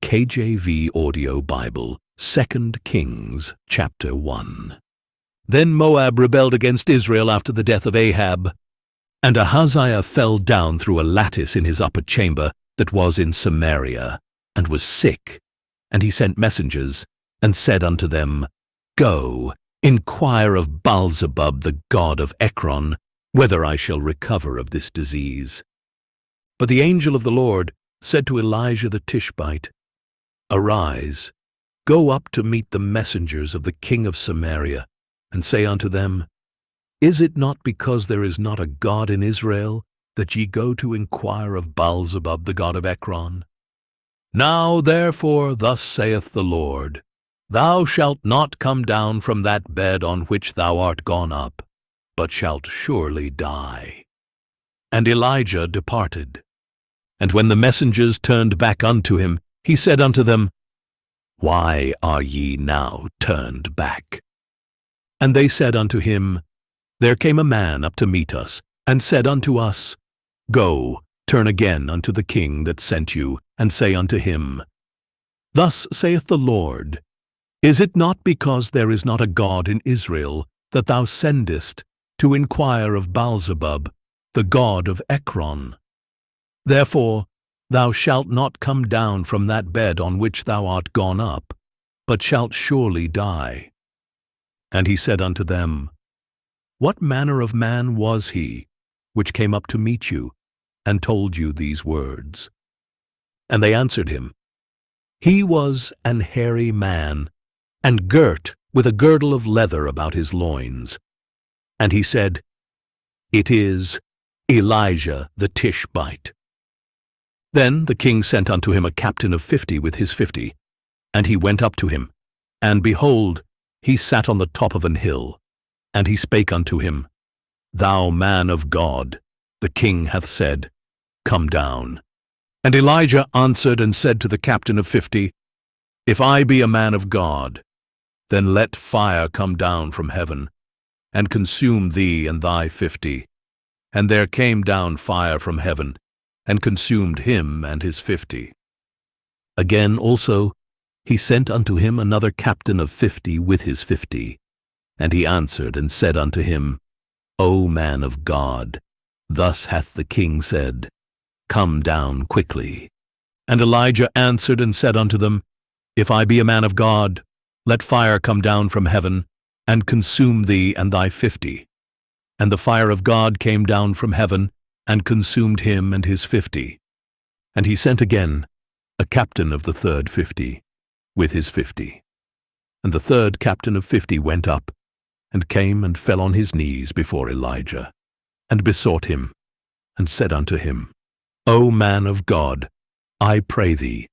KJV Audio Bible, 2 Kings, chapter 1. Then Moab rebelled against Israel after the death of Ahab, and Ahaziah fell down through a lattice in his upper chamber that was in Samaria, and was sick. And he sent messengers, and said unto them, Go, inquire of Baalzebub the god of Ekron, whether I shall recover of this disease. But the angel of the Lord said to Elijah the Tishbite, Arise, go up to meet the messengers of the king of Samaria, and say unto them, Is it not because there is not a God in Israel, that ye go to inquire of Baalzebub the god of Ekron? Now therefore thus saith the Lord, Thou shalt not come down from that bed on which thou art gone up, but shalt surely die. And Elijah departed. And when the messengers turned back unto him, he said unto them, Why are ye now turned back? And they said unto him, There came a man up to meet us, and said unto us, Go, turn again unto the king that sent you, and say unto him, Thus saith the Lord, Is it not because there is not a God in Israel, that thou sendest to inquire of Baalzebub, the god of Ekron? Therefore thou shalt not come down from that bed on which thou art gone up, but shalt surely die. And he said unto them, What manner of man was he, which came up to meet you, and told you these words? And they answered him, He was an hairy man, and girt with a girdle of leather about his loins. And he said, It is Elijah the Tishbite. Then the king sent unto him a captain of 50 with his 50, and he went up to him. And behold, he sat on the top of an hill. And he spake unto him, Thou man of God, the king hath said, Come down. And Elijah answered and said to the captain of 50, If I be a man of God, then let fire come down from heaven, and consume thee and thy 50. And there came down fire from heaven, and consumed him and his 50. Again also he sent unto him another captain of 50 with his 50. And he answered and said unto him, O man of God, thus hath the king said, Come down quickly. And Elijah answered and said unto them, If I be a man of God, let fire come down from heaven, and consume thee and thy 50. And the fire of God came down from heaven, and consumed him and his 50. And he sent again a captain of the third 50 with his 50. And the third captain of 50 went up, and came and fell on his knees before Elijah, and besought him, and said unto him, O man of God, I pray thee,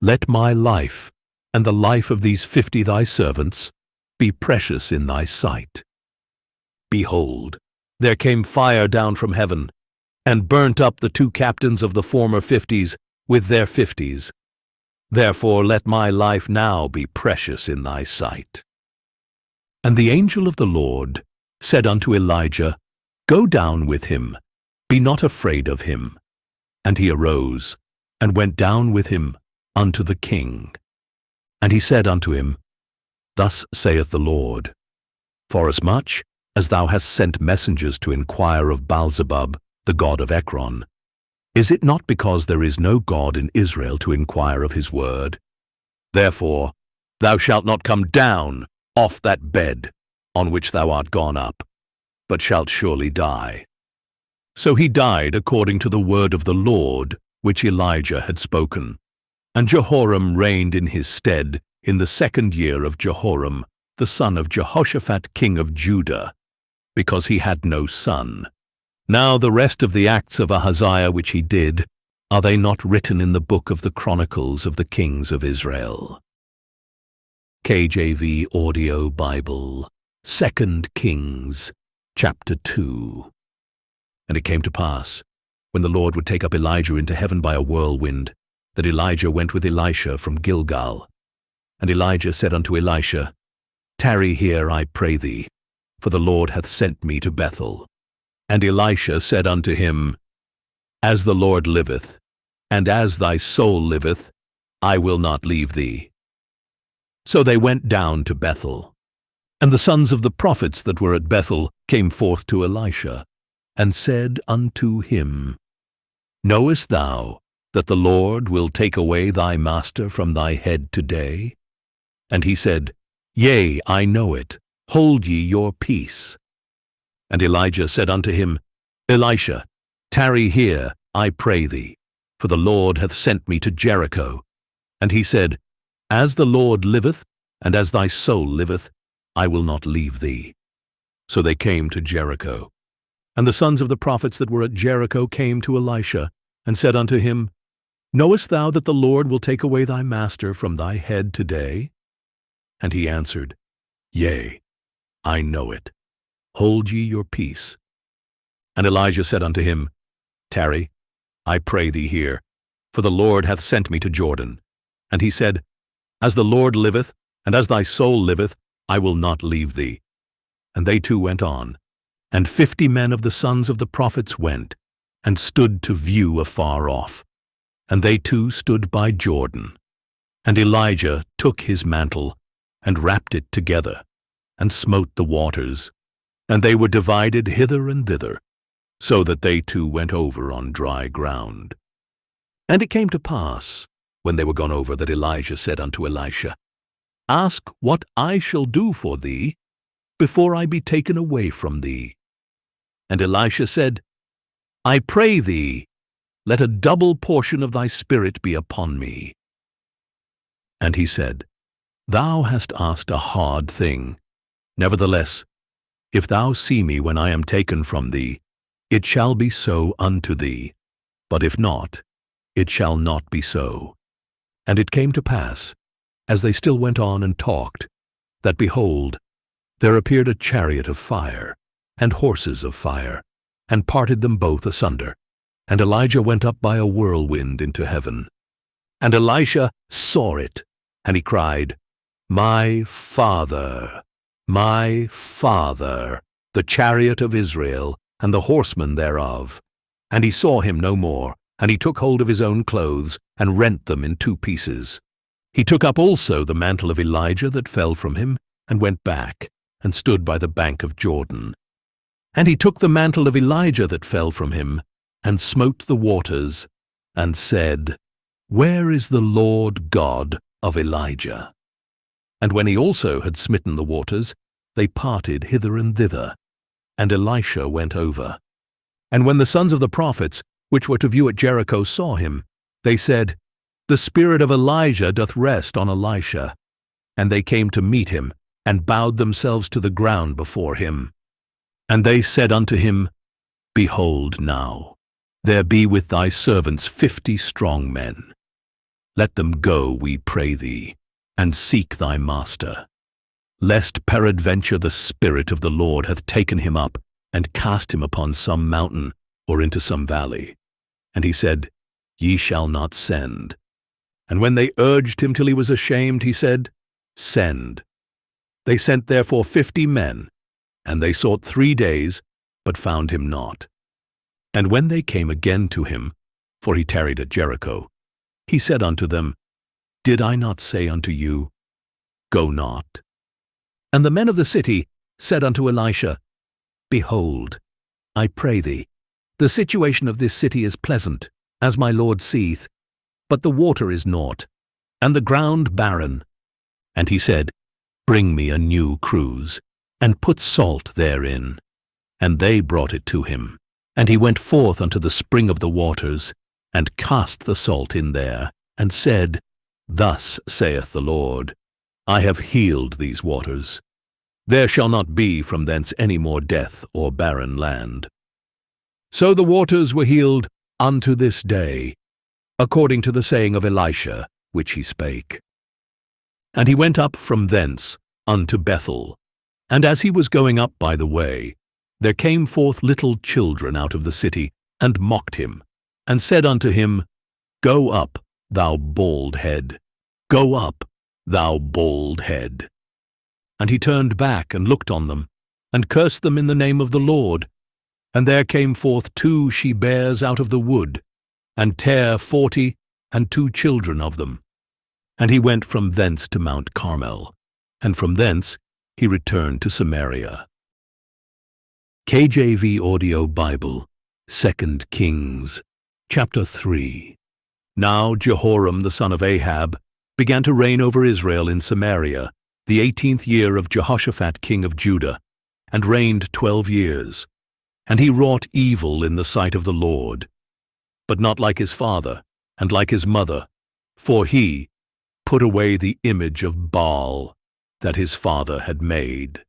let my life, and the life of these 50 thy servants, be precious in thy sight. Behold, there came fire down from heaven, and burnt up the 2 captains of the former 50s with their 50s. Therefore let my life now be precious in thy sight. And the angel of the Lord said unto Elijah, Go down with him, be not afraid of him. And he arose, and went down with him unto the king. And he said unto him, Thus saith the Lord, Forasmuch as thou hast sent messengers to inquire of Baalzebub, the god of Ekron, is it not because there is no God in Israel to inquire of his word? Therefore thou shalt not come down off that bed on which thou art gone up, but shalt surely die. So he died according to the word of the Lord, which Elijah had spoken. And Jehoram reigned in his stead in the 2nd year of Jehoram, the son of Jehoshaphat king of Judah, because he had no son. Now the rest of the acts of Ahaziah which he did, are they not written in the book of the Chronicles of the kings of Israel? KJV Audio Bible, 2 Kings, chapter 2. And it came to pass, when the Lord would take up Elijah into heaven by a whirlwind, that Elijah went with Elisha from Gilgal. And Elijah said unto Elisha, Tarry here, I pray thee, for the Lord hath sent me to Bethel. And Elisha said unto him, As the Lord liveth, and as thy soul liveth, I will not leave thee. So they went down to Bethel. And the sons of the prophets that were at Bethel came forth to Elisha, and said unto him, Knowest thou that the Lord will take away thy master from thy head today? And he said, Yea, I know it. Hold ye your peace. And Elijah said unto him, Elisha, tarry here, I pray thee, for the Lord hath sent me to Jericho. And he said, As the Lord liveth, and as thy soul liveth, I will not leave thee. So they came to Jericho. And the sons of the prophets that were at Jericho came to Elisha, and said unto him, Knowest thou that the Lord will take away thy master from thy head today? And he answered, Yea, I know it. Hold ye your peace. And Elijah said unto him, Tarry, I pray thee here, for the Lord hath sent me to Jordan. And he said, As the Lord liveth, and as thy soul liveth, I will not leave thee. And they two went on, and 50 men of the sons of the prophets went, and stood to view afar off. And they two stood by Jordan. And Elijah took his mantle, and wrapped it together, and smote the waters, and they were divided hither and thither, so that they two went over on dry ground. And it came to pass, when they were gone over, that Elijah said unto Elisha, Ask what I shall do for thee, before I be taken away from thee. And Elisha said, I pray thee, let a double portion of thy spirit be upon me. And he said, Thou hast asked a hard thing. Nevertheless, if thou see me when I am taken from thee, it shall be so unto thee. But if not, it shall not be so. And it came to pass, as they still went on and talked, that behold, there appeared a chariot of fire, and horses of fire, and parted them both asunder. And Elijah went up by a whirlwind into heaven. And Elisha saw it, and he cried, My father, the chariot of Israel, and the horsemen thereof. And he saw him no more, and he took hold of his own clothes, and rent them in 2 pieces. He took up also the mantle of Elijah that fell from him, and went back, and stood by the bank of Jordan. And he took the mantle of Elijah that fell from him, and smote the waters, and said, Where is the Lord God of Elijah? And when he also had smitten the waters, they parted hither and thither, and Elisha went over. And when the sons of the prophets, which were to view at Jericho, saw him, they said, The spirit of Elijah doth rest on Elisha. And they came to meet him, and bowed themselves to the ground before him. And they said unto him, Behold now, there be with thy servants 50 strong men. Let them go, we pray thee, and seek thy master, lest peradventure the Spirit of the Lord hath taken him up, and cast him upon some mountain, or into some valley. And he said, Ye shall not send. And when they urged him till he was ashamed, he said, Send. They sent therefore 50 men, and they sought 3 days, but found him not. And when they came again to him, for he tarried at Jericho, he said unto them, Did I not say unto you, Go not? And the men of the city said unto Elisha, Behold, I pray thee, the situation of this city is pleasant, as my lord seeth, but the water is naught, and the ground barren. And he said, Bring me a new cruse, and put salt therein. And they brought it to him. And he went forth unto the spring of the waters, and cast the salt in there, and said, Thus saith the Lord, I have healed these waters. There shall not be from thence any more death or barren land. So the waters were healed unto this day, according to the saying of Elisha, which he spake. And he went up from thence unto Bethel. And as he was going up by the way, there came forth little children out of the city, and mocked him, and said unto him, Go up, thou bald head. Go up, thou bald head. And he turned back and looked on them, and cursed them in the name of the Lord. And there came forth 2 she-bears out of the wood, and tare 40 and 2 children of them. And he went from thence to Mount Carmel, and from thence he returned to Samaria. KJV Audio Bible, 2 Kings, chapter 3. Now Jehoram the son of Ahab began to reign over Israel in Samaria, the 18th year of Jehoshaphat king of Judah, and reigned 12 years. And he wrought evil in the sight of the Lord, but not like his father and like his mother, for he put away the image of Baal that his father had made.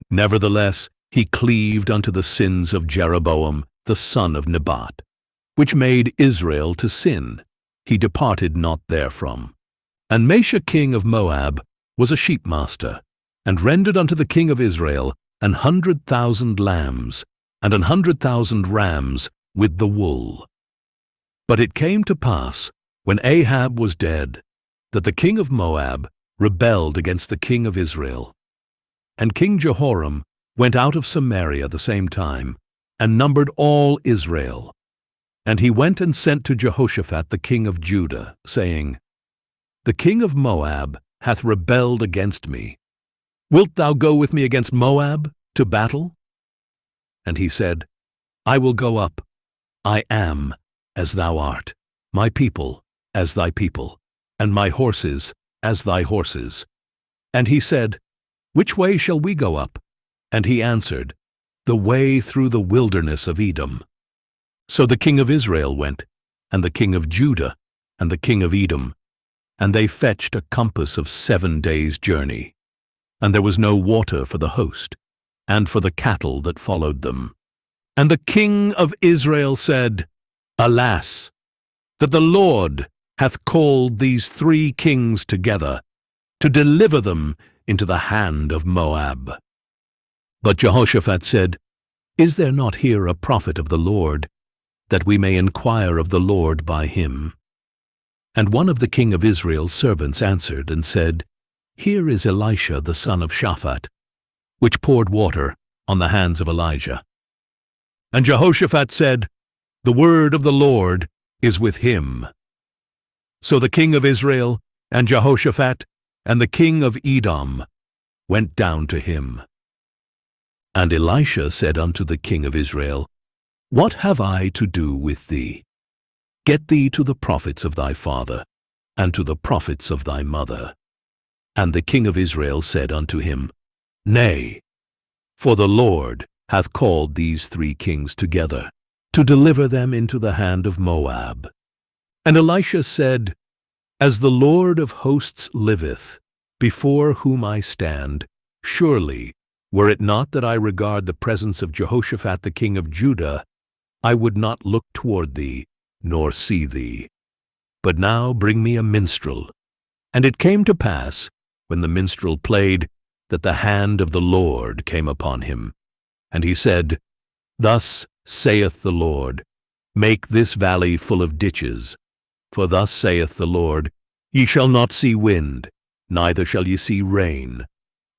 Nevertheless, he cleaved unto the sins of Jeroboam the son of Nebat, which made Israel to sin. He departed not therefrom. And Mesha king of Moab was a sheepmaster, and rendered unto the king of Israel 100,000 lambs, and 100,000 rams with the wool. But it came to pass, when Ahab was dead, that the king of Moab rebelled against the king of Israel. And King Jehoram went out of Samaria the same time, and numbered all Israel. And he went and sent to Jehoshaphat the king of Judah, saying, The king of Moab hath rebelled against me. Wilt thou go with me against Moab to battle? And he said, I will go up. I am as thou art, my people as thy people, and my horses as thy horses. And he said, Which way shall we go up? And he answered, The way through the wilderness of Edom. So the king of Israel went, and the king of Judah, and the king of Edom, and they fetched a compass of 7 days' journey. And there was no water for the host, and for the cattle that followed them. And the king of Israel said, Alas, that the Lord hath called these 3 kings together, to deliver them into the hand of Moab. But Jehoshaphat said, Is there not here a prophet of the Lord, that we may inquire of the Lord by him? And one of the king of Israel's servants answered and said, Here is Elisha the son of Shaphat, which poured water on the hands of Elijah. And Jehoshaphat said, The word of the Lord is with him. So the king of Israel, and Jehoshaphat, and the king of Edom went down to him. And Elisha said unto the king of Israel, What have I to do with thee? Get thee to the prophets of thy father, and to the prophets of thy mother. And the king of Israel said unto him, Nay, for the Lord hath called these 3 kings together, to deliver them into the hand of Moab. And Elisha said, As the Lord of hosts liveth, before whom I stand, surely, were it not that I regard the presence of Jehoshaphat the king of Judah, I would not look toward thee, nor see thee. But now bring me a minstrel. And it came to pass, when the minstrel played, that the hand of the Lord came upon him. And he said, Thus saith the Lord, Make this valley full of ditches. For thus saith the Lord, Ye shall not see wind, neither shall ye see rain.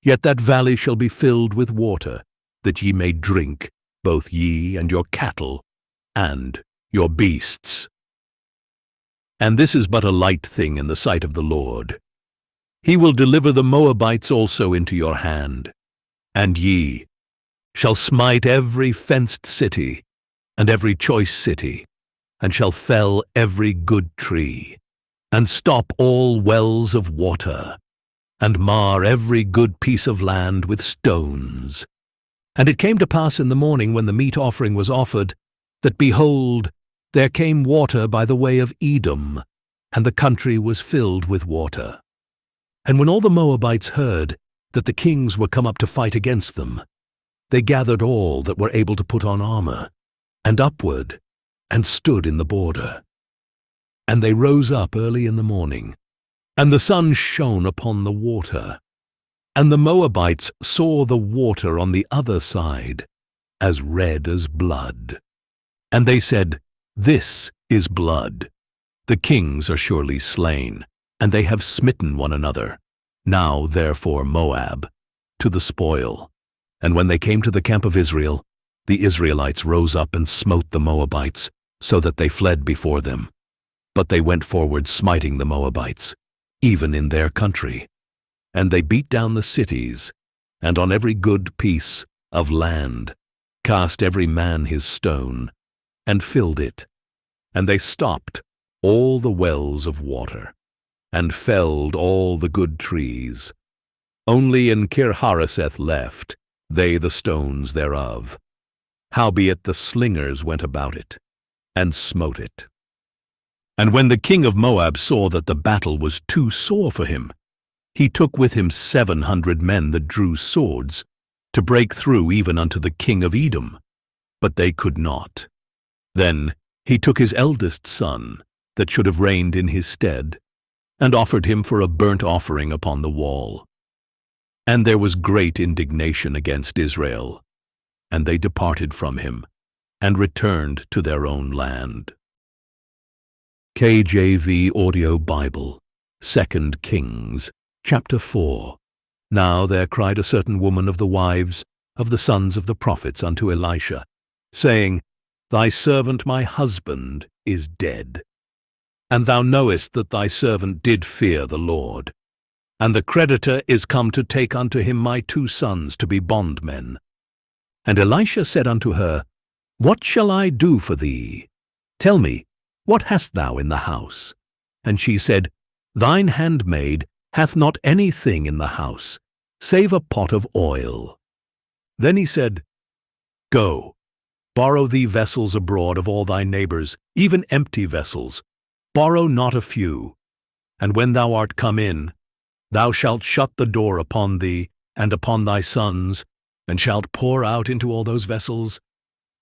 Yet that valley shall be filled with water, that ye may drink, both ye and your cattle, and your beasts. And this is but a light thing in the sight of the Lord. He will deliver the Moabites also into your hand, and ye shall smite every fenced city, and every choice city, and shall fell every good tree, and stop all wells of water, and mar every good piece of land with stones. And it came to pass in the morning, when the meat offering was offered, that, behold, there came water by the way of Edom, and the country was filled with water. And when all the Moabites heard that the kings were come up to fight against them, they gathered all that were able to put on armor, and upward, and stood in the border. And they rose up early in the morning, and the sun shone upon the water. And the Moabites saw the water on the other side, as red as blood. And they said, This is blood. The kings are surely slain, and they have smitten one another. Now therefore Moab, to the spoil. And when they came to the camp of Israel, the Israelites rose up and smote the Moabites, so that they fled before them. But they went forward smiting the Moabites, even in their country. And they beat down the cities, and on every good piece of land cast every man his stone, and filled it. And they stopped all the wells of water, and felled all the good trees. Only in Kir-hareseth left they the stones thereof. Howbeit the slingers went about it, and smote it. And when the king of Moab saw that the battle was too sore for him, he took with him 700 men that drew swords, to break through even unto the king of Edom, but they could not. Then he took his eldest son, that should have reigned in his stead, and offered him for a burnt offering upon the wall. And there was great indignation against Israel, and they departed from him, and returned to their own land. KJV Audio Bible, 2 Kings, chapter 4. Now there cried a certain woman of the wives of the sons of the prophets unto Elisha, saying, Thy servant my husband is dead. And thou knowest that thy servant did fear the Lord. And the creditor is come to take unto him my 2 sons to be bondmen. And Elisha said unto her, What shall I do for thee? Tell me, what hast thou in the house? And she said, Thine handmaid hath not anything in the house, save a pot of oil. Then he said, Go, borrow thee vessels abroad of all thy neighbors, even empty vessels, borrow not a few. And when thou art come in, thou shalt shut the door upon thee and upon thy sons, and shalt pour out into all those vessels,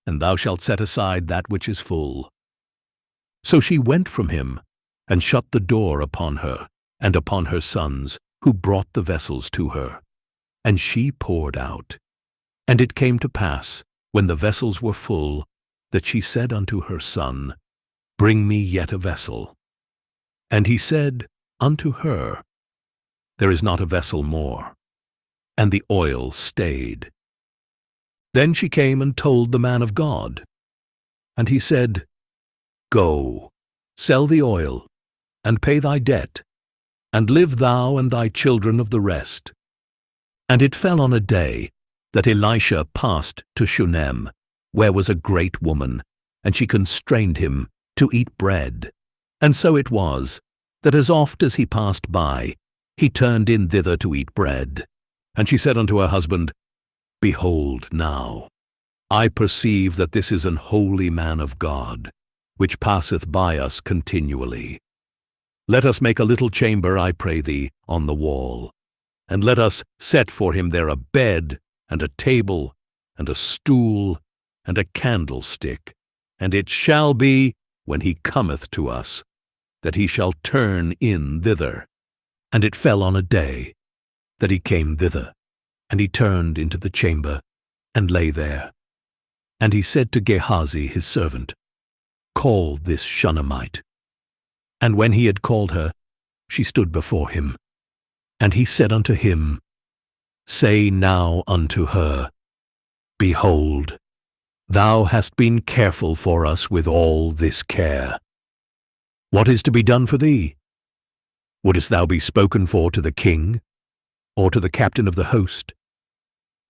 and thou shalt set aside that which is full. So she went from him, and shut the door upon her, and upon her sons, who brought the vessels to her. And she poured out. And it came to pass, when the vessels were full, that she said unto her son, Bring me yet a vessel. And he said unto her, There is not a vessel more. And the oil stayed. Then she came and told the man of God. And he said, Go, sell the oil, and pay thy debt, and live thou and thy children of the rest. And it fell on a day that Elisha passed to Shunem, where was a great woman, and she constrained him to eat bread. And so it was, that as oft as he passed by, he turned in thither to eat bread. And she said unto her husband, Behold now, I perceive that this is an holy man of God, which passeth by us continually. Let us make a little chamber, I pray thee, on the wall, and let us set for him there a bed, and a table, and a stool, and a candlestick. And it shall be, when he cometh to us, that he shall turn in thither. And it fell on a day that he came thither, and he turned into the chamber, and lay there. And he said to Gehazi his servant, Call this Shunammite. And when he had called her, she stood before him. And he said unto him, Say now unto her, Behold, thou hast been careful for us with all this care. What is to be done for thee? Wouldest thou be spoken for to the king, or to the captain of the host?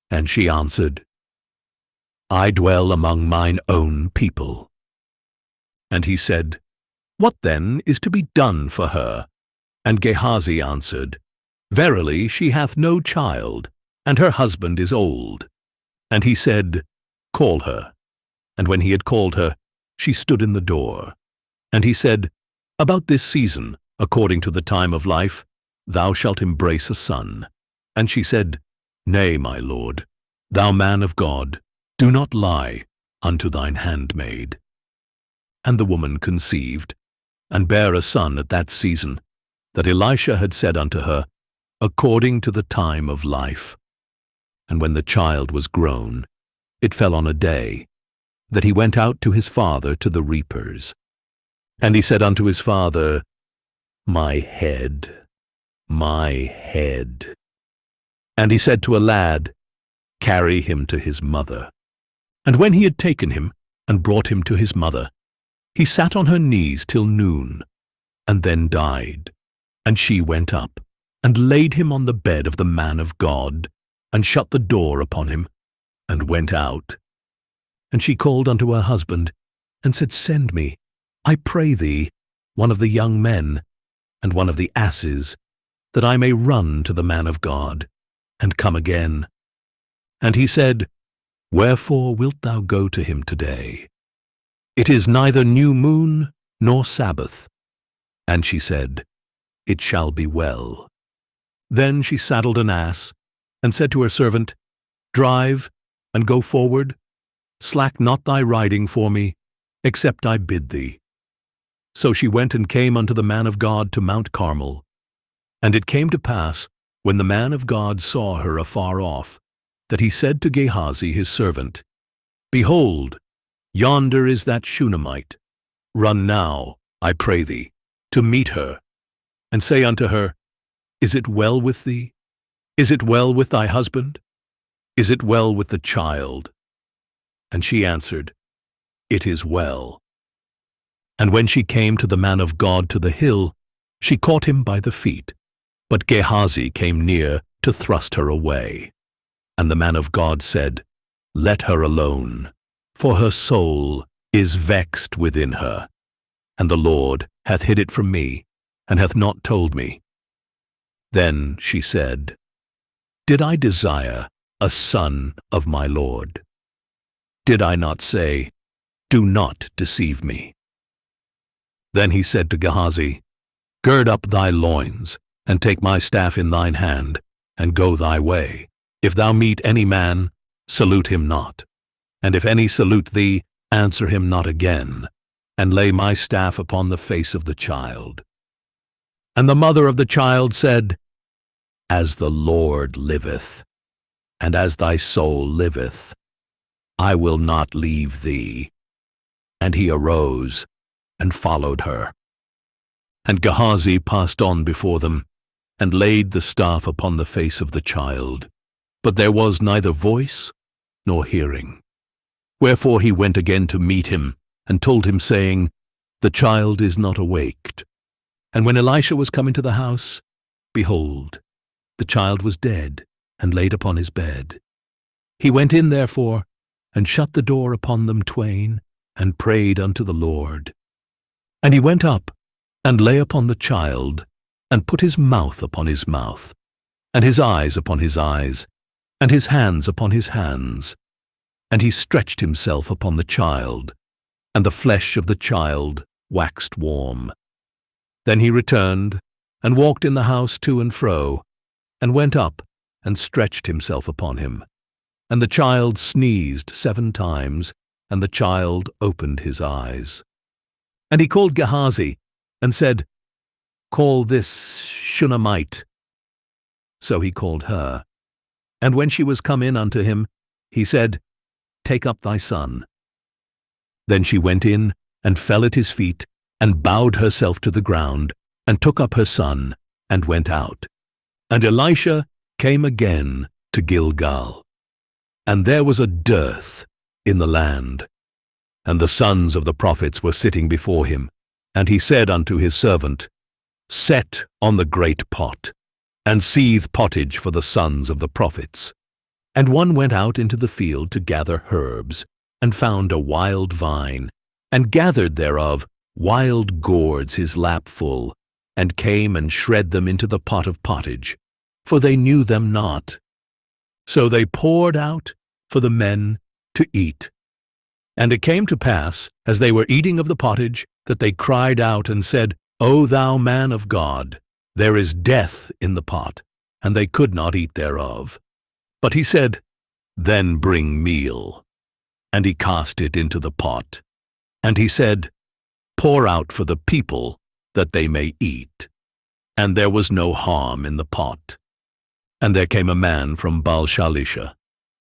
And she answered, I dwell among mine own people. And he said, What then is to be done for her? And Gehazi answered, Verily she hath no child, and her husband is old. And he said, Call her. And when he had called her, she stood in the door. And he said, About this season, according to the time of life, thou shalt embrace a son. And she said, Nay, my lord, thou man of God, do not lie unto thine handmaid. And the woman conceived, and bare a son at that season, that Elisha had said unto her, According to the time of life. And when the child was grown, it fell on a day, that he went out to his father to the reapers. And he said unto his father, My head, my head. And he said to a lad, Carry him to his mother. And when he had taken him, and brought him to his mother, he sat on her knees till noon, and then died. And she went up, and laid him on the bed of the man of God, and shut the door upon him, and went out. And she called unto her husband, and said, Send me, I pray thee, one of the young men, and one of the asses, that I may run to the man of God, and come again. And he said, Wherefore wilt thou go to him today? It is neither new moon nor Sabbath. And she said, It shall be well. Then she saddled an ass, and said to her servant, Drive, and go forward. Slack not thy riding for me, except I bid thee. So she went and came unto the man of God to Mount Carmel. And it came to pass, when the man of God saw her afar off, that he said to Gehazi his servant, Behold, yonder is that Shunammite. Run now, I pray thee, to meet her, and say unto her, Is it well with thee? Is it well with thy husband? Is it well with the child? And she answered, It is well. And when she came to the man of God to the hill, she caught him by the feet. But Gehazi came near to thrust her away. And the man of God said, Let her alone, for her soul is vexed within her. And the Lord hath hid it from me, and hath not told me. Then she said, Did I desire a son of my Lord? Did I not say, Do not deceive me? Then he said to Gehazi, Gird up thy loins, and take my staff in thine hand, and go thy way. If thou meet any man, salute him not. And if any salute thee, answer him not again, and lay my staff upon the face of the child. And the mother of the child said, As the Lord liveth, and as thy soul liveth, I will not leave thee. And he arose and followed her. And Gehazi passed on before them, and laid the staff upon the face of the child. But there was neither voice nor hearing. Wherefore he went again to meet him, and told him, saying, The child is not awaked. And when Elisha was come into the house, behold, the child was dead, and laid upon his bed. He went in therefore, and shut the door upon them twain, and prayed unto the Lord. And he went up, and lay upon the child, and put his mouth upon his mouth, and his eyes upon his eyes, and his hands upon his hands. And he stretched himself upon the child, and the flesh of the child waxed warm. Then he returned, and walked in the house to and fro, and went up, and stretched himself upon him. And the child sneezed 7 times, and the child opened his eyes. And he called Gehazi, and said, Call this Shunammite. So he called her. And when she was come in unto him, he said, Take up thy son. Then she went in, and fell at his feet, and bowed herself to the ground, and took up her son, and went out. And Elisha came again to Gilgal. And there was a dearth in the land. And the sons of the prophets were sitting before him. And he said unto his servant, Set on the great pot, and seethe pottage for the sons of the prophets. And one went out into the field to gather herbs, and found a wild vine, and gathered thereof wild gourds his lap full, and came and shred them into the pot of pottage, for they knew them not. So they poured out for the men to eat. And it came to pass, as they were eating of the pottage, that they cried out and said, O thou man of God, there is death in the pot, and they could not eat thereof. But he said, Then bring meal. And he cast it into the pot. And he said, Pour out for the people, that they may eat. And there was no harm in the pot. And there came a man from Baal-shalisha,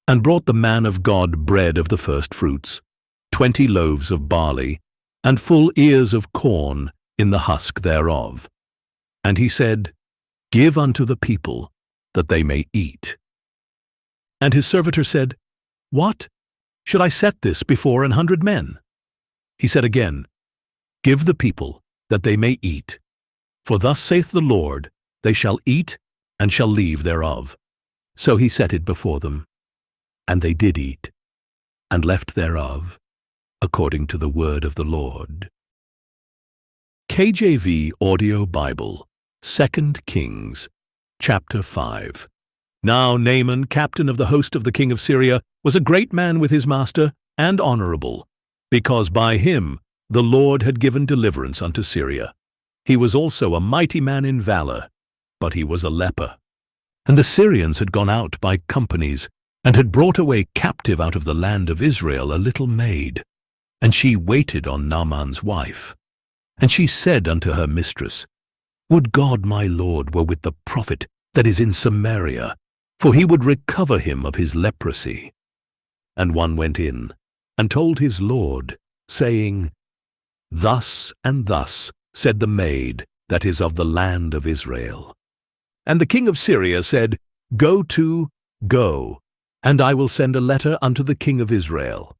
and brought the man of God bread of the firstfruits, 20 loaves of barley, and full ears of corn in the husk thereof. And he said, Give unto the people, that they may eat. And his servitor said, What? Should I set this before 100 men? He said again, Give the people, that they may eat. For thus saith the Lord, they shall eat, and shall leave thereof. So he set it before them. And they did eat, and left thereof, according to the word of the Lord. KJV Audio Bible, 2 Kings, chapter 5. Now Naaman, captain of the host of the king of Syria, was a great man with his master, and honorable, because by him the Lord had given deliverance unto Syria. He was also a mighty man in valor, but he was a leper. And the Syrians had gone out by companies, and had brought away captive out of the land of Israel a little maid. And she waited on Naaman's wife. And she said unto her mistress, Would God my Lord were with the prophet that is in Samaria, for he would recover him of his leprosy. And one went in, and told his lord, saying, Thus and thus said the maid that is of the land of Israel. And the king of Syria said, Go, and I will send a letter unto the king of Israel.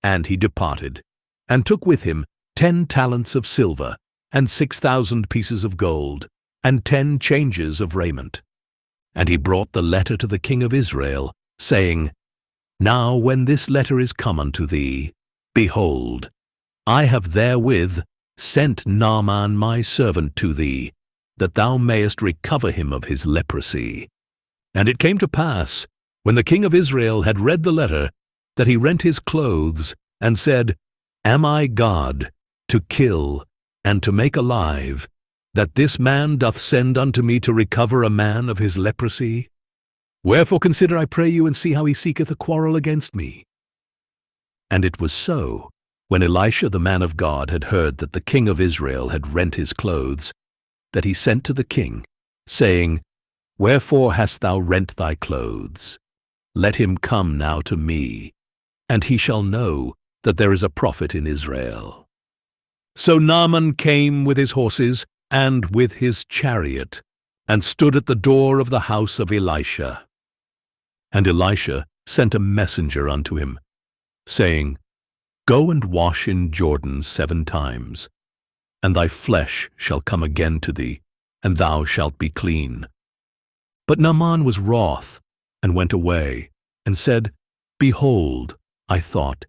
And he departed, and took with him 10 talents of silver, and 6,000 pieces of gold, and 10 changes of raiment. And he brought the letter to the king of Israel, saying, Now when this letter is come unto thee, behold, I have therewith sent Naaman my servant to thee, that thou mayest recover him of his leprosy. And it came to pass, when the king of Israel had read the letter, that he rent his clothes, and said, Am I God, to kill, and to make alive, that this man doth send unto me to recover a man of his leprosy? Wherefore consider, I pray you, and see how he seeketh a quarrel against me. And it was so, when Elisha the man of God had heard that the king of Israel had rent his clothes, that he sent to the king, saying, Wherefore hast thou rent thy clothes? Let him come now to me, and he shall know that there is a prophet in Israel. So Naaman came with his horses and with his chariot, and stood at the door of the house of Elisha. And Elisha sent a messenger unto him, saying, Go and wash in Jordan 7 times, and thy flesh shall come again to thee, and thou shalt be clean. But Naaman was wroth, and went away, and said, Behold, I thought,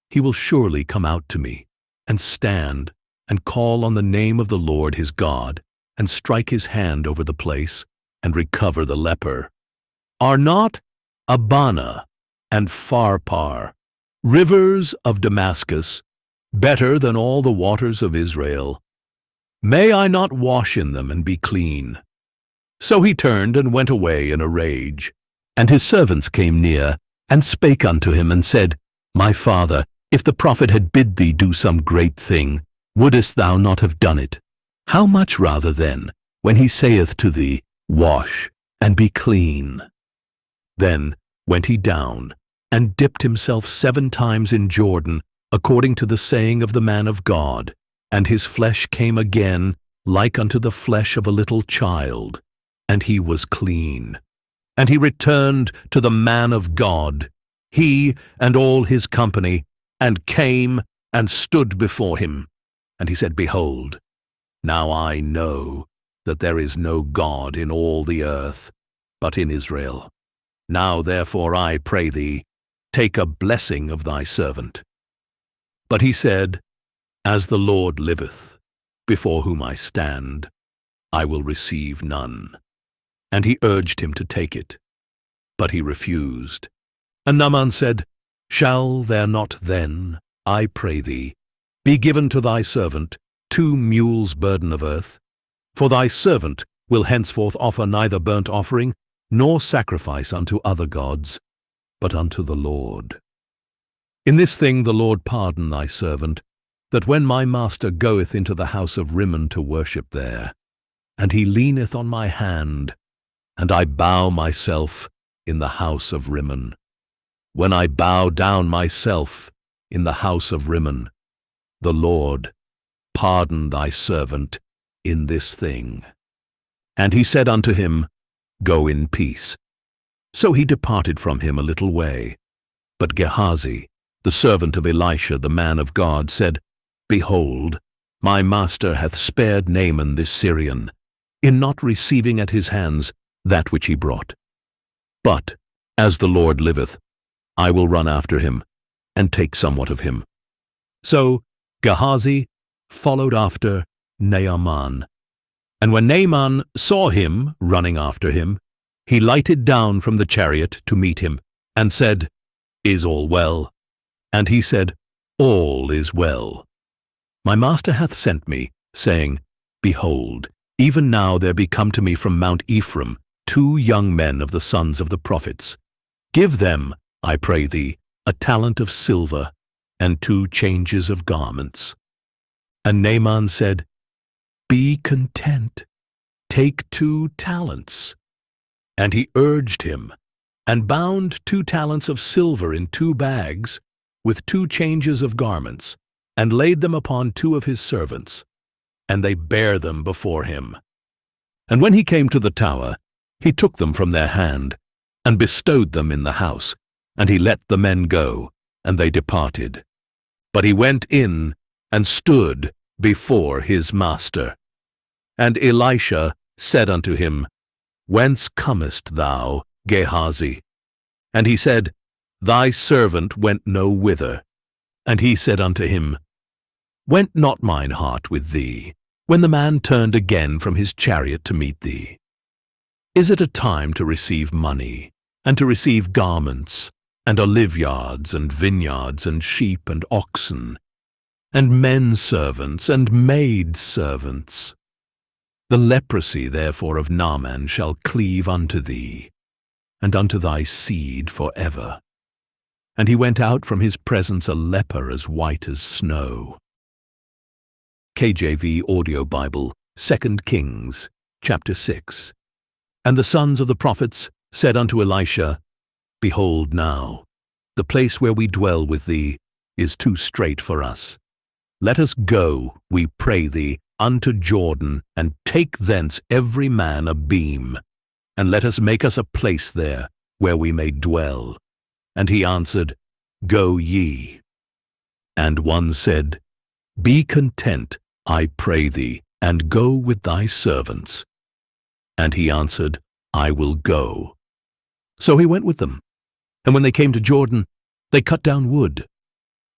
he will surely come out to me, and stand, and call on the name of the Lord his God, and strike his hand over the place, and recover the leper. Are not Abana and Pharpar, rivers of Damascus, better than all the waters of Israel? May I not wash in them and be clean? So he turned and went away in a rage. And his servants came near, and spake unto him, and said, My father, if the prophet had bid thee do some great thing, wouldest thou not have done it? How much rather then, when he saith to thee, Wash, and be clean? Then went he down, and dipped himself 7 times in Jordan, according to the saying of the man of God, and his flesh came again like unto the flesh of a little child, and he was clean. And he returned to the man of God, he and all his company, and came and stood before him. And he said, Behold, now I know that there is no God in all the earth, but in Israel. Now therefore I pray thee, take a blessing of thy servant. But he said, As the Lord liveth, before whom I stand, I will receive none. And he urged him to take it, but he refused. And Naaman said, Shall there not then, I pray thee, be given to thy servant 2 mules' burden of earth? For thy servant will henceforth offer neither burnt offering, nor sacrifice unto other gods, but unto the Lord. In this thing the Lord pardon thy servant, that when my master goeth into the house of Rimmon to worship there, and he leaneth on my hand, and I bow myself in the house of Rimmon, when I bow down myself in the house of Rimmon, the Lord pardon thy servant in this thing. And he said unto him, Go in peace. So he departed from him a little way. But Gehazi, the servant of Elisha the man of God, said, Behold, My master hath spared Naaman this Syrian, in not receiving at his hands that which he brought. But, as the Lord liveth, I will run after him, and take somewhat of him. So Gehazi followed after Naaman. And when Naaman saw him running after him, he lighted down from the chariot to meet him, and said, Is all well? And he said, All is well. My master hath sent me, saying, Behold, even now there be come to me from Mount Ephraim 2 young men of the sons of the prophets. Give them, I pray thee, a talent of silver, and 2 changes of garments. And Naaman said, Be content, take 2 talents. And he urged him, and bound 2 talents of silver in 2 bags, with 2 changes of garments, and laid them upon 2 of his servants, and they bare them before him. And when he came to the tower, he took them from their hand, and bestowed them in the house, and he let the men go, and they departed. But he went in, and stood before his master. And Elisha said unto him, Whence comest thou, Gehazi? And he said, Thy servant went no whither. And he said unto him, Went not mine heart with thee, when the man turned again from his chariot to meet thee? Is it a time to receive money, and to receive garments, and oliveyards, and vineyards, and sheep, and oxen, and men servants, and maid servants? The leprosy therefore of Naaman shall cleave unto thee, and unto thy seed for ever. And he went out from his presence a leper as white as snow. KJV Audio Bible, 2 Kings, chapter 6. And the sons of the prophets said unto Elisha, Behold now, the place where we dwell with thee is too strait for us. Let us go, we pray thee, unto Jordan, and take thence every man a beam, and let us make us a place there, where we may dwell. And he answered, Go ye. And one said, Be content, I pray thee, and go with thy servants. And he answered, I will go. So he went with them. And when they came to Jordan, they cut down wood.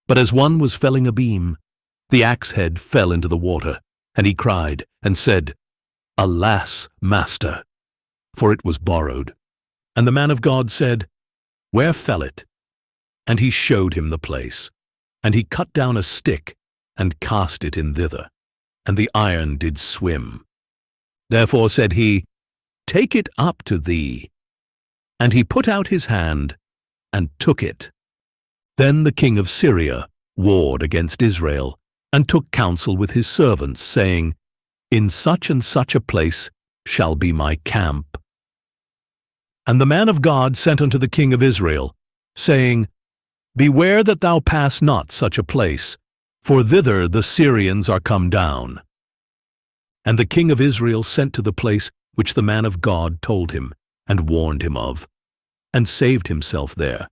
But as one was felling a beam, the axe head fell into the water, and he cried, and said, Alas, master! For it was borrowed. And the man of God said, Where fell it? And he showed him the place. And he cut down a stick, and cast it in thither, and the iron did swim. Therefore said he, Take it up to thee. And he put out his hand, and took it. Then the king of Syria warred against Israel, and took counsel with his servants, saying, In such and such a place shall be my camp. And the man of God sent unto the king of Israel, saying, Beware that thou pass not such a place, for thither the Syrians are come down. And the king of Israel sent to the place which the man of God told him, and warned him of, and saved himself there,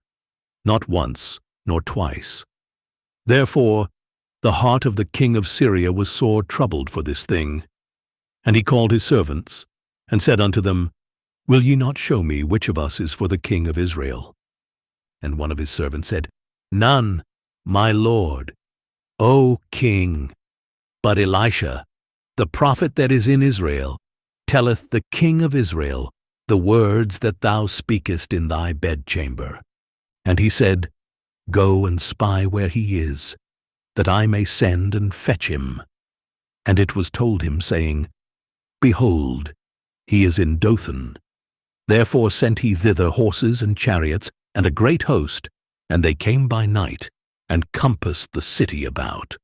not once nor twice. Therefore the heart of the king of Syria was sore troubled for this thing. And he called his servants, and said unto them, Will ye not show me which of us is for the king of Israel? And one of his servants said, None, my lord, O king. But Elisha, the prophet that is in Israel, telleth the king of Israel the words that thou speakest in thy bedchamber. And he said, Go and spy where he is, that I may send and fetch him. And it was told him, saying, Behold, he is in Dothan. Therefore sent he thither horses and chariots, and a great host, and they came by night, and compassed the city about.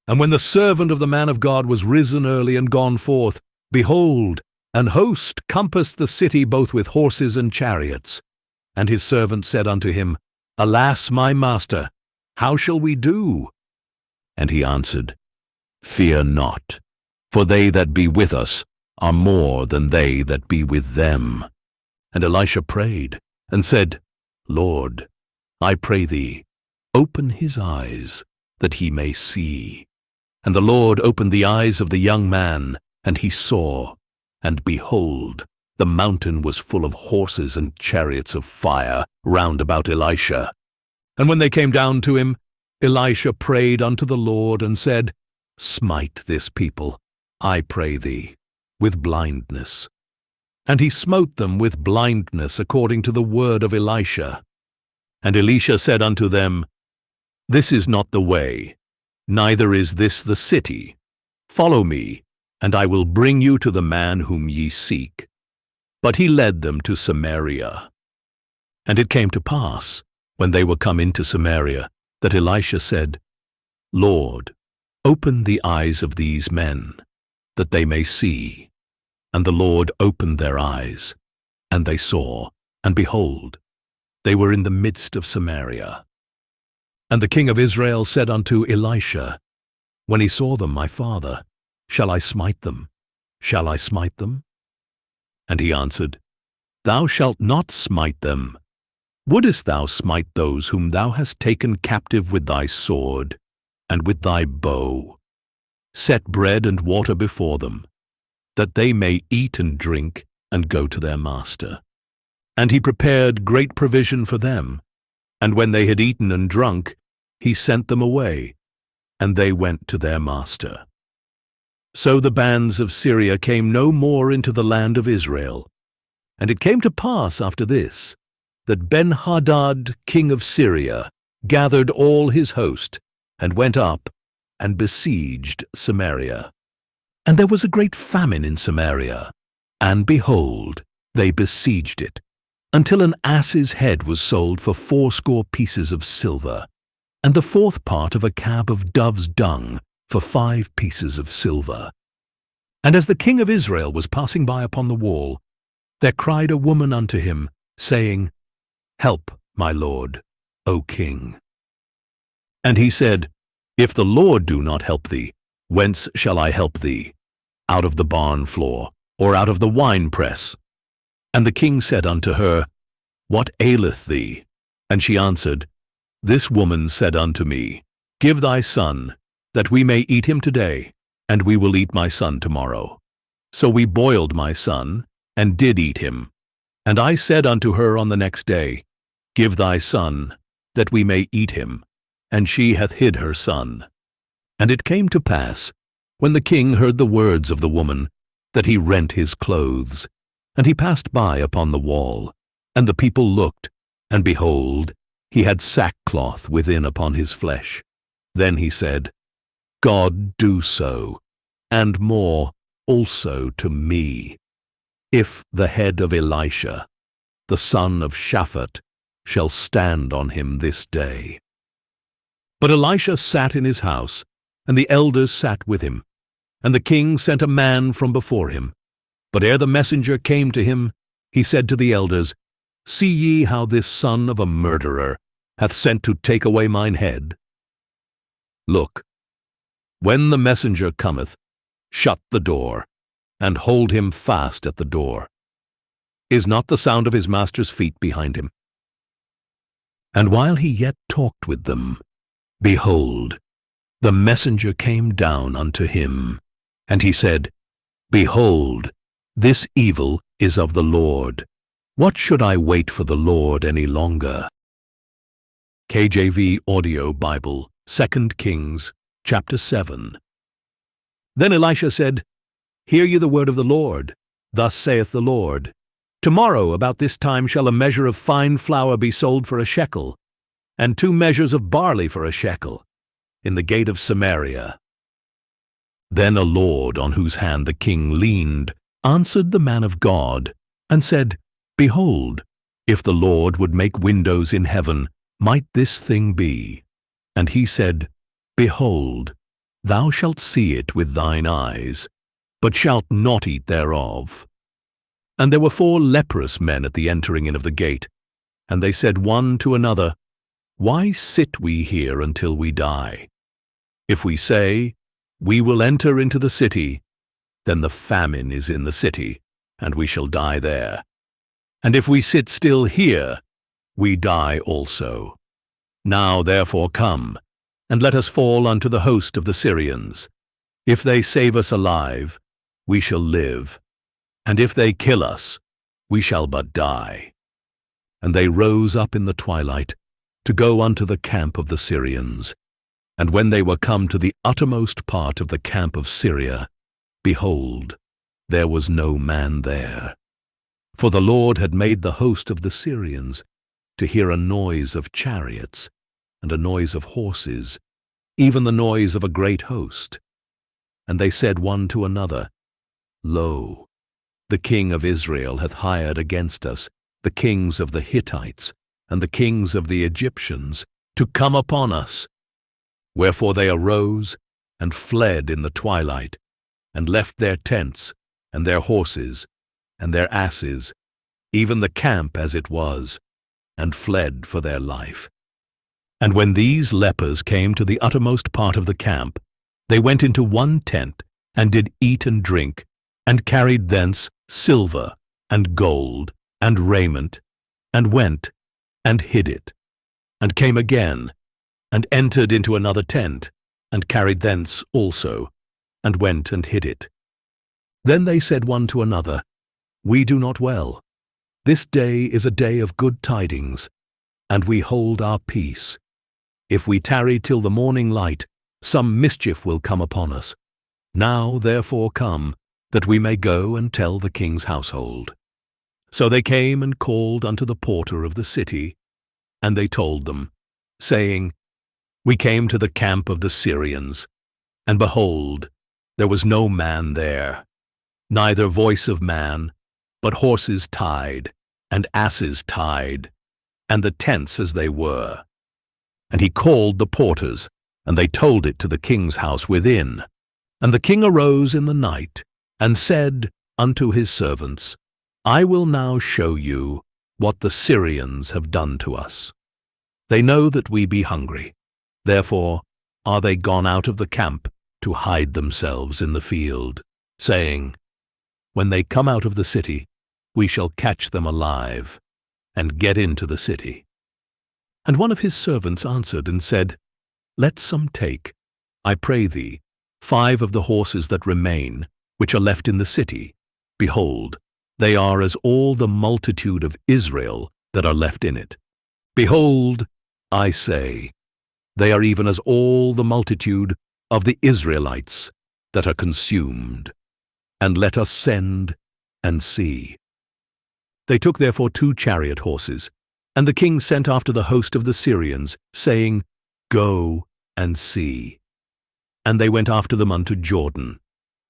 And when the servant of the man of God was risen early and gone forth, behold, an host compassed the city both with horses and chariots. And his servant said unto him, Alas, my master, how shall we do? And he answered, Fear not, for they that be with us are more than they that be with them. And Elisha prayed, and said, Lord, I pray thee, open his eyes, that he may see. And the Lord opened the eyes of the young man, and he saw, and behold, the mountain was full of horses and chariots of fire round about Elisha. And when they came down to him, Elisha prayed unto the Lord, and said, Smite this people, I pray thee, with blindness. And he smote them with blindness according to the word of Elisha. And Elisha said unto them, This is not the way, neither is this the city. Follow me, and I will bring you to the man whom ye seek. But he led them to Samaria. And it came to pass, when they were come into Samaria, that Elisha said, Lord, open the eyes of these men, that they may see. And the Lord opened their eyes, and they saw, and behold, they were in the midst of Samaria. And the king of Israel said unto Elisha, When he saw them, my father, shall I smite them? Shall I smite them? And he answered, Thou shalt not smite them. Wouldest thou smite those whom thou hast taken captive with thy sword, and with thy bow? Set bread and water before them, that they may eat and drink, and go to their master. And he prepared great provision for them, and when they had eaten and drunk, he sent them away, and they went to their master. So the bands of Syria came no more into the land of Israel. And it came to pass after this, that Ben-Hadad, king of Syria, gathered all his host, and went up, and besieged Samaria. And there was a great famine in Samaria, and behold, they besieged it, until an ass's head was sold for 80 pieces of silver, and the 4th part of a cab of dove's dung for 5 pieces of silver. And as the king of Israel was passing by upon the wall, there cried a woman unto him, saying, Help, my lord, O king. And he said, If the Lord do not help thee, whence shall I help thee? Out of the barn floor, or out of the winepress? And the king said unto her, What aileth thee? And she answered, This woman said unto me, Give thy son, that we may eat him today, and we will eat my son tomorrow. So we boiled my son, and did eat him. And I said unto her on the next day, Give thy son, that we may eat him. And she hath hid her son. And it came to pass, when the king heard the words of the woman, that he rent his clothes, and he passed by upon the wall. And the people looked, and behold, he had sackcloth within upon his flesh. Then he said, God do so, and more also to me, if the head of Elisha, the son of Shaphat, shall stand on him this day. But Elisha sat in his house, and the elders sat with him. And the king sent a man from before him. But ere the messenger came to him, he said to the elders, See ye how this son of a murderer hath sent to take away mine head? Look, when the messenger cometh, shut the door, and hold him fast at the door. Is not the sound of his master's feet behind him? And while he yet talked with them, behold, the messenger came down unto him. And he said, Behold, this evil is of the Lord. What should I wait for the Lord any longer? KJV Audio Bible, 2 Kings, chapter 7. Then Elisha said, Hear ye the word of the Lord. Thus saith the Lord, Tomorrow about this time shall a measure of fine flour be sold for a shekel, and 2 measures of barley for a shekel, in the gate of Samaria. Then a lord on whose hand the king leaned answered the man of God, and said, Behold, if the Lord would make windows in heaven, might this thing be? And he said, Behold, thou shalt see it with thine eyes, but shalt not eat thereof. And there were 4 leprous men at the entering in of the gate, and they said one to another, Why sit we here until we die? If we say, We will enter into the city, then the famine is in the city, and we shall die there. And if we sit still here, we die also. Now therefore come, and let us fall unto the host of the Syrians. If they save us alive, we shall live, and if they kill us, we shall but die." And they rose up in the twilight to go unto the camp of the Syrians. And when they were come to the uttermost part of the camp of Syria, behold, there was no man there. For the Lord had made the host of the Syrians to hear a noise of chariots and a noise of horses, even the noise of a great host. And they said one to another, "Lo, the king of Israel hath hired against us the kings of the Hittites and the kings of the Egyptians to come upon us." Wherefore they arose and fled in the twilight, and left their tents and their horses and their asses, even the camp as it was, and fled for their life. And when these lepers came to the uttermost part of the camp, they went into one tent, and did eat and drink, and carried thence silver and gold and raiment, and went and hid it, and came again, and entered into another tent, and carried thence also, and went and hid it. Then they said one to another, "We do not well. This day is a day of good tidings, and we hold our peace. If we tarry till the morning light, some mischief will come upon us. Now therefore come, that we may go and tell the king's household." So they came and called unto the porter of the city, and they told them, saying, "We came to the camp of the Syrians, and behold, there was no man there, neither voice of man, but horses tied, and asses tied, and the tents as they were." And he called the porters, and they told it to the king's house within. And the king arose in the night, and said unto his servants, "I will now show you what the Syrians have done to us. They know that we be hungry. Therefore are they gone out of the camp to hide themselves in the field, saying, When they come out of the city, we shall catch them alive, and get into the city." And one of his servants answered and said, "Let some take, I pray thee, 5 of the horses that remain, which are left in the city. Behold, they are as all the multitude of Israel that are left in it. Behold, I say, they are even as all the multitude of the Israelites that are consumed. And let us send and see." They took therefore 2 chariot horses, and the king sent after the host of the Syrians, saying, "Go and see." And they went after them unto Jordan.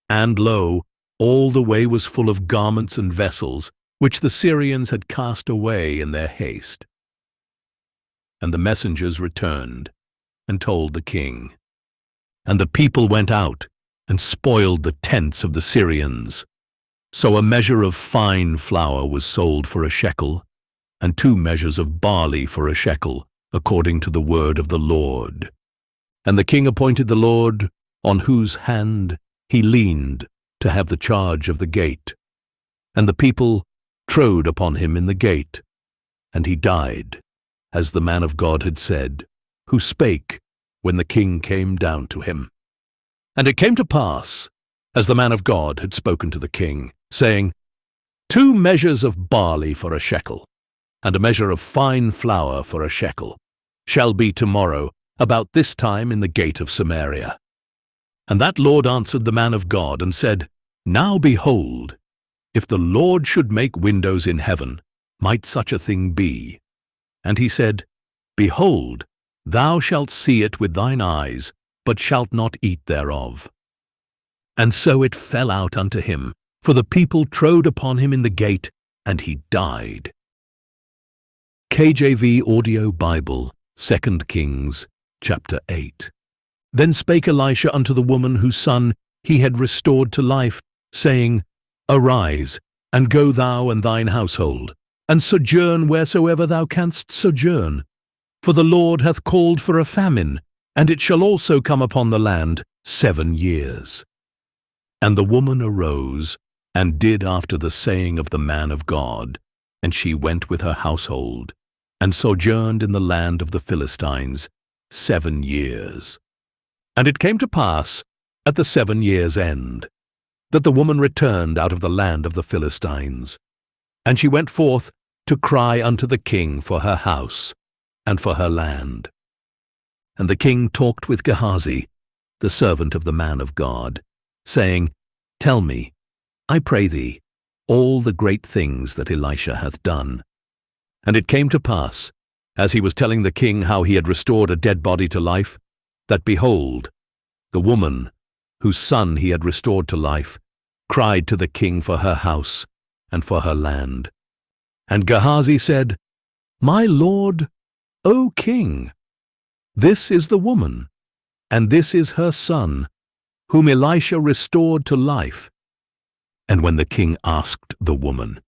And lo, all the way was full of garments and vessels, which the Syrians had cast away in their haste. And the messengers returned, and told the king. And the people went out, and spoiled the tents of the Syrians. So a measure of fine flour was sold for a shekel, and 2 measures of barley for a shekel, according to the word of the Lord. And the king appointed the Lord, on whose hand he leaned, to have the charge of the gate. And the people trode upon him in the gate, and he died, as the man of God had said, who spake when the king came down to him. And it came to pass, as the man of God had spoken to the king, saying, 2 measures of barley for a shekel, and a measure of fine flour for a shekel, shall be tomorrow about this time in the gate of Samaria. And that Lord answered the man of God, and said, Now behold, if the Lord should make windows in heaven, might such a thing be? And he said, Behold, thou shalt see it with thine eyes, but shalt not eat thereof. And so it fell out unto him, for the people trode upon him in the gate, and he died. KJV Audio Bible, 2 Kings, chapter 8. Then spake Elisha unto the woman whose son he had restored to life, saying, Arise, and go thou and thine household, and sojourn wheresoever thou canst sojourn. For the Lord hath called for a famine, and it shall also come upon the land 7 years. And the woman arose, and did after the saying of the man of God, and she went with her household, and sojourned in the land of the Philistines 7 years. And it came to pass, at the 7 years' end, that the woman returned out of the land of the Philistines. And she went forth to cry unto the king for her house and for her land. And the king talked with Gehazi, the servant of the man of God, saying, Tell me, I pray thee, all the great things that Elisha hath done. And it came to pass, as he was telling the king how he had restored a dead body to life, that behold, the woman, whose son he had restored to life, cried to the king for her house and for her land. And Gehazi said, My lord, O king, this is the woman, and this is her son, whom Elisha restored to life. And when the king asked the woman,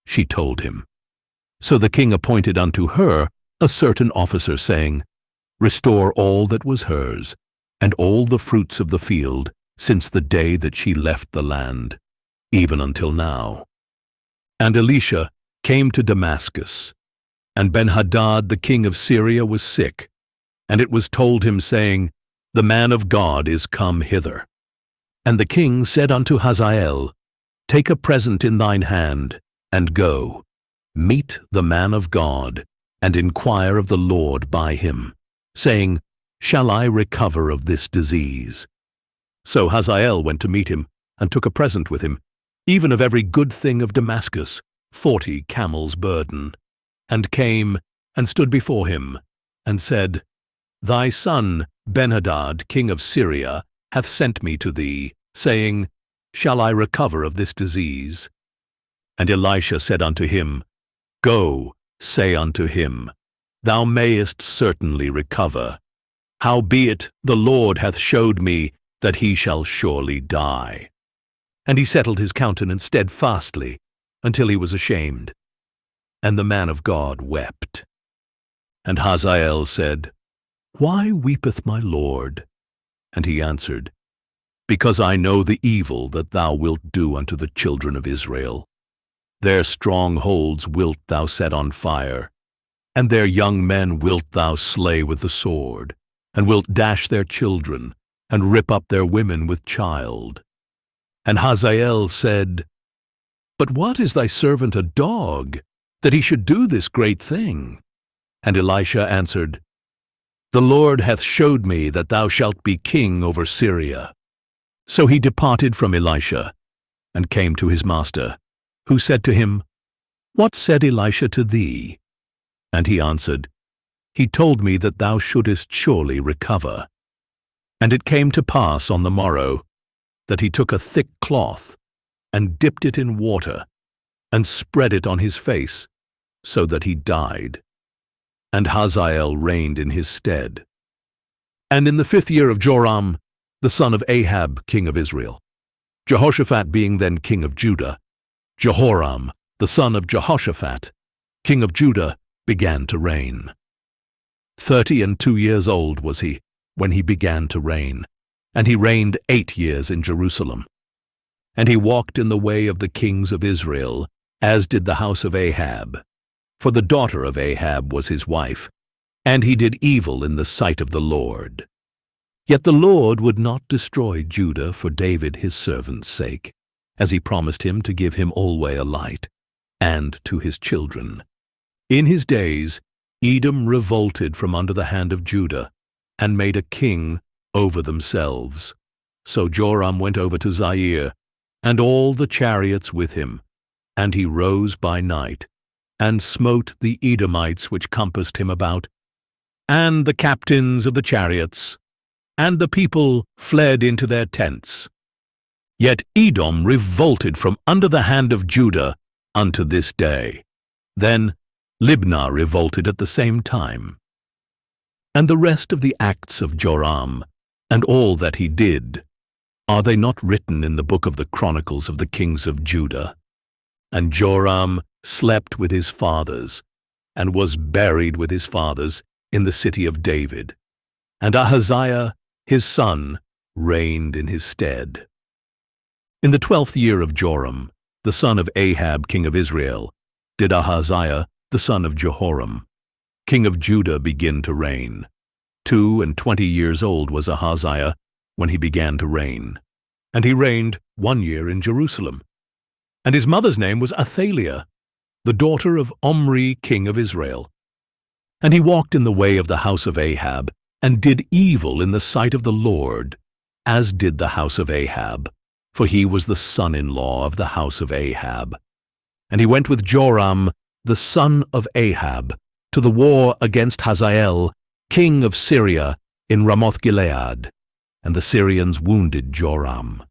she told him. So the king appointed unto her a certain officer, saying, Restore all that was hers, and all the fruits of the field, since the day that she left the land, even until now. And Elisha came to Damascus, and Ben-Hadad the king of Syria was sick, and it was told him, saying, The man of God is come hither. And the king said unto Hazael, Take a present in thine hand, and go, meet the man of God, and inquire of the Lord by him, saying, Shall I recover of this disease? So Hazael went to meet him, and took a present with him, even of every good thing of Damascus, 40 camels' burden, and came and stood before him, and said, Thy son Ben-Hadad, king of Syria, hath sent me to thee, saying, Shall I recover of this disease? And Elisha said unto him, Go, say unto him, Thou mayest certainly recover. Howbeit the Lord hath showed me that he shall surely die. And he settled his countenance steadfastly, until he was ashamed. And the man of God wept. And Hazael said, Why weepeth my Lord? And he answered, Because I know the evil that thou wilt do unto the children of Israel. Their strongholds wilt thou set on fire, and their young men wilt thou slay with the sword, and wilt dash their children, and rip up their women with child. And Hazael said, But what is thy servant a dog, that he should do this great thing? And Elisha answered, The Lord hath showed me that thou shalt be king over Syria. So he departed from Elisha, and came to his master, who said to him, What said Elisha to thee? And he answered, He told me that thou shouldest surely recover. And it came to pass on the morrow, that he took a thick cloth, and dipped it in water, and spread it on his face, so that he died. And Hazael reigned in his stead. And in the 5th year of Joram, the son of Ahab, king of Israel, Jehoshaphat being then king of Judah, Jehoram, the son of Jehoshaphat, king of Judah, began to reign. 32 years old was he when he began to reign, and he reigned 8 years in Jerusalem. And he walked in the way of the kings of Israel, as did the house of Ahab, for the daughter of Ahab was his wife, and he did evil in the sight of the Lord. Yet the Lord would not destroy Judah for David his servant's sake, as he promised him to give him alway a light, and to his children. In his days Edom revolted from under the hand of Judah, and made a king over themselves. So Joram went over to Zair, and all the chariots with him, and he rose by night, and smote the Edomites which compassed him about, and the captains of the chariots, and the people fled into their tents. Yet Edom revolted from under the hand of Judah unto this day. Then Libnah revolted at the same time. And the rest of the acts of Joram, and all that he did, are they not written in the book of the Chronicles of the kings of Judah? And Joram slept with his fathers, and was buried with his fathers in the city of David. And Ahaziah, his son, reigned in his stead. In the 12th year of Joram, the son of Ahab, king of Israel, did Ahaziah, the son of Jehoram, king of Judah, begin to reign. 22 years old was Ahaziah when he began to reign, and he reigned 1 year in Jerusalem. And his mother's name was Athaliah, the daughter of Omri, king of Israel. And he walked in the way of the house of Ahab, and did evil in the sight of the Lord, as did the house of Ahab, for he was the son-in-law of the house of Ahab. And he went with Joram, the son of Ahab, to the war against Hazael, king of Syria, in Ramoth-Gilead. And the Syrians wounded Joram.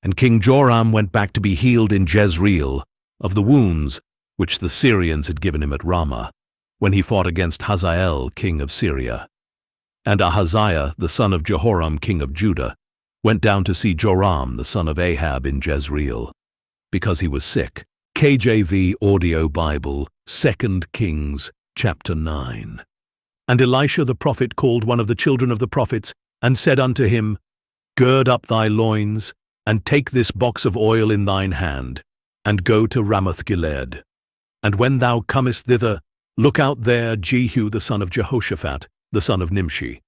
And King Joram went back to be healed in Jezreel of the wounds which the Syrians had given him at Ramah, when he fought against Hazael, king of Syria. And Ahaziah, the son of Jehoram, king of Judah, went down to see Joram, the son of Ahab, in Jezreel, because he was sick. KJV Audio Bible, 2 Kings, chapter 9. And Elisha the prophet called one of the children of the prophets, and said unto him, Gird up thy loins, and take this box of oil in thine hand, and go to Ramoth-Gilead. And when thou comest thither, look out there Jehu the son of Jehoshaphat, the son of Nimshi,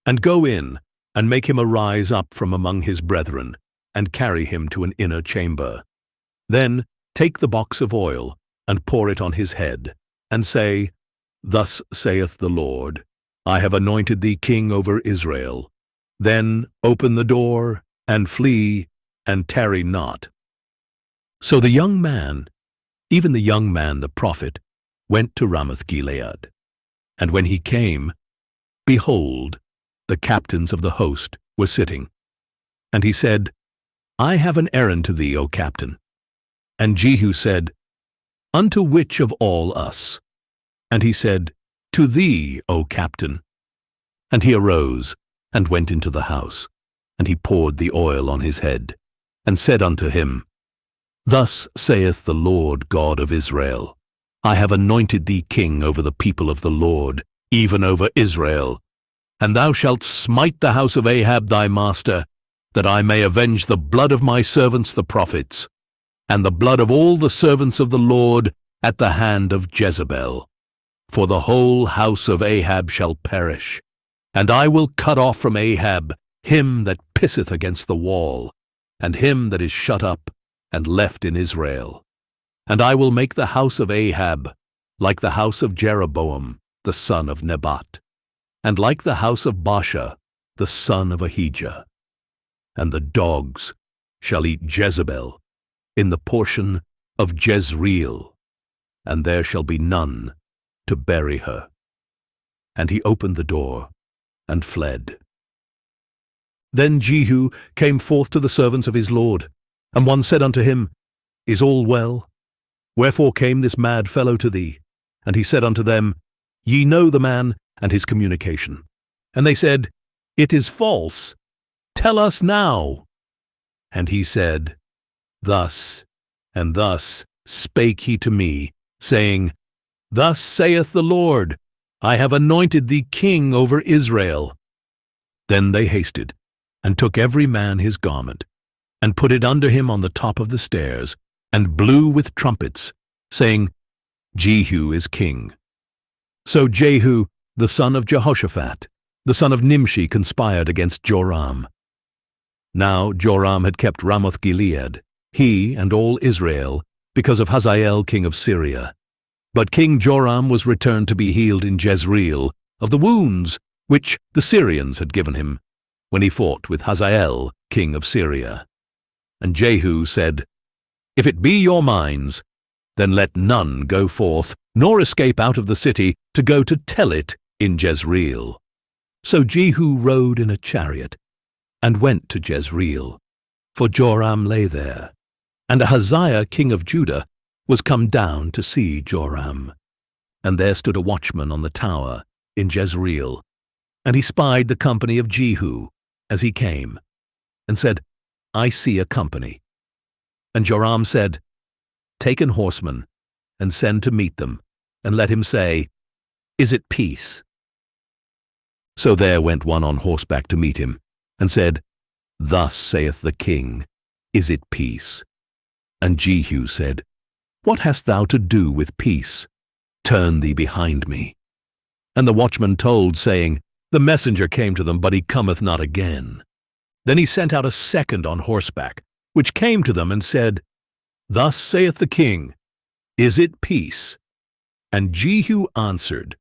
and go in, and make him arise up from among his brethren, and carry him to an inner chamber. Then take the box of oil, and pour it on his head, and say, Thus saith the Lord, I have anointed thee king over Israel. Then open the door, and flee, and tarry not. So the young man, even the young man the prophet, went to Ramoth-Gilead. And when he came, behold, the captains of the host were sitting. And he said, I have an errand to thee, O captain. And Jehu said, Unto which of all us? And he said, To thee, O captain. And he arose, and went into the house, and he poured the oil on his head, and said unto him, Thus saith the Lord God of Israel, I have anointed thee king over the people of the Lord, even over Israel. And thou shalt smite the house of Ahab thy master, that I may avenge the blood of my servants the prophets, and the blood of all the servants of the Lord at the hand of Jezebel. For the whole house of Ahab shall perish, and I will cut off from Ahab him that pisseth against the wall, and him that is shut up and left in Israel. And I will make the house of Ahab like the house of Jeroboam the son of Nebat, and like the house of Baasha the son of Ahijah. And the dogs shall eat Jezebel in the portion of Jezreel, and there shall be none to bury her. And he opened the door and fled. Then Jehu came forth to the servants of his lord, and one said unto him, Is all well? Wherefore came this mad fellow to thee? And he said unto them, Ye know the man and his communication. And they said, It is false. Tell us now. And he said, Thus and thus spake he to me, saying, Thus saith the Lord, I have anointed thee king over Israel. Then they hasted, and took every man his garment, and put it under him on the top of the stairs, and blew with trumpets, saying, Jehu is king. So Jehu, the son of Jehoshaphat, the son of Nimshi, conspired against Joram. Now Joram had kept Ramoth-Gilead, he and all Israel, because of Hazael king of Syria. But King Joram was returned to be healed in Jezreel of the wounds which the Syrians had given him, when he fought with Hazael king of Syria. And Jehu said, If it be your minds, then let none go forth, nor escape out of the city, to go to tell it in Jezreel. So Jehu rode in a chariot, and went to Jezreel, for Joram lay there. And Ahaziah king of Judah was come down to see Joram. And there stood a watchman on the tower in Jezreel, and he spied the company of Jehu as he came, and said, I see a company. And Joram said, Take an horseman, and send to meet them, and let him say, Is it peace? So there went one on horseback to meet him, and said, Thus saith the king, Is it peace? And Jehu said, What hast thou to do with peace? Turn thee behind me. And the watchman told, saying, The messenger came to them, but he cometh not again. Then he sent out a second on horseback, which came to them and said, Thus saith the king, Is it peace? And Jehu answered,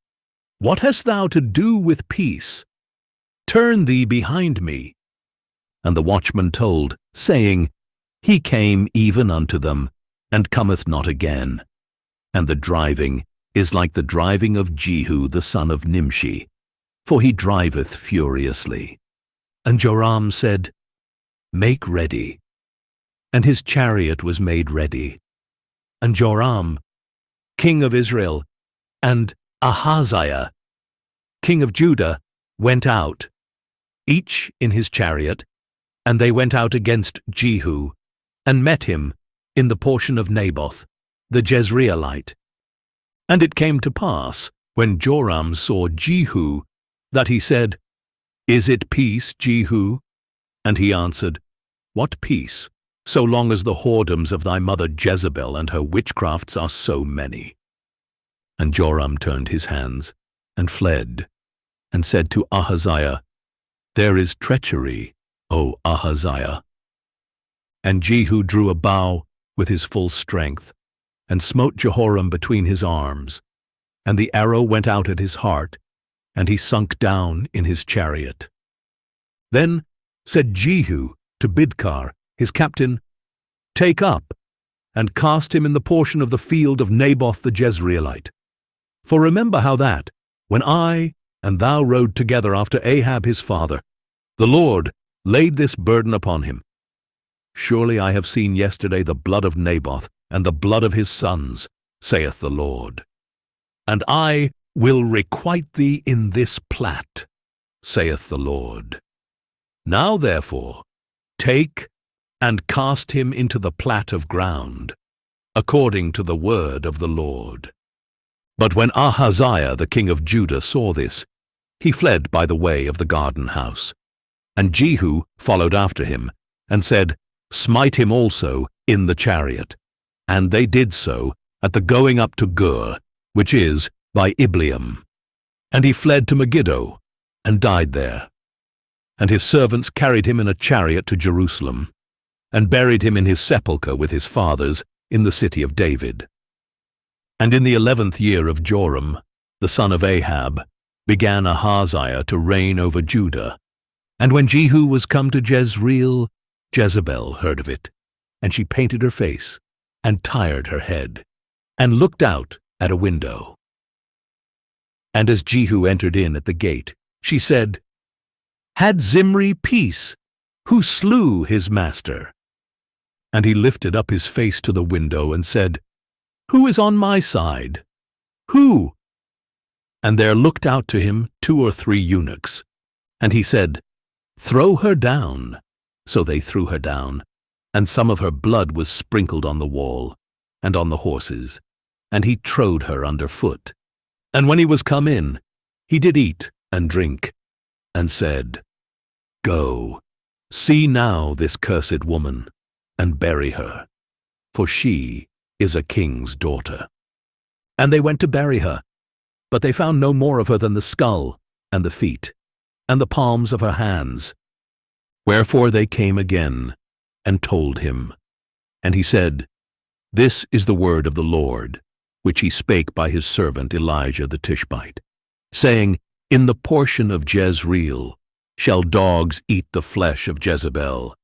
What hast thou to do with peace? Turn thee behind me. And the watchman told, saying, He came even unto them, and cometh not again. And the driving is like the driving of Jehu the son of Nimshi, for he driveth furiously. And Joram said, Make ready. And his chariot was made ready. And Joram, king of Israel, and Ahaziah, king of Judah, went out, each in his chariot, and they went out against Jehu, and met him in the portion of Naboth, the Jezreelite. And it came to pass, when Joram saw Jehu, that he said, Is it peace, Jehu? And he answered, What peace, so long as the whoredoms of thy mother Jezebel and her witchcrafts are so many? And Joram turned his hands, and fled, and said to Ahaziah, There is treachery, O Ahaziah. And Jehu drew a bow with his full strength, and smote Jehoram between his arms, and the arrow went out at his heart, and he sunk down in his chariot. Then said Jehu to Bidkar, his captain, Take up, and cast him in the portion of the field of Naboth the Jezreelite. For remember how that, when I and thou rode together after Ahab his father, the Lord laid this burden upon him. Surely I have seen yesterday the blood of Naboth and the blood of his sons, saith the Lord. And I will requite thee in this plat, saith the Lord. Now therefore, take and cast him into the plat of ground, according to the word of the Lord. But when Ahaziah the king of Judah saw this, he fled by the way of the garden house. And Jehu followed after him, and said, Smite him also in the chariot. And they did so at the going up to Gur, which is by Ibleam. And he fled to Megiddo, and died there. And his servants carried him in a chariot to Jerusalem, and buried him in his sepulchre with his fathers in the city of David. And in the 11th year of Joram, the son of Ahab, began Ahaziah to reign over Judah. And when Jehu was come to Jezreel, Jezebel heard of it, and she painted her face, and tired her head, and looked out at a window. And as Jehu entered in at the gate, she said, Had Zimri peace, who slew his master? And he lifted up his face to the window and said, Who is on my side? Who? And there looked out to him 2 or 3 eunuchs. And he said, Throw her down. So they threw her down, and some of her blood was sprinkled on the wall, and on the horses, and he trode her under foot. And when he was come in, he did eat and drink, and said, Go, see now this cursed woman, and bury her, for she is a king's daughter. And they went to bury her, but they found no more of her than the skull, and the feet, and the palms of her hands. Wherefore they came again, and told him. And he said, This is the word of the Lord, which he spake by his servant Elijah the Tishbite, saying, In the portion of Jezreel shall dogs eat the flesh of Jezebel,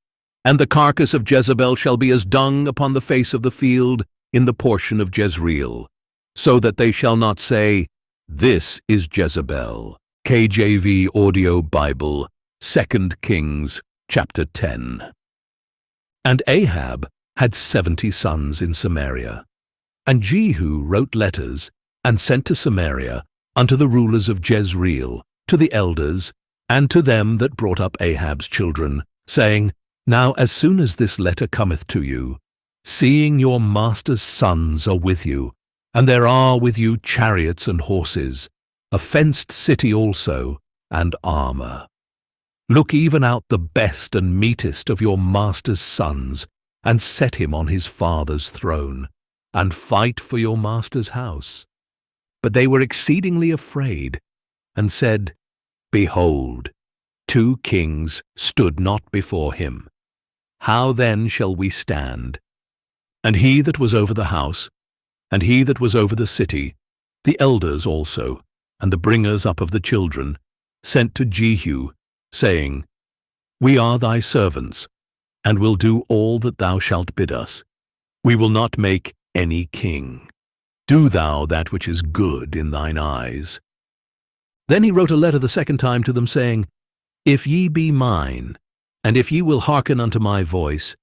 and the carcass of Jezebel shall be as dung upon the face of the field in the portion of Jezreel, so that they shall not say, This is Jezebel. KJV Audio Bible, 2 Kings, chapter 10. And Ahab had 70 sons in Samaria. And Jehu wrote letters, and sent to Samaria unto the rulers of Jezreel, to the elders, and to them that brought up Ahab's children, saying, Now as soon as this letter cometh to you, seeing your master's sons are with you, and there are with you chariots and horses, a fenced city also, and armor. Look even out the best and meetest of your master's sons, and set him on his father's throne, and fight for your master's house. But they were exceedingly afraid, and said, Behold, 2 kings stood not before him. How then shall we stand? And he that was over the house, and he that was over the city, the elders also, and the bringers up of the children, sent to Jehu, saying, We are thy servants, and will do all that thou shalt bid us. We will not make any king. Do thou that which is good in thine eyes. Then he wrote a letter the second time to them, saying, If ye be mine, and if ye will hearken unto my voice,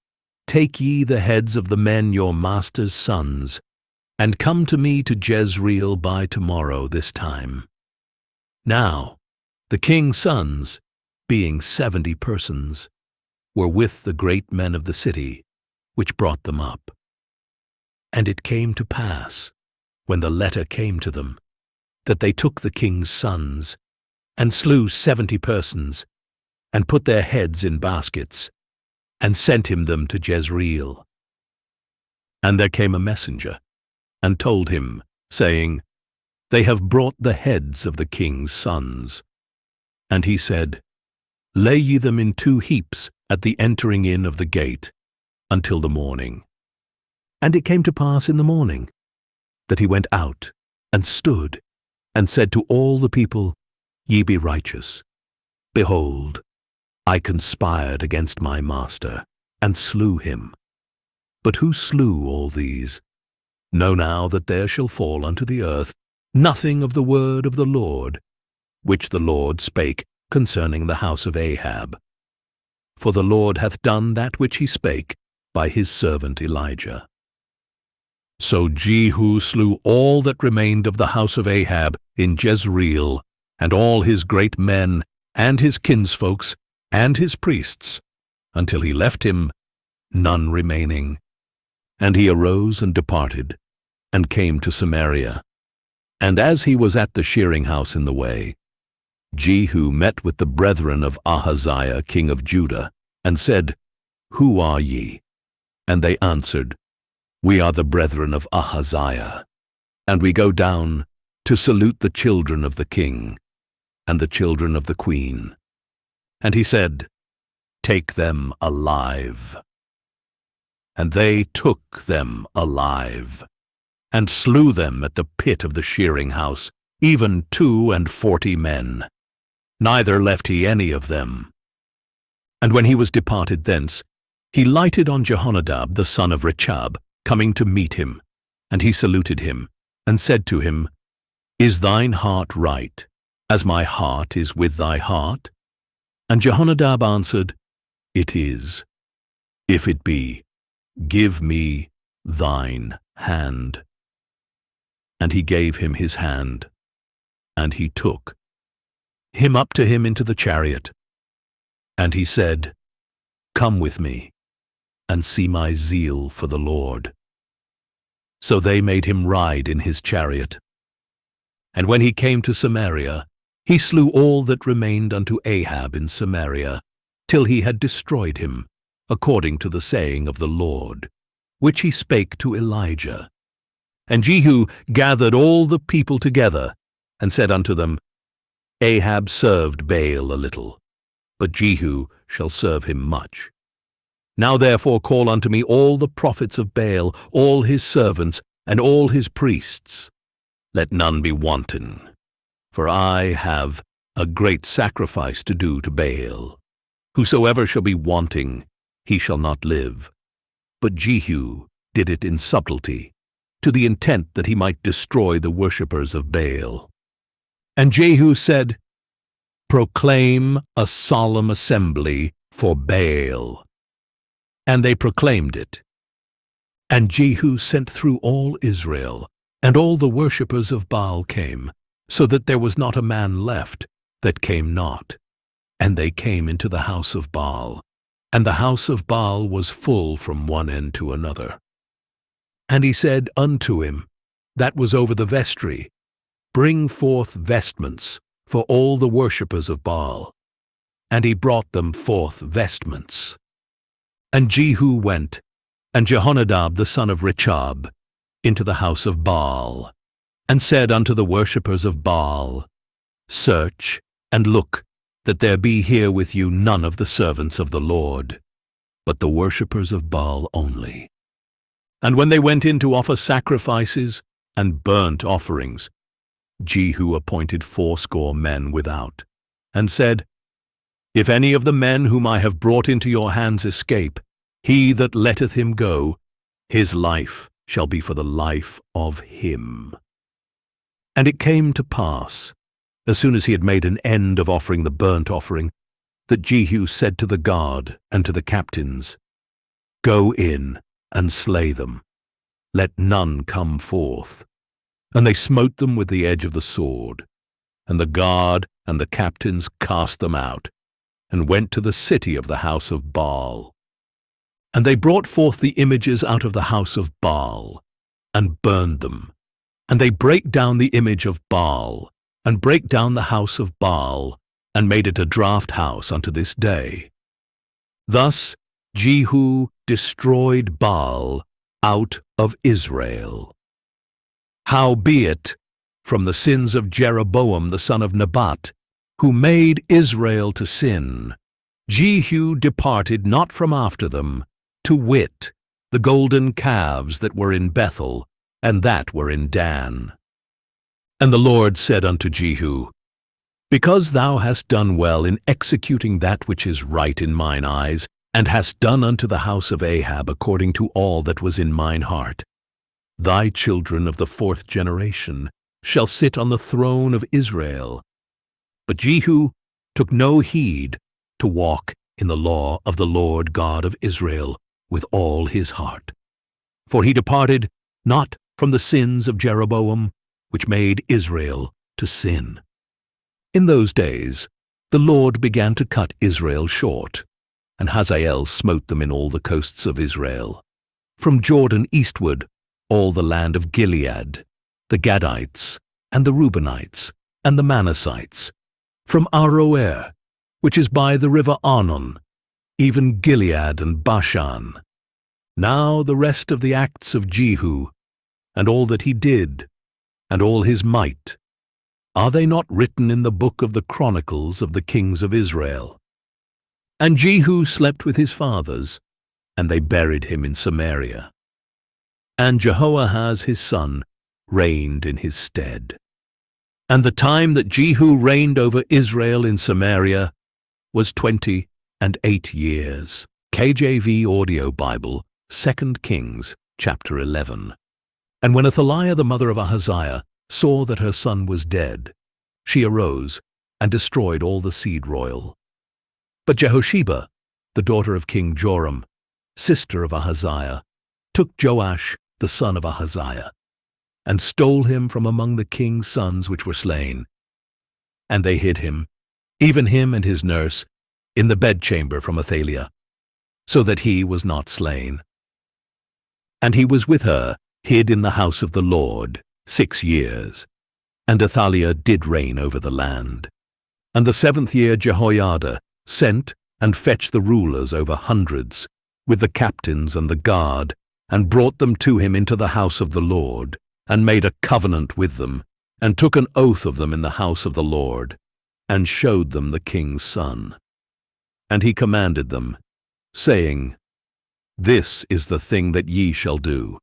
take ye the heads of the men your master's sons, and come to me to Jezreel by tomorrow this time. Now the king's sons, being 70 persons, were with the great men of the city, which brought them up. And it came to pass, when the letter came to them, that they took the king's sons, and slew 70 persons, and put their heads in baskets, and sent him them to Jezreel. And there came a messenger, and told him, saying, They have brought the heads of the king's sons. And he said, Lay ye them in 2 heaps at the entering in of the gate, until the morning. And it came to pass in the morning, that he went out, and stood, and said to all the people, Ye be righteous. Behold, I conspired against my master, and slew him. But who slew all these? Know now that there shall fall unto the earth nothing of the word of the Lord, which the Lord spake concerning the house of Ahab. For the Lord hath done that which he spake by his servant Elijah. So Jehu slew all that remained of the house of Ahab in Jezreel, and all his great men, and his kinsfolks, and his priests, until he left him none remaining. And he arose and departed, and came to Samaria. And as he was at the shearing house in the way, Jehu met with the brethren of Ahaziah king of Judah, and said, Who are ye? And they answered, We are the brethren of Ahaziah, and we go down to salute the children of the king, and the children of the queen. And he said, Take them alive. And they took them alive, and slew them at the pit of the shearing house, even 42 men. Neither left he any of them. And when he was departed thence, he lighted on Jehonadab the son of Rechab, coming to meet him. And he saluted him, and said to him, Is thine heart right, as my heart is with thy heart? And Jehonadab answered, It is. If it be, give me thine hand. And he gave him his hand, and he took him up to him into the chariot. And he said, Come with me, and see my zeal for the Lord. So they made him ride in his chariot. And when he came to Samaria, he slew all that remained unto Ahab in Samaria, till he had destroyed him, according to the saying of the Lord, which he spake to Elijah. And Jehu gathered all the people together, and said unto them, Ahab served Baal a little, but Jehu shall serve him much. Now therefore call unto me all the prophets of Baal, all his servants, and all his priests. Let none be wanton, for I have a great sacrifice to do to Baal. Whosoever shall be wanting, he shall not live. But Jehu did it in subtlety, to the intent that he might destroy the worshippers of Baal. And Jehu said, Proclaim a solemn assembly for Baal. And they proclaimed it. And Jehu sent through all Israel, and all the worshippers of Baal came, so that there was not a man left that came not. And they came into the house of Baal, and the house of Baal was full from one end to another. And he said unto him, that was over the vestry, Bring forth vestments for all the worshippers of Baal. And he brought them forth vestments. And Jehu went, and Jehonadab the son of Rechab, into the house of Baal, and said unto the worshippers of Baal, Search and look, that there be here with you none of the servants of the Lord, but the worshippers of Baal only. And when they went in to offer sacrifices and burnt offerings, Jehu appointed 80 men without, and said, If any of the men whom I have brought into your hands escape, he that letteth him go, his life shall be for the life of him. And it came to pass, as soon as he had made an end of offering the burnt offering, that Jehu said to the guard and to the captains, Go in and slay them, let none come forth. And they smote them with the edge of the sword. And the guard and the captains cast them out, and went to the city of the house of Baal. And they brought forth the images out of the house of Baal, and burned them. And they brake down the image of Baal, and brake down the house of Baal, and made it a draught house unto this day. Thus Jehu destroyed Baal out of Israel. Howbeit, from the sins of Jeroboam the son of Nebat, who made Israel to sin, Jehu departed not from after them, to wit, the golden calves that were in Bethel, and that were in Dan. And the Lord said unto Jehu, Because thou hast done well in executing that which is right in mine eyes, and hast done unto the house of Ahab according to all that was in mine heart, thy children of the 4th generation shall sit on the throne of Israel. But Jehu took no heed to walk in the law of the Lord God of Israel with all his heart. For he departed not from the sins of Jeroboam, which made Israel to sin. In those days the Lord began to cut Israel short, and Hazael smote them in all the coasts of Israel, from Jordan eastward, all the land of Gilead, the Gadites, and the Reubenites, and the Manassites, from Aroer, which is by the river Arnon, even Gilead and Bashan. Now the rest of the acts of Jehu, and all that he did, and all his might, are they not written in the book of the Chronicles of the kings of Israel? And Jehu slept with his fathers, and they buried him in Samaria. And Jehoahaz his son reigned in his stead. And the time that Jehu reigned over Israel in Samaria was 28 years. KJV Audio Bible, 2 Kings, chapter 11. And when Athaliah the mother of Ahaziah saw that her son was dead, she arose and destroyed all the seed royal. But Jehosheba, the daughter of King Joram, sister of Ahaziah, took Joash the son of Ahaziah, and stole him from among the king's sons which were slain. And they hid him, even him and his nurse, in the bedchamber from Athaliah, so that he was not slain. And he was with her, hid in the house of the Lord, 6 years. And Athaliah did reign over the land. And the 7th year Jehoiada sent and fetched the rulers over hundreds, with the captains and the guard, and brought them to him into the house of the Lord, and made a covenant with them, and took an oath of them in the house of the Lord, and showed them the king's son. And he commanded them, saying, This is the thing that ye shall do.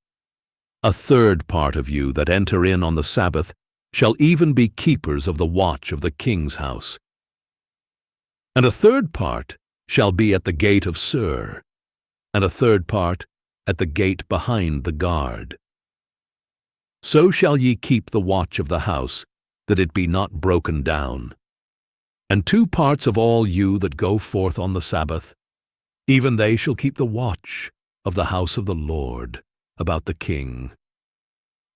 1/3 part of you that enter in on the Sabbath shall even be keepers of the watch of the king's house. And 1/3 part shall be at the gate of Sur, and 1/3 part at the gate behind the guard. So shall ye keep the watch of the house, that it be not broken down. And 2 parts of all you that go forth on the Sabbath, even they shall keep the watch of the house of the Lord about the king.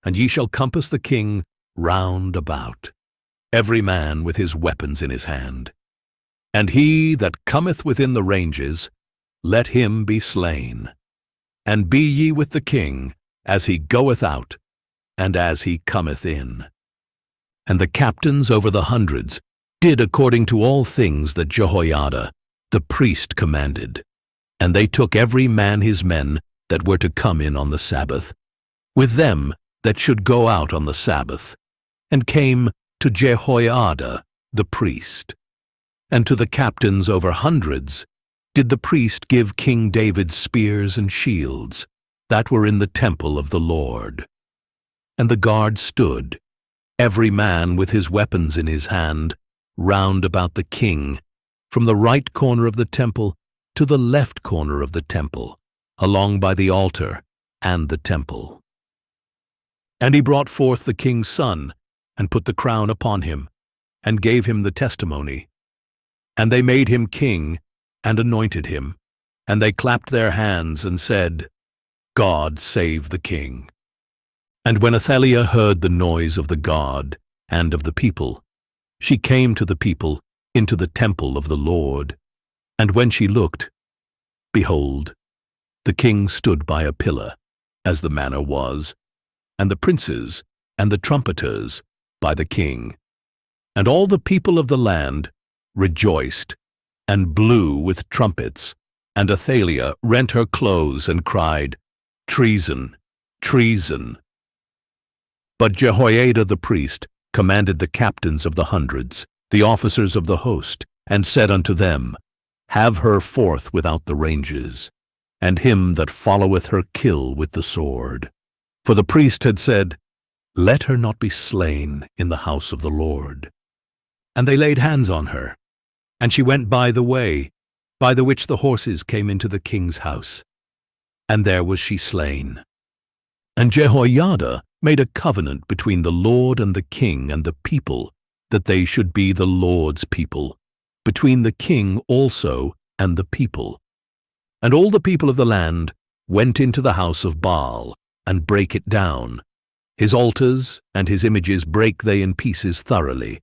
And ye shall compass the king round about, every man with his weapons in his hand. And he that cometh within the ranges, let him be slain. And be ye with the king, as he goeth out, and as he cometh in. And the captains over the hundreds did according to all things that Jehoiada the priest commanded. And they took every man his men that were to come in on the Sabbath, with them that should go out on the Sabbath, and came to Jehoiada the priest. and to the captains over hundreds, did the priest give King David spears and shields that were in the temple of the Lord. And the guard stood, every man with his weapons in his hand, round about the king, from the right corner of the temple to the left corner of the temple, along by the altar and the temple. And he brought forth the king's son, and put the crown upon him, and gave him the testimony. And they made him king, and anointed him, and they clapped their hands and said, God save the king. And when Athaliah heard the noise of the guard and of the people, she came to the people into the temple of the Lord. And when she looked, behold, the king stood by a pillar, as the manner was, and the princes and the trumpeters by the king. And all the people of the land rejoiced, and blew with trumpets, and Athaliah rent her clothes and cried, Treason, treason. But Jehoiada the priest commanded the captains of the hundreds, the officers of the host, and said unto them, Have her forth without the ranges, and him that followeth her kill with the sword. For the priest had said, Let her not be slain in the house of the Lord. And they laid hands on her, and she went by the way, by the which the horses came into the king's house. And there was she slain. And Jehoiada made a covenant between the Lord and the king and the people, that they should be the Lord's people, between the king also and the people. And all the people of the land went into the house of Baal, and brake it down. His altars and his images brake they in pieces thoroughly,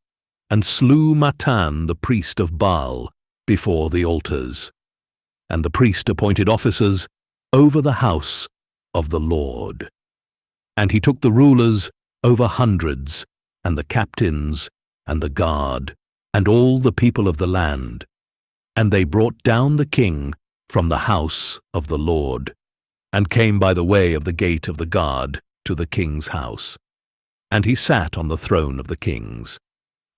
and slew Mattan the priest of Baal before the altars. And the priest appointed officers over the house of the Lord. And he took the rulers over hundreds, and the captains, and the guard, and all the people of the land. And they brought down the king from the house of the Lord, and came by the way of the gate of the guard to the king's house. And he sat on the throne of the kings.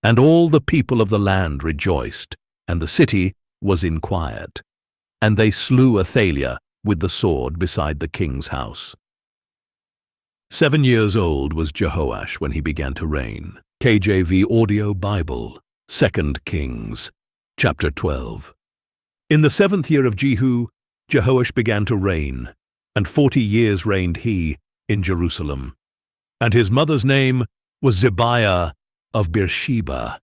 And all the people of the land rejoiced, and the city was in quiet. And they slew Athaliah with the sword beside the king's house. 7 years old was Jehoash when he began to reign. KJV Audio Bible, 2 Kings, chapter 12. In the 7th year of Jehu, Jehoash began to reign, and 40 years reigned he in Jerusalem. And his mother's name was Zibiah of Beersheba.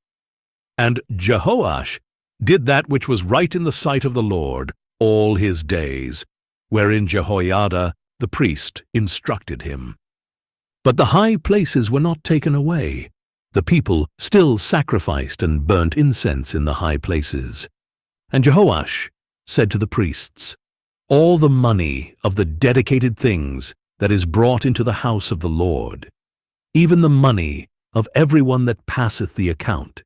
And Jehoash did that which was right in the sight of the Lord all his days, wherein Jehoiada the priest instructed him. But the high places were not taken away. The people still sacrificed and burnt incense in the high places. And Jehoash said to the priests, All the money of the dedicated things that is brought into the house of the Lord, even the money of every one that passeth the account,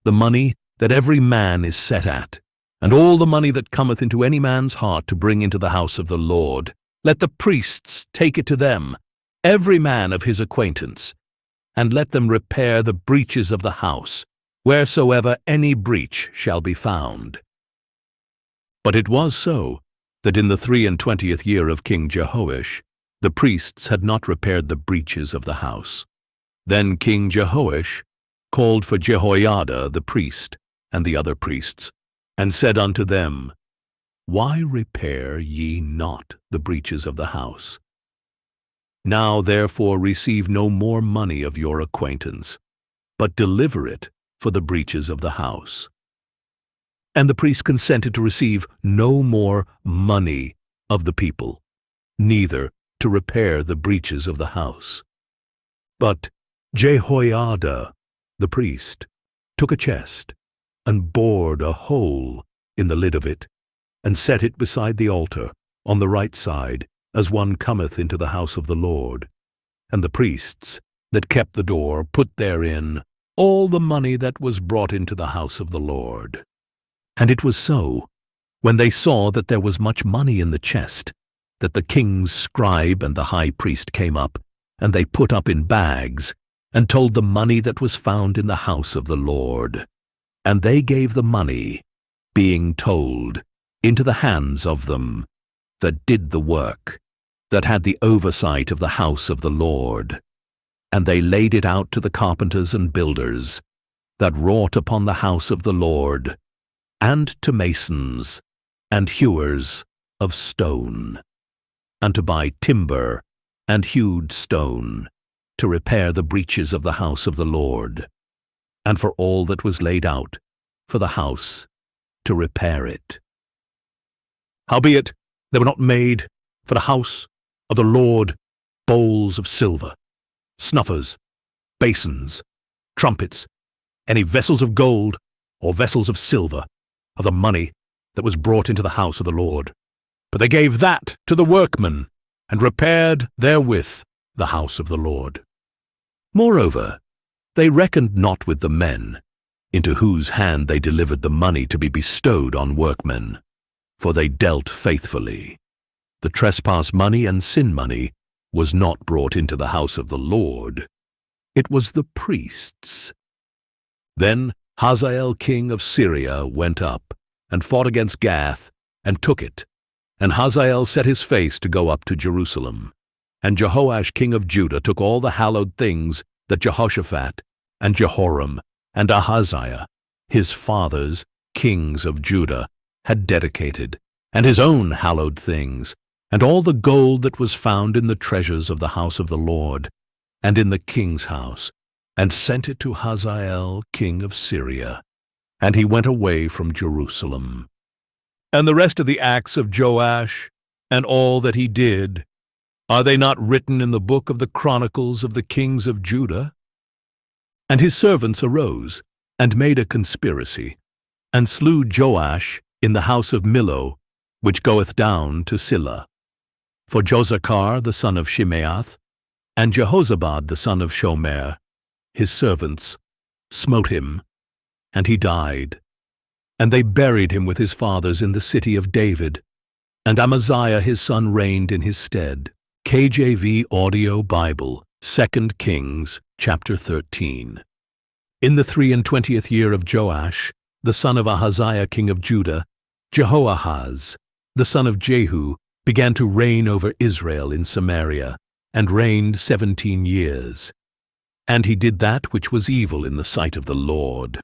the money that every man is set at, and all the money that cometh into any man's heart to bring into the house of the Lord, let the priests take it to them, every man of his acquaintance, and let them repair the breaches of the house, wheresoever any breach shall be found. But it was so, that in the 23 year of King Jehoash, the priests had not repaired the breaches of the house. Then King Jehoash called for Jehoiada the priest, and the other priests, and said unto them, Why repair ye not the breaches of the house? Now therefore receive no more money of your acquaintance, but deliver it for the breaches of the house. And the priest consented to receive no more money of the people, neither to repair the breaches of the house. But Jehoiada the priest took a chest, and bored a hole in the lid of it, and set it beside the altar, on the right side, as one cometh into the house of the Lord. And the priests that kept the door put therein all the money that was brought into the house of the Lord. And it was so, when they saw that there was much money in the chest, that the king's scribe and the high priest came up, and they put up in bags, and told the money that was found in the house of the Lord. And they gave the money, being told, into the hands of them that did the work, that had the oversight of the house of the Lord. And they laid it out to the carpenters and builders that wrought upon the house of the Lord, and to masons and hewers of stone, and to buy timber and hewed stone, to repair the breaches of the house of the Lord, and for all that was laid out for the house, to repair it. Howbeit they were not made for the house of the Lord bowls of silver, snuffers, basins, trumpets, any vessels of gold or vessels of silver, of the money that was brought into the house of the Lord. But they gave that to the workmen, and repaired therewith the house of the Lord. Moreover, they reckoned not with the men, into whose hand they delivered the money to be bestowed on workmen, for they dealt faithfully. The trespass money and sin money was not brought into the house of the Lord. It was the priests. Then Hazael king of Syria went up, and fought against Gath, and took it. And Hazael set his face to go up to Jerusalem. And Jehoash king of Judah took all the hallowed things that Jehoshaphat, and Jehoram, and Ahaziah, his fathers, kings of Judah, had dedicated, and his own hallowed things, and all the gold that was found in the treasures of the house of the Lord, and in the king's house, and sent it to Hazael king of Syria. And he went away from Jerusalem. And the rest of the acts of Joash, and all that he did, are they not written in the book of the Chronicles of the kings of Judah? And his servants arose, and made a conspiracy, and slew Joash in the house of Millo, which goeth down to Silla. For Josachar the son of Shimeath, and Jehozabad the son of Shomer, his servants, smote him, and he died. And they buried him with his fathers in the city of David, and Amaziah his son reigned in his stead. KJV Audio Bible, 2 Kings, chapter 13. In the 23rd year of Joash, the son of Ahaziah king of Judah, Jehoahaz, the son of Jehu, began to reign over Israel in Samaria, and reigned 17 years. And he did that which was evil in the sight of the Lord,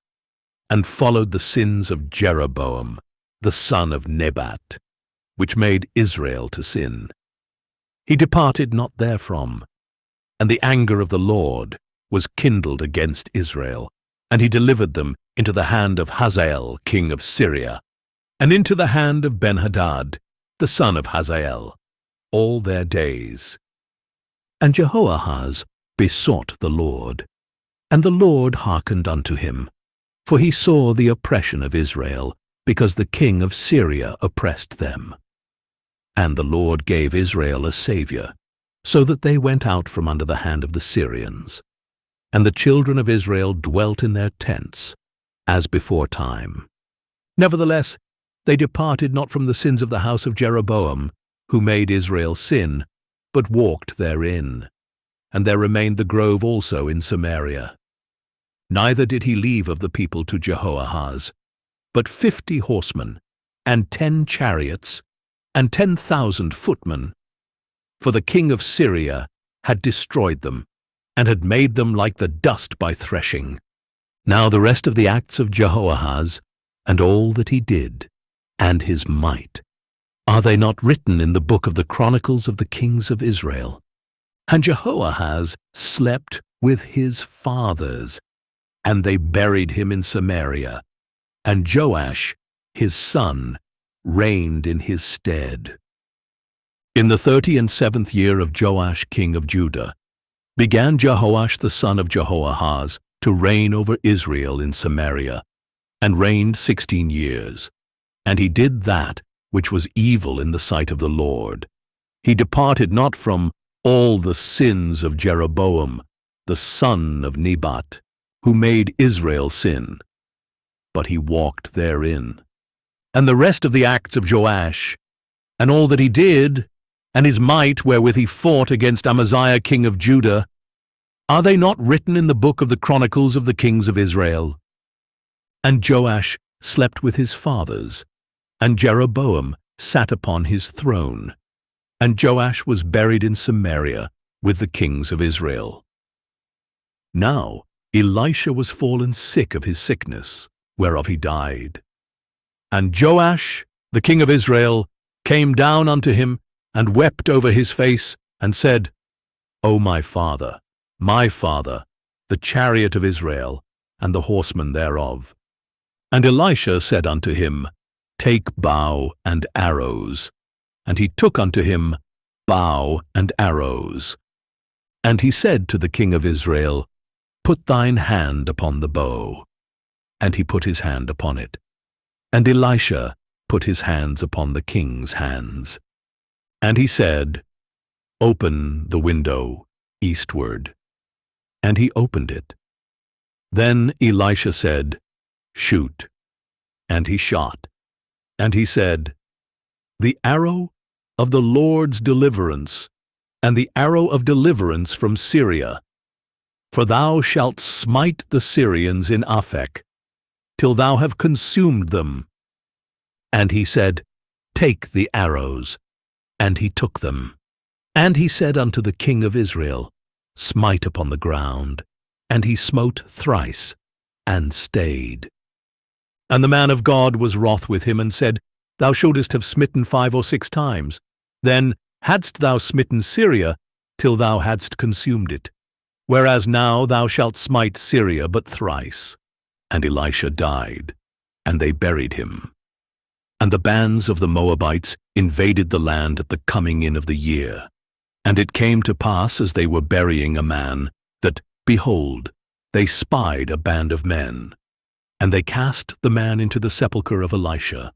and followed the sins of Jeroboam, the son of Nebat, which made Israel to sin. He departed not therefrom, and the anger of the Lord was kindled against Israel, and he delivered them into the hand of Hazael king of Syria, and into the hand of Benhadad, the son of Hazael, all their days. And Jehoahaz besought the Lord, and the Lord hearkened unto him, for he saw the oppression of Israel, because the king of Syria oppressed them. And the Lord gave Israel a Saviour, so that they went out from under the hand of the Syrians. And the children of Israel dwelt in their tents, as before time. Nevertheless, they departed not from the sins of the house of Jeroboam, who made Israel sin, but walked therein. And there remained the grove also in Samaria. Neither did he leave of the people to Jehoahaz, but 50 horsemen, and 10 chariots, and 10,000 footmen. For the king of Syria had destroyed them, and had made them like the dust by threshing. Now the rest of the acts of Jehoahaz, and all that he did, and his might, are they not written in the book of the Chronicles of the kings of Israel? And Jehoahaz slept with his fathers, and they buried him in Samaria, and Joash, his son, reigned in his stead. In the 37th year of Joash king of Judah, began Jehoash the son of Jehoahaz to reign over Israel in Samaria, and reigned 16 years. And he did that which was evil in the sight of the Lord. He departed not from all the sins of Jeroboam, the son of Nebat, who made Israel sin, but he walked therein. And the rest of the acts of Joash, and all that he did, and his might wherewith he fought against Amaziah king of Judah, are they not written in the book of the Chronicles of the kings of Israel? And Joash slept with his fathers, and Jeroboam sat upon his throne. And Joash was buried in Samaria with the kings of Israel. Now Elisha was fallen sick of his sickness, whereof he died. And Joash, the king of Israel, came down unto him, and wept over his face, and said, O my father, the chariot of Israel, and the horsemen thereof. And Elisha said unto him, Take bow and arrows. And he took unto him bow and arrows. And he said to the king of Israel, Put thine hand upon the bow. And he put his hand upon it. And Elisha put his hands upon the king's hands. And he said, Open the window eastward. And he opened it. Then Elisha said, Shoot. And he shot. And he said, The arrow of the Lord's deliverance, and the arrow of deliverance from Syria. For thou shalt smite the Syrians in Aphek, till thou have consumed them. And he said, Take the arrows. And he took them. And he said unto the king of Israel, Smite upon the ground. And he smote thrice, and stayed. And the man of God was wroth with him, and said, Thou shouldest have smitten 5 or 6 times. Then hadst thou smitten Syria, till thou hadst consumed it. Whereas now thou shalt smite Syria but thrice. And Elisha died, and they buried him. And the bands of the Moabites invaded the land at the coming in of the year. And it came to pass, as they were burying a man, that, behold, they spied a band of men. And they cast the man into the sepulchre of Elisha.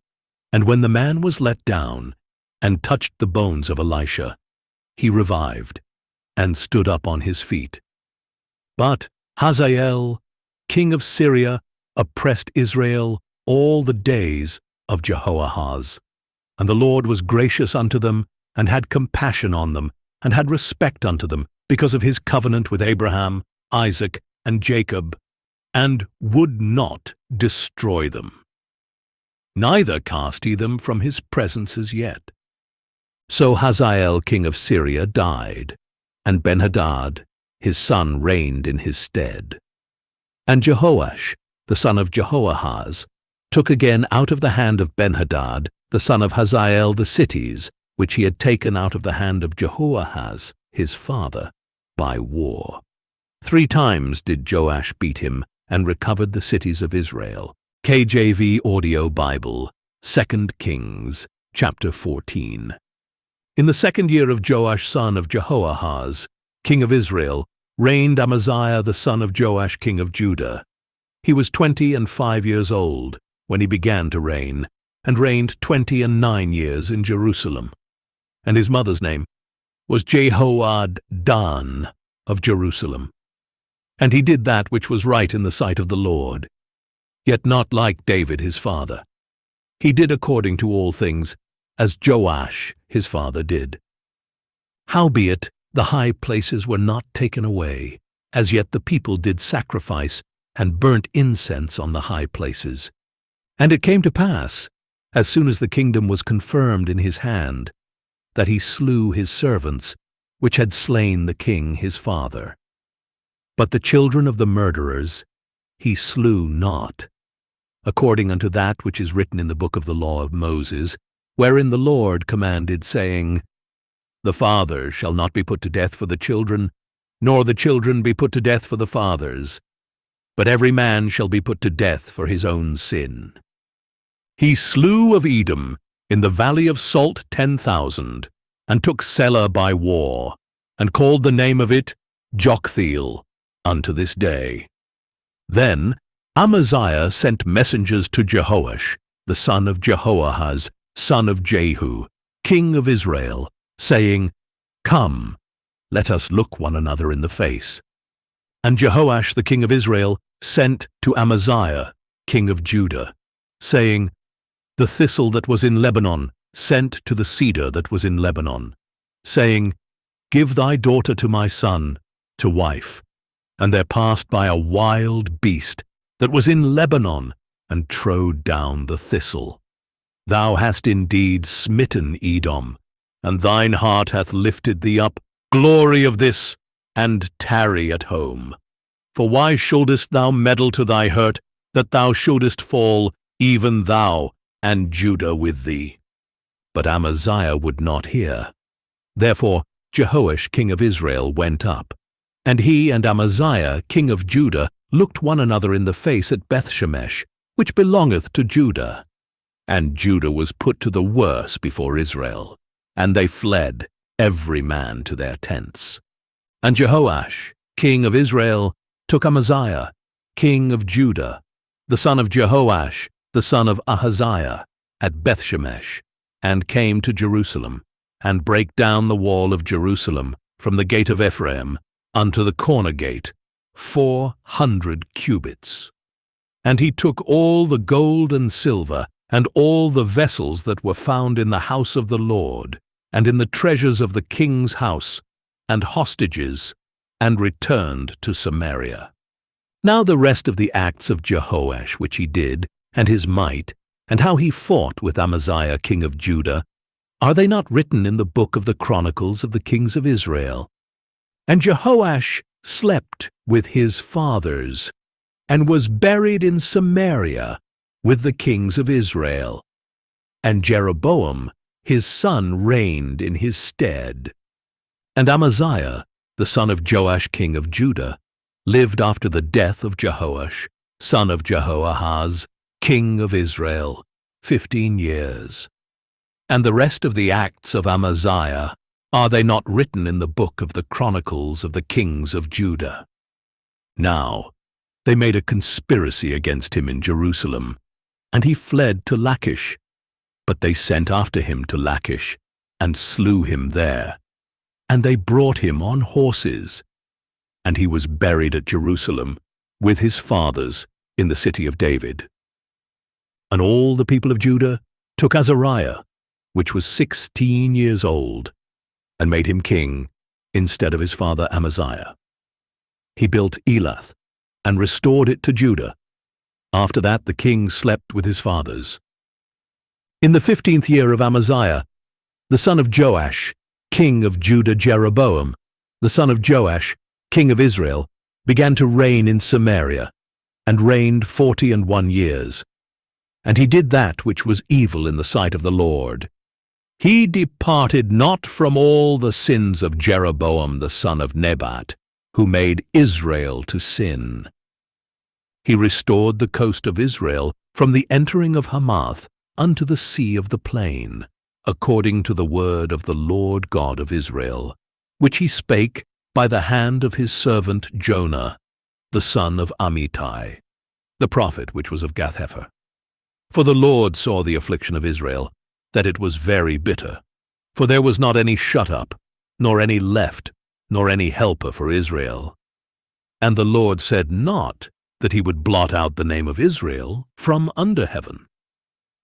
And when the man was let down, and touched the bones of Elisha, he revived, and stood up on his feet. But Hazael, king of Syria, oppressed Israel all the days of Jehoahaz. And the Lord was gracious unto them, and had compassion on them, and had respect unto them, because of his covenant with Abraham, Isaac, and Jacob, and would not destroy them. Neither cast he them from his presence as yet. So Hazael king of Syria died, and Benhadad his son reigned in his stead. And Jehoash, the son of Jehoahaz, took again out of the hand of Benhadad, the son of Hazael, the cities, which he had taken out of the hand of Jehoahaz, his father, by war. 3 times did Joash beat him, and recovered the cities of Israel. KJV Audio Bible, 2 Kings, chapter 14. In the 2nd year of Joash son of Jehoahaz, king of Israel, reigned Amaziah the son of Joash king of Judah. He was 25 years old when he began to reign, and reigned 29 years in Jerusalem. And his mother's name was Jehoaddan of Jerusalem. And he did that which was right in the sight of the Lord, yet not like David his father. He did according to all things, as Joash his father did. Howbeit the high places were not taken away, as yet the people did sacrifice, and burnt incense on the high places. And it came to pass, as soon as the kingdom was confirmed in his hand, that he slew his servants, which had slain the king his father. But the children of the murderers he slew not, according unto that which is written in the book of the law of Moses, wherein the Lord commanded, saying, The father shall not be put to death for the children, nor the children be put to death for the fathers, but every man shall be put to death for his own sin. He slew of Edom in the valley of Salt 10,000, and took Selah by war, and called the name of it Joktheel unto this day. Then Amaziah sent messengers to Jehoash, the son of Jehoahaz, son of Jehu, king of Israel, saying, Come, let us look one another in the face. And Jehoash the king of Israel sent to Amaziah, king of Judah, saying, The thistle that was in Lebanon sent to the cedar that was in Lebanon, saying, Give thy daughter to my son, to wife. And there passed by a wild beast that was in Lebanon, and trode down the thistle. Thou hast indeed smitten Edom, and thine heart hath lifted thee up. Glory of this, and tarry at home. For why shouldest thou meddle to thy hurt, that thou shouldest fall, even thou, and Judah with thee? But Amaziah would not hear. Therefore Jehoash king of Israel went up, and he and Amaziah king of Judah looked one another in the face at Bethshemesh, which belongeth to Judah. And Judah was put to the worse before Israel, and they fled, every man to their tents. And Jehoash king of Israel took Amaziah king of Judah, the son of Jehoash, the son of Ahaziah, at Bethshemesh, and came to Jerusalem, and brake down the wall of Jerusalem from the gate of Ephraim unto the corner gate, 400 cubits. And he took all the gold and silver, and all the vessels that were found in the house of the Lord, and in the treasures of the king's house, and hostages, and returned to Samaria. Now the rest of the acts of Jehoash which he did, and his might, and how he fought with Amaziah king of Judah, are they not written in the book of the Chronicles of the kings of Israel? And Jehoash slept with his fathers, and was buried in Samaria with the kings of Israel. And Jeroboam his son reigned in his stead. And Amaziah, the son of Joash king of Judah, lived after the death of Jehoash, son of Jehoahaz, king of Israel, 15 years. And the rest of the acts of Amaziah, are they not written in the book of the Chronicles of the kings of Judah? Now they made a conspiracy against him in Jerusalem, and he fled to Lachish. But they sent after him to Lachish, and slew him there. And they brought him on horses. And he was buried at Jerusalem, with his fathers, in the city of David. And all the people of Judah took Azariah, which was 16 years old, and made him king instead of his father Amaziah. He built Elath, and restored it to Judah. After that the king slept with his fathers. In the 15th year of Amaziah, the son of Joash, king of Judah, Jeroboam, the son of Joash, king of Israel, began to reign in Samaria, and reigned 41 years. And he did that which was evil in the sight of the Lord. He departed not from all the sins of Jeroboam the son of Nebat, who made Israel to sin. He restored the coast of Israel from the entering of Hamath unto the sea of the plain, according to the word of the Lord God of Israel, which he spake by the hand of his servant Jonah, the son of Amittai, the prophet which was of Gath-hepher. For the Lord saw the affliction of Israel, that it was very bitter, for there was not any shut up, nor any left, nor any helper for Israel. And the Lord said not that he would blot out the name of Israel from under heaven.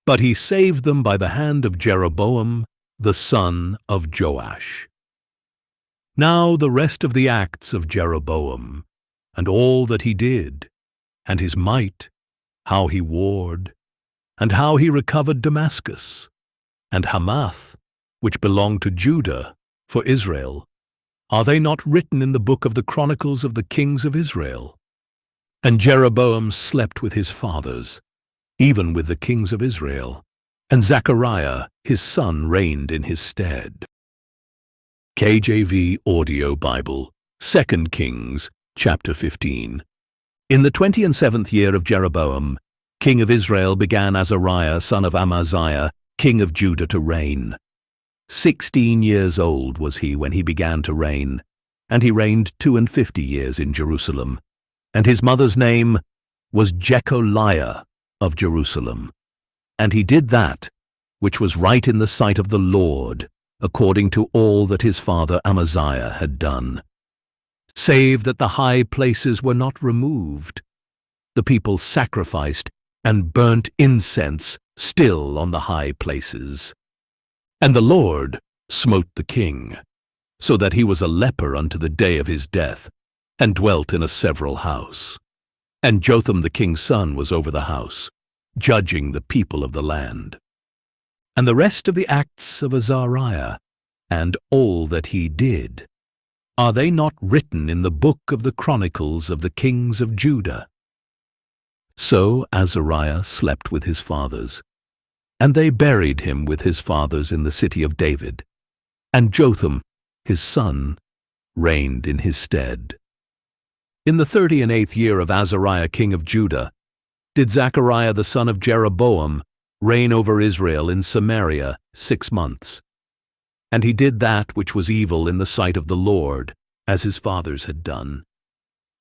But he saved them by the hand of Jeroboam, the son of Joash. Now the rest of the acts of Jeroboam, and all that he did, and his might, how he warred, and how he recovered Damascus, and Hamath, which belonged to Judah, for Israel, are they not written in the book of the Chronicles of the kings of Israel? And Jeroboam slept with his fathers, even with the kings of Israel, and Zechariah his son reigned in his stead. KJV Audio Bible, 2 Kings, chapter 15. In the 27th year of Jeroboam, king of Israel, began Azariah son of Amaziah, king of Judah, to reign. 16 years old was he when he began to reign, and he reigned 52 years in Jerusalem. And his mother's name was Jecholiah of Jerusalem. And he did that which was right in the sight of the Lord, according to all that his father Amaziah had done, save that the high places were not removed. The people sacrificed and burnt incense still on the high places. And the Lord smote the king, so that he was a leper unto the day of his death, and dwelt in a several house. And Jotham the king's son was over the house. judging the people of the land. And the rest of the acts of Azariah, and all that he did, are they not written in the book of the chronicles of the kings of Judah? So Azariah slept with his fathers, and they buried him with his fathers in the city of David, and Jotham, his son, reigned in his stead. In the 38th year of Azariah king of Judah, did Zechariah the son of Jeroboam reign over Israel in Samaria 6 months. And he did that which was evil in the sight of the Lord, as his fathers had done.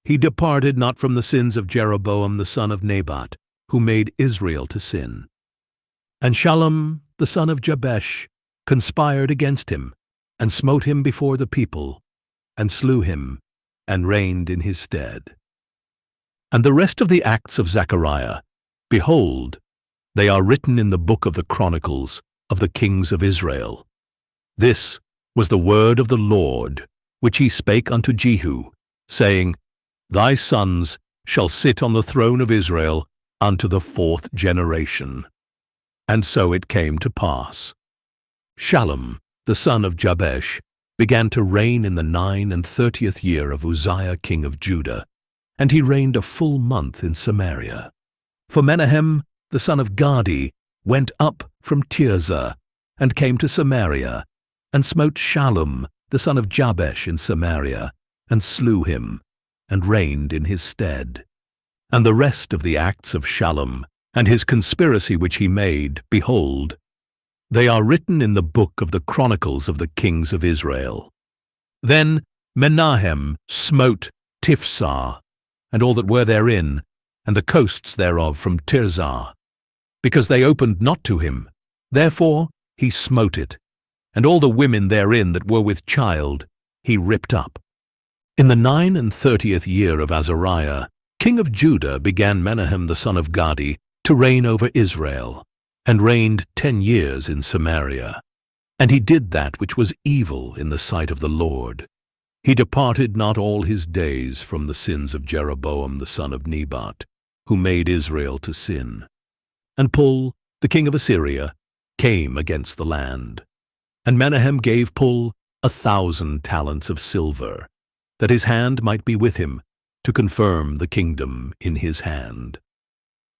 He departed not from the sins of Jeroboam the son of Nebat, who made Israel to sin. And Shallum the son of Jabesh conspired against him, and smote him before the people, and slew him, and reigned in his stead. And the rest of the acts of Zechariah, behold, they are written in the book of the chronicles of the kings of Israel. This was the word of the Lord, which he spake unto Jehu, saying, Thy sons shall sit on the throne of Israel unto the 4th generation. And so it came to pass. Shallum, the son of Jabesh, began to reign in the 39th year of Uzziah king of Judah, and he reigned a full month in Samaria. For Menahem, the son of Gadi, went up from Tirzah, and came to Samaria, and smote Shallum, the son of Jabesh, in Samaria, and slew him, and reigned in his stead. And the rest of the acts of Shallum, and his conspiracy which he made, behold, they are written in the book of the chronicles of the kings of Israel. Then Menahem smote Tiphsah, and all that were therein, and the coasts thereof from Tirzah, because they opened not to him. Therefore he smote it, and all the women therein that were with child he ripped up. In the 39th year of Azariah, king of Judah, began Menahem the son of Gadi to reign over Israel, and reigned 10 years in Samaria. And he did that which was evil in the sight of the Lord. He departed not all his days from the sins of Jeroboam the son of Nebat, who made Israel to sin. And Pul, the king of Assyria, came against the land. And Menahem gave Pul 1,000 talents of silver, that his hand might be with him, to confirm the kingdom in his hand.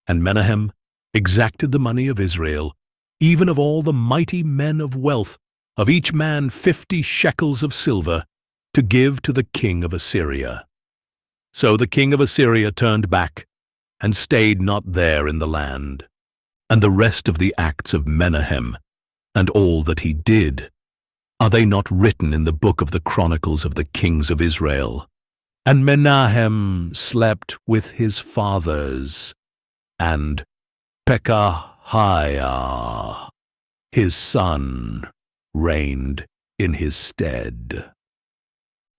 And Menahem exacted the money of Israel, even of all the mighty men of wealth, of each man 50 shekels of silver, to give to the king of Assyria. So the king of Assyria turned back, and stayed not there in the land. And the rest of the acts of Menahem, and all that he did, are they not written in the book of the chronicles of the kings of Israel? And Menahem slept with his fathers, and Pekahiah, his son, reigned in his stead.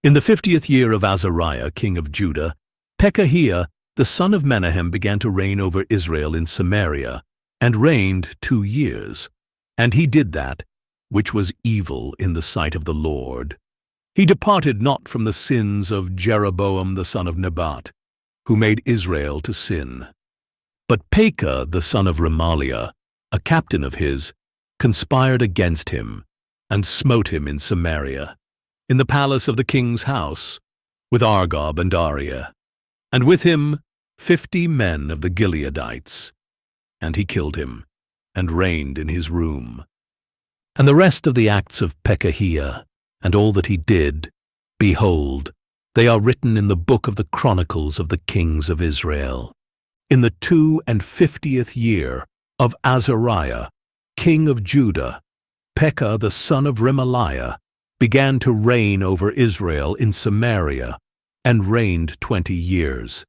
In the 50th year of Azariah, king of Judah, Pekahiah, the son of Menahem, began to reign over Israel in Samaria, and reigned 2 years. And he did that which was evil in the sight of the Lord. He departed not from the sins of Jeroboam the son of Nebat, who made Israel to sin. But Pekah the son of Remaliah, a captain of his, conspired against him, and smote him in Samaria, in the palace of the king's house, with Argob and Ariah, and with him 50 men of the Gileadites. And he killed him, and reigned in his room. And the rest of the acts of Pekahiah, and all that he did, behold, they are written in the book of the chronicles of the kings of Israel. In the 52nd year of Azariah, king of Judah, Pekah the son of Remaliah began to reign over Israel in Samaria, and reigned 20 years.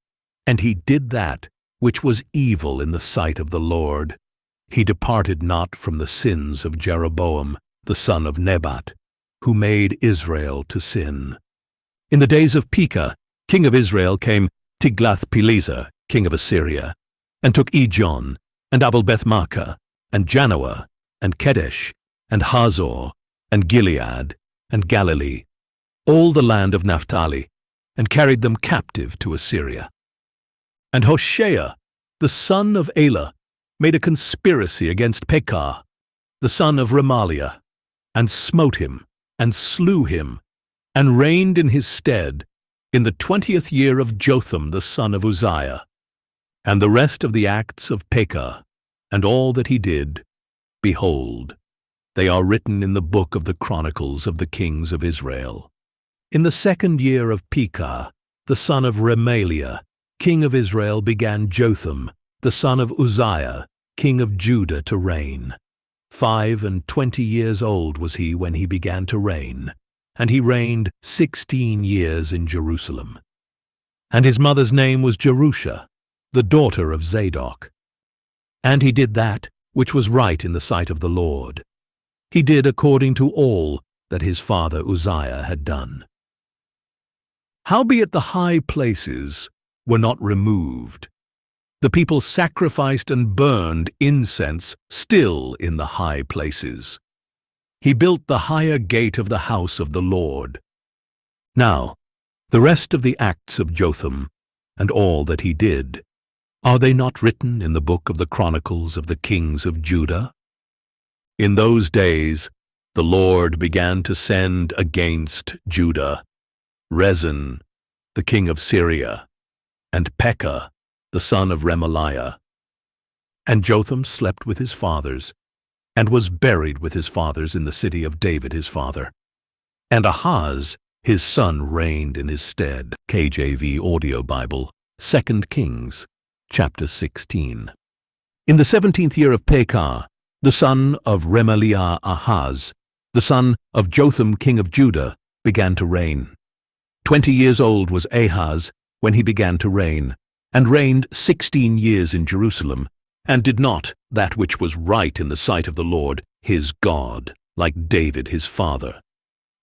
And he did that which was evil in the sight of the Lord. He departed not from the sins of Jeroboam the son of Nebat, who made Israel to sin. In the days of Pekah, king of Israel, came Tiglath-Pileser, king of Assyria, and took Ijon, and Abel-Beth-Maachah, and Janoah, and Kedesh, and Hazor, and Gilead, and Galilee, all the land of Naphtali, and carried them captive to Assyria. And Hoshea, the son of Elah, made a conspiracy against Pekah, the son of Remaliah, and smote him, and slew him, and reigned in his stead in the 20th year of Jotham the son of Uzziah. And the rest of the acts of Pekah, and all that he did, behold, they are written in the book of the Chronicles of the kings of Israel. In the 2nd year of Pekah, the son of Remaliah, king of Israel, began Jotham, the son of Uzziah, king of Judah, to reign. 25 years old was he when he began to reign, and he reigned 16 years in Jerusalem. And his mother's name was Jerusha, the daughter of Zadok. And he did that which was right in the sight of the Lord. He did according to all that his father Uzziah had done. Howbeit the high places were not removed. The people sacrificed and burned incense still in the high places. He built the higher gate of the house of the Lord. Now, the rest of the acts of Jotham, and all that he did, are they not written in the book of the Chronicles of the kings of Judah? In those days the Lord began to send against Judah Rezin, the king of Syria, and Pekah, the son of Remaliah. And Jotham slept with his fathers, and was buried with his fathers in the city of David his father. And Ahaz, his son, reigned in his stead. KJV Audio Bible, 2 Kings, chapter 16. In the 17th year of Pekah, the son of Remaliah, Ahaz, the son of Jotham king of Judah, began to reign. 20 years old was Ahaz when he began to reign, and reigned 16 years in Jerusalem, and did not that which was right in the sight of the Lord his God, like David his father.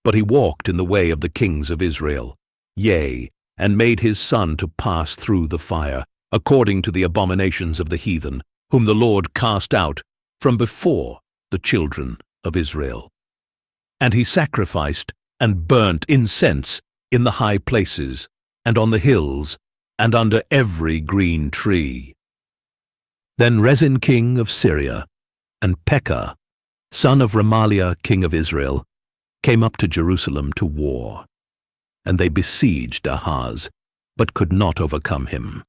But he walked in the way of the kings of Israel, yea, and made his son to pass through the fire, according to the abominations of the heathen, whom the Lord cast out from before the children of Israel. And he sacrificed and burnt incense in the high places, and on the hills, and under every green tree. Then Rezin king of Syria, and Pekah, son of Remaliah king of Israel, came up to Jerusalem to war. And they besieged Ahaz, but could not overcome him.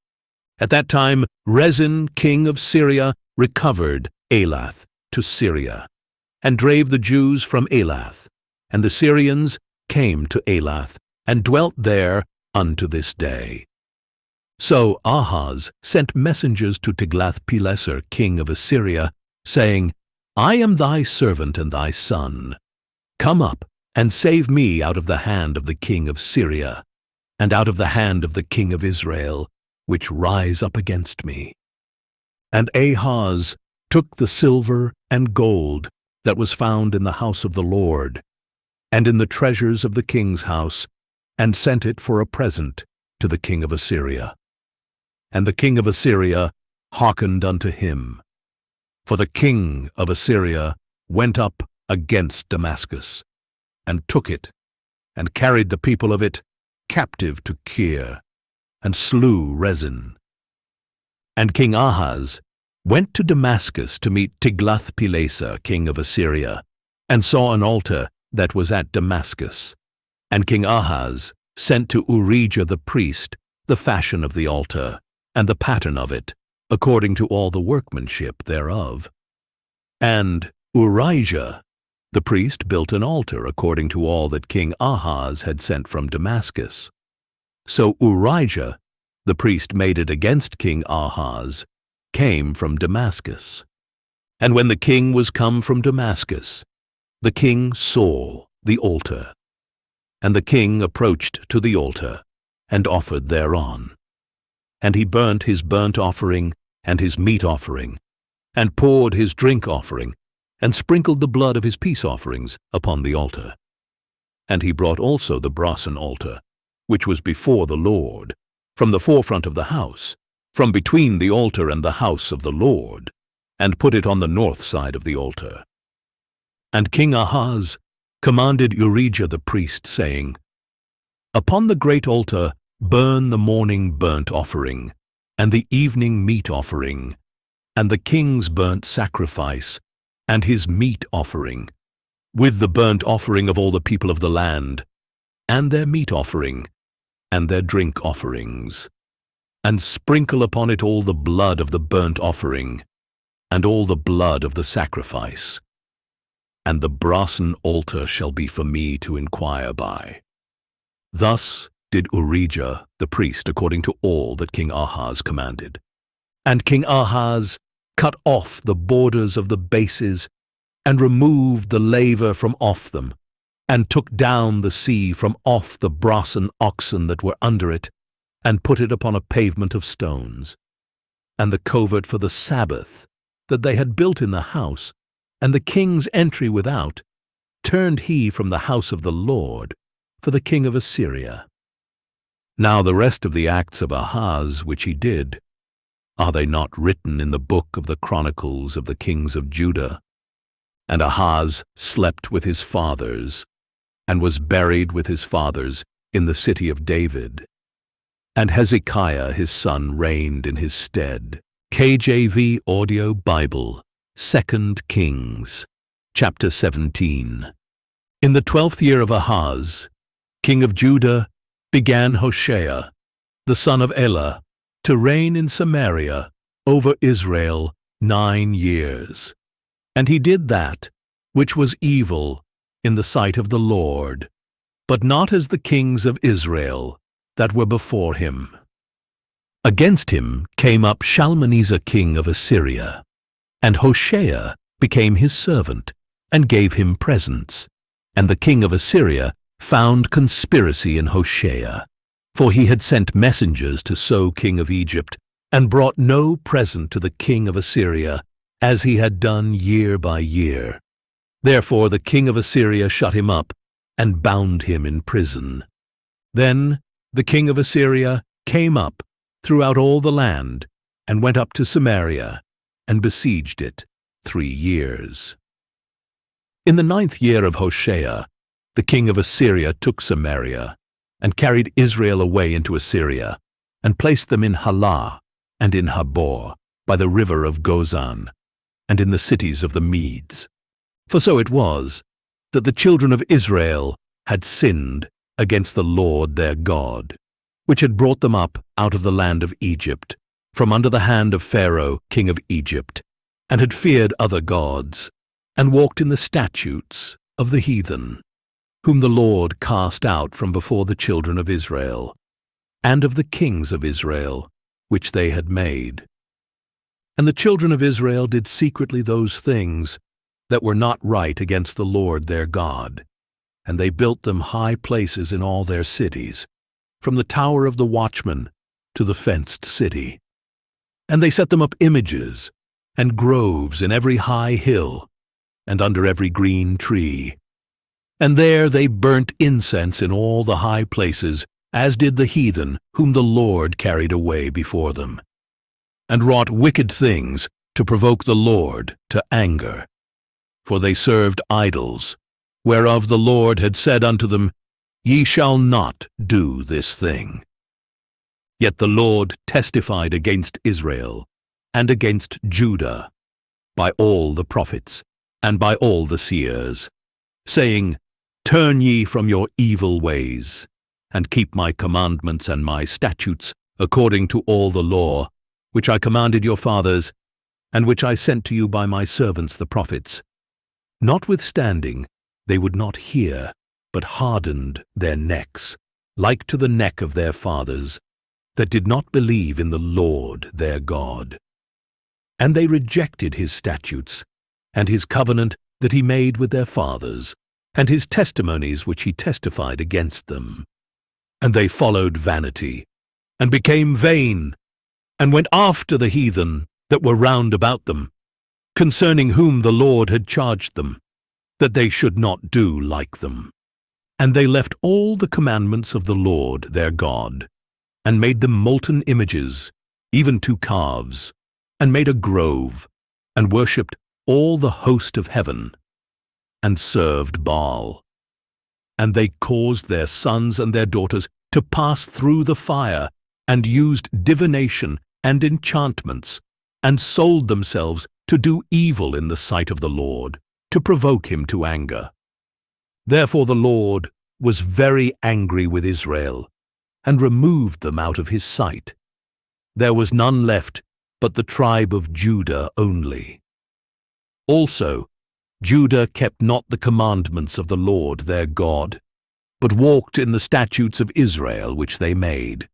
At that time Rezin king of Syria recovered Elath to Syria, and drave the Jews from Elath. And the Syrians came to Elath, and dwelt there unto this day. So Ahaz sent messengers to Tiglath-Pileser king of Assyria, saying, I am thy servant and thy son. Come up, and save me out of the hand of the king of Syria, and out of the hand of the king of Israel, which rise up against me. And Ahaz took the silver and gold that was found in the house of the Lord, and in the treasures of the king's house, and sent it for a present to the king of Assyria. And the king of Assyria hearkened unto him. For the king of Assyria went up against Damascus, and took it, and carried the people of it captive to Kir, and slew Rezin. And King Ahaz went to Damascus to meet Tiglath-Pileser king of Assyria, and saw an altar that was at Damascus. And King Ahaz sent to Urijah the priest the fashion of the altar, and the pattern of it, according to all the workmanship thereof. And Urijah the priest built an altar according to all that King Ahaz had sent from Damascus. So Urijah the priest made it against King Ahaz, came from Damascus. And when the king was come from Damascus, the king saw the altar. And the king approached to the altar, and offered thereon. And he burnt his burnt offering and his meat offering, and poured his drink offering, and sprinkled the blood of his peace offerings upon the altar. And he brought also the brasen altar, which was before the Lord, from the forefront of the house, from between the altar and the house of the Lord, and put it on the north side of the altar. And King Ahaz commanded Urijah the priest, saying, Upon the great altar burn the morning burnt offering, and the evening meat offering, and the king's burnt sacrifice, and his meat offering, with the burnt offering of all the people of the land, and their meat offering, and their drink offerings, and sprinkle upon it all the blood of the burnt offering, and all the blood of the sacrifice. And the brassen altar shall be for me to inquire by. Thus did Urijah the priest according to all that King Ahaz commanded. And King Ahaz cut off the borders of the bases, and removed the laver from off them, and took down the sea from off the brassen oxen that were under it, and put it upon a pavement of stones. And the covert for the Sabbath that they had built in the house, and the king's entry without, turned he from the house of the Lord for the king of Assyria. Now the rest of the acts of Ahaz which he did, are they not written in the book of the chronicles of the kings of Judah? And Ahaz slept with his fathers, and was buried with his fathers in the city of David. And Hezekiah his son reigned in his stead. KJV Audio Bible, 2 Kings, chapter 17. In the 12th year of Ahaz, king of Judah, began Hoshea, the son of Elah, to reign in Samaria over Israel 9 years. And he did that which was evil in the sight of the Lord, but not as the kings of Israel that were before him. Against him came up Shalmaneser king of Assyria, and Hoshea became his servant, and gave him presents. And the king of Assyria found conspiracy in Hoshea, for he had sent messengers to So king of Egypt, and brought no present to the king of Assyria, as he had done year by year. Therefore the king of Assyria shut him up, and bound him in prison. Then the king of Assyria came up throughout all the land, and went up to Samaria, and besieged it 3 years. In the 9th year of Hoshea, the king of Assyria took Samaria, and carried Israel away into Assyria, and placed them in Halah, and in Habor, by the river of Gozan, and in the cities of the Medes. For so it was, that the children of Israel had sinned against the Lord their God, which had brought them up out of the land of Egypt, from under the hand of Pharaoh king of Egypt, and had feared other gods, and walked in the statutes of the heathen, whom the Lord cast out from before the children of Israel, and of the kings of Israel, which they had made. And the children of Israel did secretly those things that were not right against the Lord their God, and they built them high places in all their cities, from the tower of the watchman to the fenced city. And they set them up images and groves in every high hill, and under every green tree. And there they burnt incense in all the high places, as did the heathen whom the Lord carried away before them, and wrought wicked things to provoke the Lord to anger. For they served idols, whereof the Lord had said unto them, Ye shall not do this thing. Yet the Lord testified against Israel, and against Judah, by all the prophets, and by all the seers, saying, Turn ye from your evil ways, and keep my commandments and my statutes, according to all the law, which I commanded your fathers, and which I sent to you by my servants the prophets. Notwithstanding, they would not hear, but hardened their necks, like to the neck of their fathers, that did not believe in the Lord their God. And they rejected his statutes, and his covenant that he made with their fathers, and his testimonies which he testified against them. And they followed vanity, and became vain, and went after the heathen that were round about them, concerning whom the Lord had charged them, that they should not do like them. And they left all the commandments of the Lord their God, and made them molten images, even 2 calves, and made a grove, and worshipped all the host of heaven, and served Baal. And they caused their sons and their daughters to pass through the fire, and used divination and enchantments, and sold themselves to do evil in the sight of the Lord, to provoke him to anger. Therefore the Lord was very angry with Israel, and removed them out of his sight. There was none left but the tribe of Judah only. Also, Judah kept not the commandments of the Lord their God, but walked in the statutes of Israel which they made.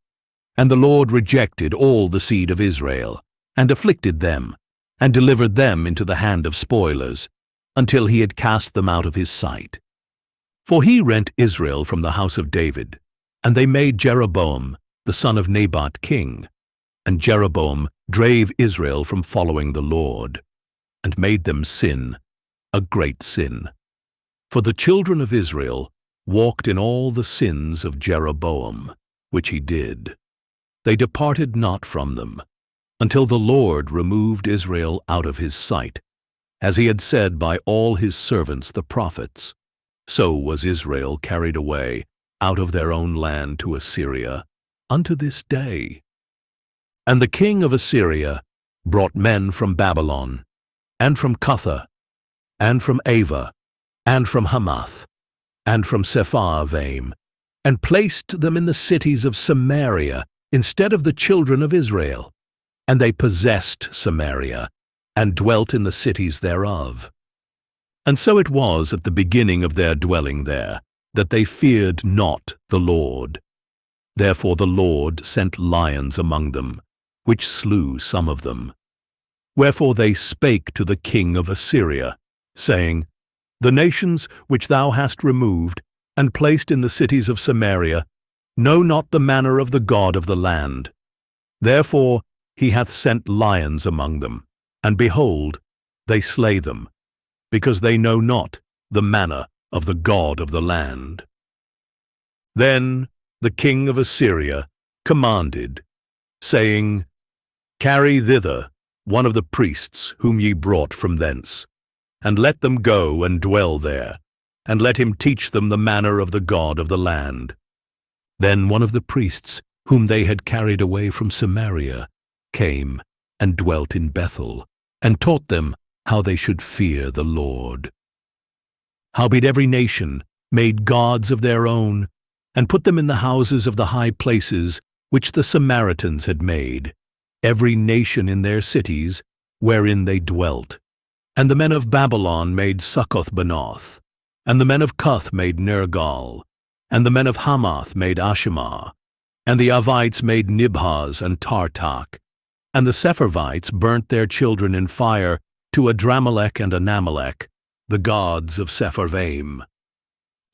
And the Lord rejected all the seed of Israel, and afflicted them, and delivered them into the hand of spoilers, until he had cast them out of his sight. For he rent Israel from the house of David, and they made Jeroboam, the son of Nebat, king. And Jeroboam drave Israel from following the Lord, and made them sin, a great sin. For the children of Israel walked in all the sins of Jeroboam, which he did. They departed not from them, until the Lord removed Israel out of his sight, as he had said by all his servants the prophets. So was Israel carried away out of their own land to Assyria unto this day. And the king of Assyria brought men from Babylon, and from Cutha, and from Ava, and from Hamath, and from Sepharvaim, and placed them in the cities of Samaria instead of the children of Israel. And they possessed Samaria, and dwelt in the cities thereof. And so it was at the beginning of their dwelling there, that they feared not the Lord. Therefore the Lord sent lions among them, which slew some of them. Wherefore they spake to the king of Assyria, saying, The nations which thou hast removed, and placed in the cities of Samaria, know not the manner of the God of the land. Therefore he hath sent lions among them, and behold, they slay them, because they know not the manner of the God of the land. Then the king of Assyria commanded, saying, Carry thither one of the priests whom ye brought from thence, and let them go and dwell there, and let him teach them the manner of the God of the land. Then one of the priests whom they had carried away from Samaria came and dwelt in Bethel, and taught them how they should fear the Lord. Howbeit every nation made gods of their own, and put them in the houses of the high places which the Samaritans had made, every nation in their cities wherein they dwelt. And the men of Babylon made Succoth-Benoth, and the men of Cuth made Nergal, and the men of Hamath made Ashimah, and the Avites made Nibhaz and Tartak, and the Sepharvites burnt their children in fire to Adramelech and Anamelech, the gods of Sepharvaim.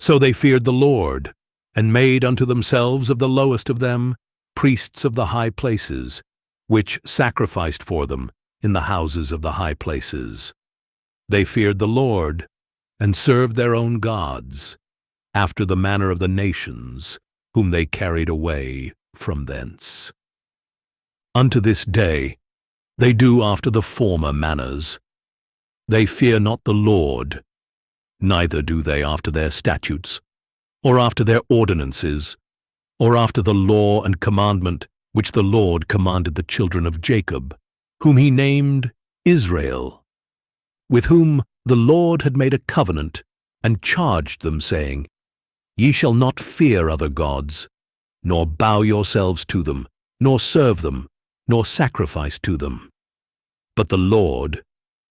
So they feared the Lord, and made unto themselves of the lowest of them priests of the high places, which sacrificed for them in the houses of the high places. They feared the Lord, and served their own gods, after the manner of the nations, whom they carried away from thence. Unto this day they do after the former manners. They fear not the Lord, neither do they after their statutes, or after their ordinances, or after the law and commandment which the Lord commanded the children of Jacob, whom he named Israel, with whom the Lord had made a covenant, and charged them, saying, Ye shall not fear other gods, nor bow yourselves to them, nor serve them, nor sacrifice to them. But the Lord,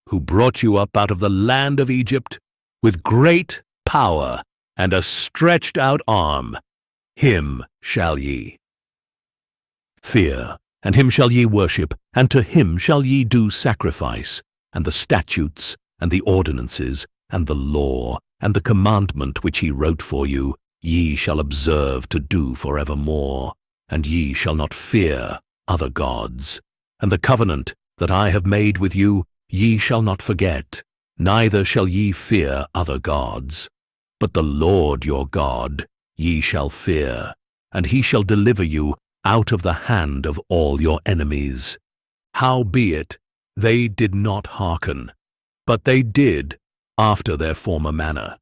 who brought you up out of the land of Egypt, with great power and a stretched out arm, him shall ye fear, and him shall ye worship, and to him shall ye do sacrifice, and the statutes, and the ordinances, and the law, and the commandment which he wrote for you, ye shall observe to do forevermore, and ye shall not fear other gods. And the covenant that I have made with you, ye shall not forget, neither shall ye fear other gods. But the Lord your God ye shall fear, and he shall deliver you out of the hand of all your enemies. Howbeit they did not hearken, but they did after their former manner.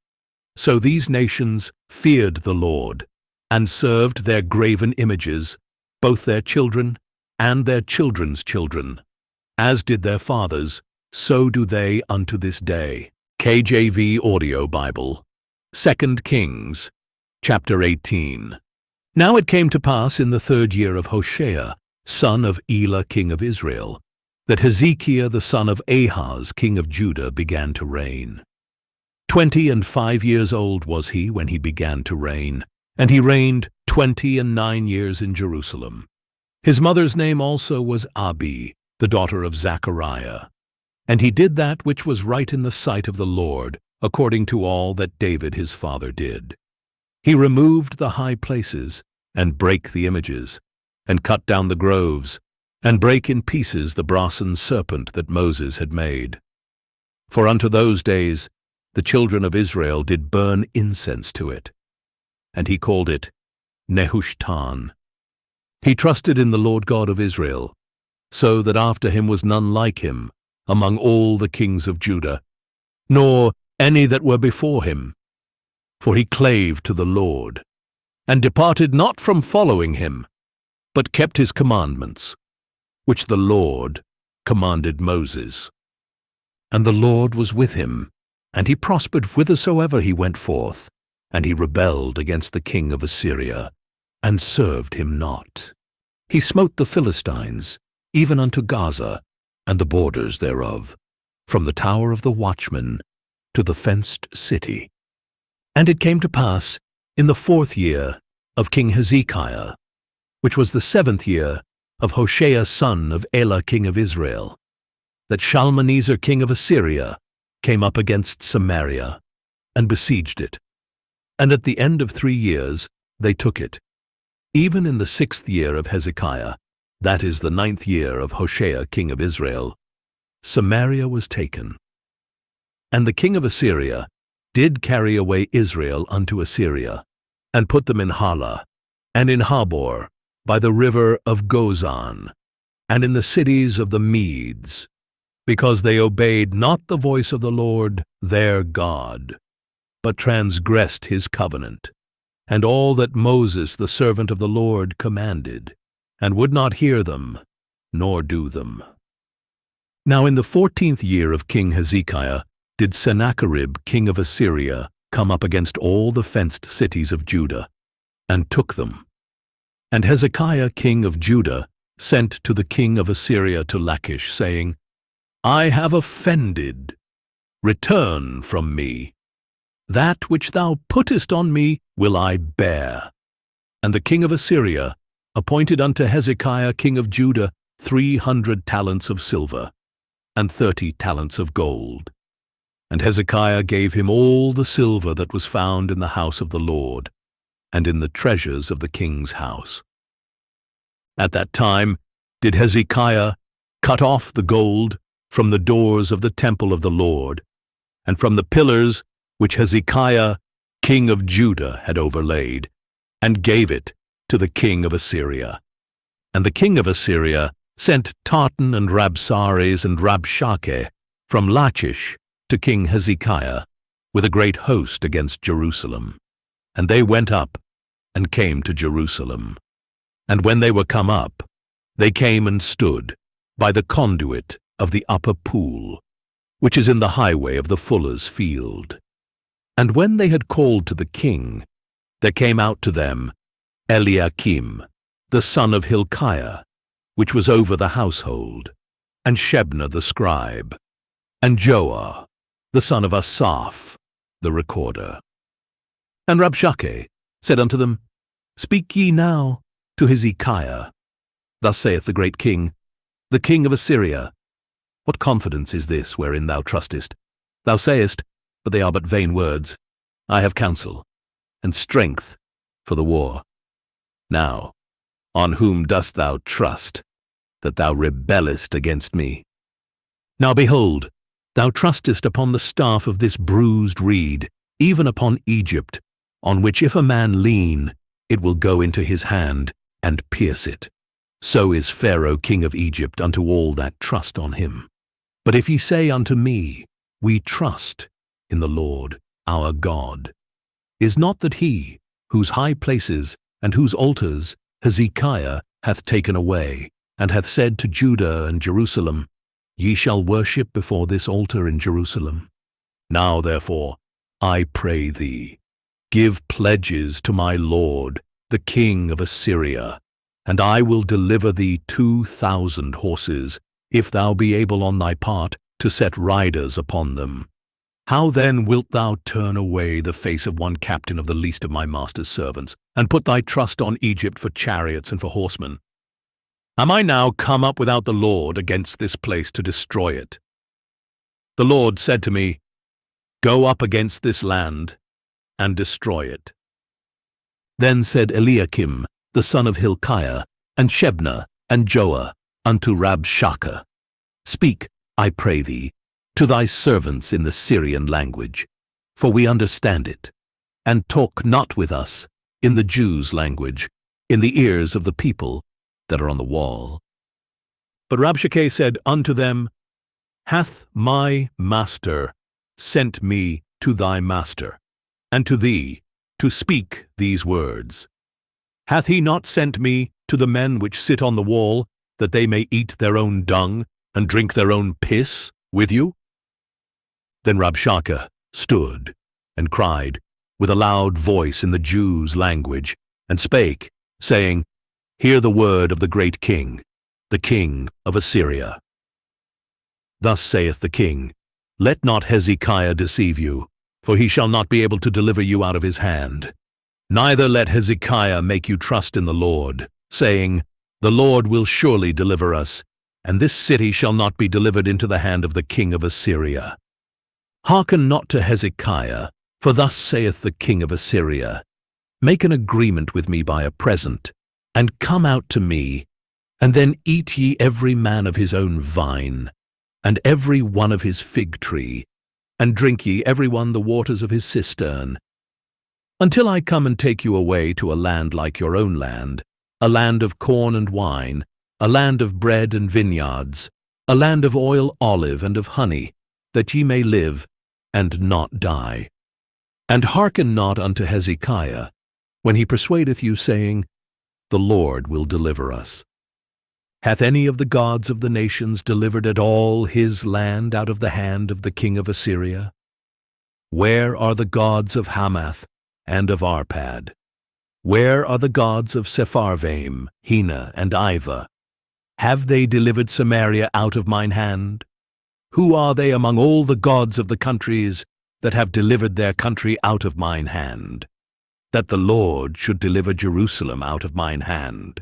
So these nations feared the Lord, and served their graven images, both their children and their children's children, As did their fathers, so do they unto this day. KJV Audio Bible, 2 Kings, chapter 18. Now it came to pass in the 3rd year of Hoshea, son of Elah, king of Israel, that Hezekiah the son of Ahaz, king of Judah, began to reign. 25 years old was he when he began to reign, and he reigned 29 years in Jerusalem. His mother's name also was Abi, the daughter of Zechariah. And he did that which was right in the sight of the Lord, according to all that David his father did. He removed the high places, and brake the images, and cut down the groves, and brake in pieces the brasen serpent that Moses had made. For unto those days the children of Israel did burn incense to it. And he called it Nehushtan. He trusted in the Lord God of Israel, so that after him was none like him among all the kings of Judah, nor any that were before him. For he clave to the Lord, and departed not from following him, but kept his commandments, which the Lord commanded Moses. And the Lord was with him, and he prospered whithersoever he went forth, and he rebelled against the king of Assyria, and served him not. He smote the Philistines, even unto Gaza, and the borders thereof, from the tower of the watchman to the fenced city. And it came to pass in the 4th year of King Hezekiah, which was the 7th year of Hoshea son of Elah king of Israel, that Shalmaneser king of Assyria came up against Samaria, and besieged it. And at the end of 3 years they took it. Even in the 6th year of Hezekiah, that is the 9th year of Hoshea king of Israel, Samaria was taken. And the king of Assyria did carry away Israel unto Assyria, and put them in Hala, and in Habor, by the river of Gozan, and in the cities of the Medes, because they obeyed not the voice of the Lord their God, but transgressed his covenant, and all that Moses the servant of the Lord commanded, and would not hear them, nor do them. Now in the 14th year of King Hezekiah did Sennacherib king of Assyria come up against all the fenced cities of Judah, and took them. And Hezekiah king of Judah sent to the king of Assyria to Lachish, saying, I have offended. Return from me. That which thou puttest on me will I bear. And the king of Assyria appointed unto Hezekiah king of Judah 300 talents of silver, and 30 talents of gold. And Hezekiah gave him all the silver that was found in the house of the Lord, and in the treasures of the king's house. At that time did Hezekiah cut off the gold from the doors of the temple of the Lord, and from the pillars which Hezekiah king of Judah had overlaid, and gave it to the king of Assyria. And the king of Assyria sent Tartan and Rabsaris and Rabshakeh from Lachish to King Hezekiah with a great host against Jerusalem. And they went up and came to Jerusalem. And when they were come up, they came and stood by the conduit of the upper pool, which is in the highway of the fuller's field. And when they had called to the king, there came out to them Eliakim, the son of Hilkiah, which was over the household, and Shebna the scribe, and Joah, the son of Asaph, the recorder. And Rabshakeh said unto them, Speak ye now to Hezekiah. Thus saith the great king, the king of Assyria, What confidence is this wherein thou trustest? Thou sayest, but they are but vain words, I have counsel, and strength for the war. Now, on whom dost thou trust, that thou rebellest against me? Now behold, thou trustest upon the staff of this bruised reed, even upon Egypt, on which if a man lean, it will go into his hand, and pierce it. So is Pharaoh king of Egypt unto all that trust on him. But if ye say unto me, We trust in the Lord our God, is not that he, whose high places and whose altars Hezekiah hath taken away, and hath said to Judah and Jerusalem, Ye shall worship before this altar in Jerusalem. Now therefore, I pray thee, give pledges to my lord, the king of Assyria, and I will deliver thee 2,000 horses, if thou be able on thy part to set riders upon them. How then wilt thou turn away the face of one captain of the least of my master's servants, and put thy trust on Egypt for chariots and for horsemen? Am I now come up without the Lord against this place to destroy it? The Lord said to me, Go up against this land, and destroy it. Then said Eliakim, the son of Hilkiah, and Shebna, and Joah, unto Rabshakeh, Speak, I pray thee, to thy servants in the Syrian language, for we understand it, and talk not with us in the Jews' language, in the ears of the people that are on the wall. But Rabshakeh said unto them, Hath my master sent me to thy master, and to thee, to speak these words? Hath he not sent me to the men which sit on the wall, that they may eat their own dung, and drink their own piss with you? Then Rabshakeh stood, and cried with a loud voice in the Jews' language, and spake, saying, Hear the word of the great king, the king of Assyria. Thus saith the king, Let not Hezekiah deceive you, for he shall not be able to deliver you out of his hand. Neither let Hezekiah make you trust in the Lord, saying, The Lord will surely deliver us, and this city shall not be delivered into the hand of the king of Assyria. Hearken not to Hezekiah, for thus saith the king of Assyria, Make an agreement with me by a present, and come out to me, and then eat ye every man of his own vine, and every one of his fig tree, and drink ye every one the waters of his cistern, until I come and take you away to a land like your own land, a land of corn and wine, a land of bread and vineyards, a land of oil, olive, and of honey, that ye may live and not die. And hearken not unto Hezekiah, when he persuadeth you, saying, The Lord will deliver us. Hath any of the gods of the nations delivered at all his land out of the hand of the king of Assyria? Where are the gods of Hamath and of Arpad? Where are the gods of Sepharvaim, Hena, and Ivah? Have they delivered Samaria out of mine hand? Who are they among all the gods of the countries that have delivered their country out of mine hand, that the Lord should deliver Jerusalem out of mine hand?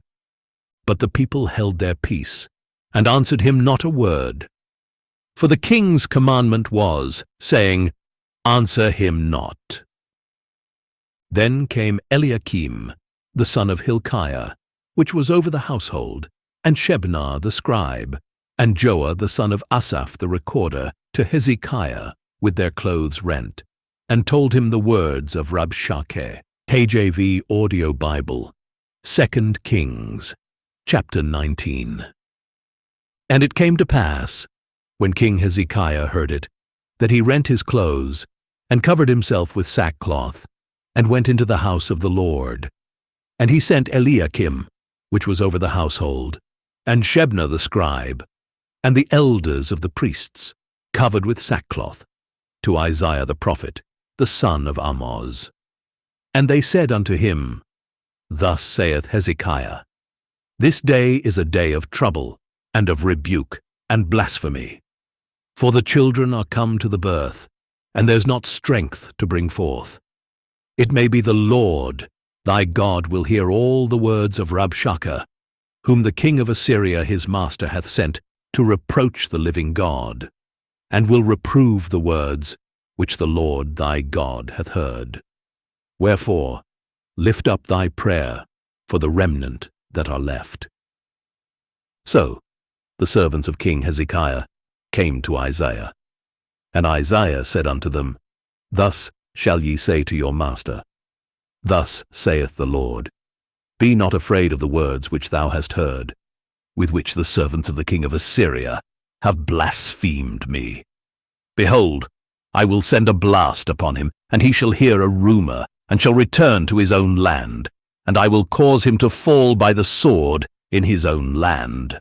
But the people held their peace, and answered him not a word. For the king's commandment was, saying, Answer him not. Then came Eliakim, the son of Hilkiah, which was over the household, and Shebna the scribe, and Joah the son of Asaph the recorder, to Hezekiah with their clothes rent, and told him the words of Rabshakeh. KJV Audio Bible, 2 Kings, chapter 19. And it came to pass, when King Hezekiah heard it, that he rent his clothes, and covered himself with sackcloth, and went into the house of the Lord. And he sent Eliakim, which was over the household, and Shebna the scribe, and the elders of the priests, covered with sackcloth, to Isaiah the prophet, the son of Amoz. And they said unto him, Thus saith Hezekiah, This day is a day of trouble, and of rebuke, and blasphemy. For the children are come to the birth, and there's not strength to bring forth. It may be the Lord, thy God, will hear all the words of Rabshakeh, whom the king of Assyria his master hath sent to reproach the living God, and will reprove the words which the Lord thy God hath heard. Wherefore, lift up thy prayer for the remnant that are left. So the servants of King Hezekiah came to Isaiah, and Isaiah said unto them, Thus shall ye say to your master, Thus saith the Lord, Be not afraid of the words which thou hast heard, with which the servants of the king of Assyria have blasphemed me. Behold, I will send a blast upon him, and he shall hear a rumor, and shall return to his own land, and I will cause him to fall by the sword in his own land.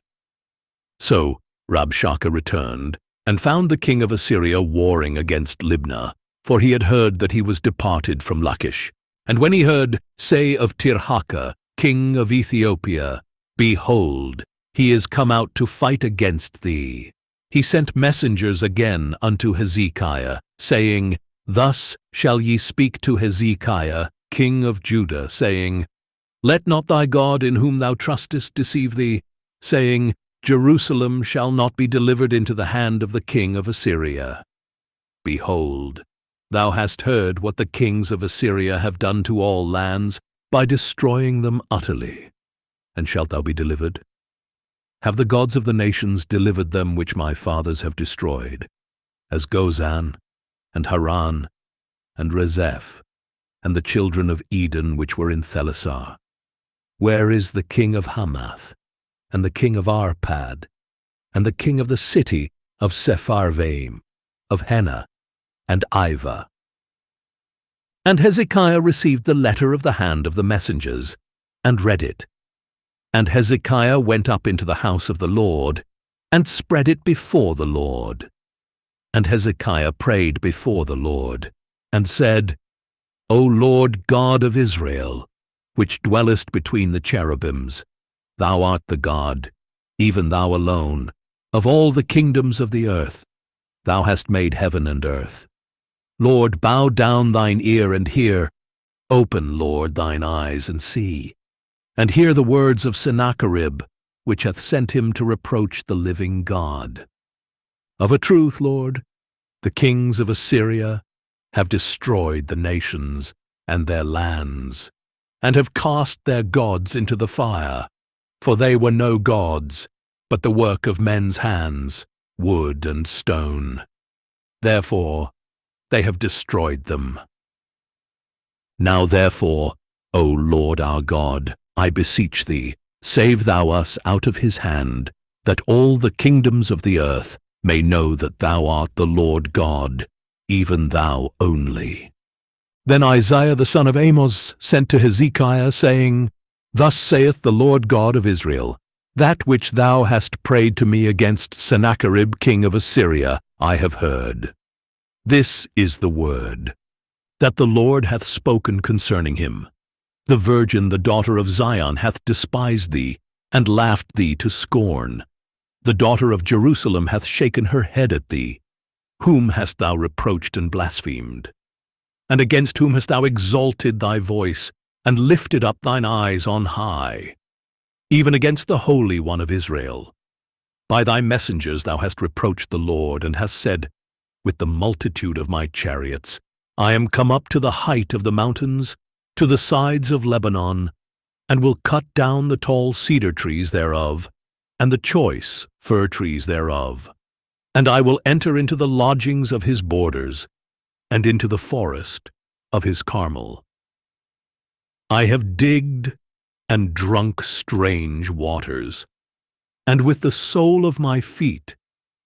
So Rabshakeh returned, and found the king of Assyria warring against Libnah, for he had heard that he was departed from Lachish. And when he heard say of Tirhakah, king of Ethiopia, Behold, he is come out to fight against thee, he sent messengers again unto Hezekiah, saying, Thus shall ye speak to Hezekiah, king of Judah, saying, Let not thy God in whom thou trustest deceive thee, saying, Jerusalem shall not be delivered into the hand of the king of Assyria. Behold, thou hast heard what the kings of Assyria have done to all lands, by destroying them utterly. And shalt thou be delivered? Have the gods of the nations delivered them which my fathers have destroyed, as Gozan, and Haran, and Rezeph, and the children of Eden which were in Thelasar? Where is the king of Hamath, and the king of Arpad, and the king of the city of Sepharvaim, of Hena, and Iva? And Hezekiah received the letter of the hand of the messengers, and read it. And Hezekiah went up into the house of the Lord, and spread it before the Lord. And Hezekiah prayed before the Lord, and said, O Lord God of Israel, which dwellest between the cherubims, thou art the God, even thou alone, of all the kingdoms of the earth. Thou hast made heaven and earth. Lord, bow down thine ear and hear. Open, Lord, thine eyes and see. And hear the words of Sennacherib, which hath sent him to reproach the living God. Of a truth, Lord, the kings of Assyria have destroyed the nations and their lands, and have cast their gods into the fire. For they were no gods, but the work of men's hands, wood and stone. Therefore they have destroyed them. Now therefore, O Lord our God, I beseech thee, save thou us out of his hand, that all the kingdoms of the earth may know that thou art the Lord God, even thou only. Then Isaiah the son of Amoz sent to Hezekiah, saying, Thus saith the Lord God of Israel, That which thou hast prayed to me against Sennacherib king of Assyria, I have heard. This is the word that the Lord hath spoken concerning him. The virgin, the daughter of Zion, hath despised thee, and laughed thee to scorn. The daughter of Jerusalem hath shaken her head at thee. Whom hast thou reproached and blasphemed? And against whom hast thou exalted thy voice, and lifted up thine eyes on high? Even against the Holy One of Israel. By thy messengers thou hast reproached the Lord, and hast said, With the multitude of my chariots, I am come up to the height of the mountains, to the sides of Lebanon, and will cut down the tall cedar trees thereof, and the choice fir trees thereof. And I will enter into the lodgings of his borders, and into the forest of his Carmel. I have digged and drunk strange waters, and with the sole of my feet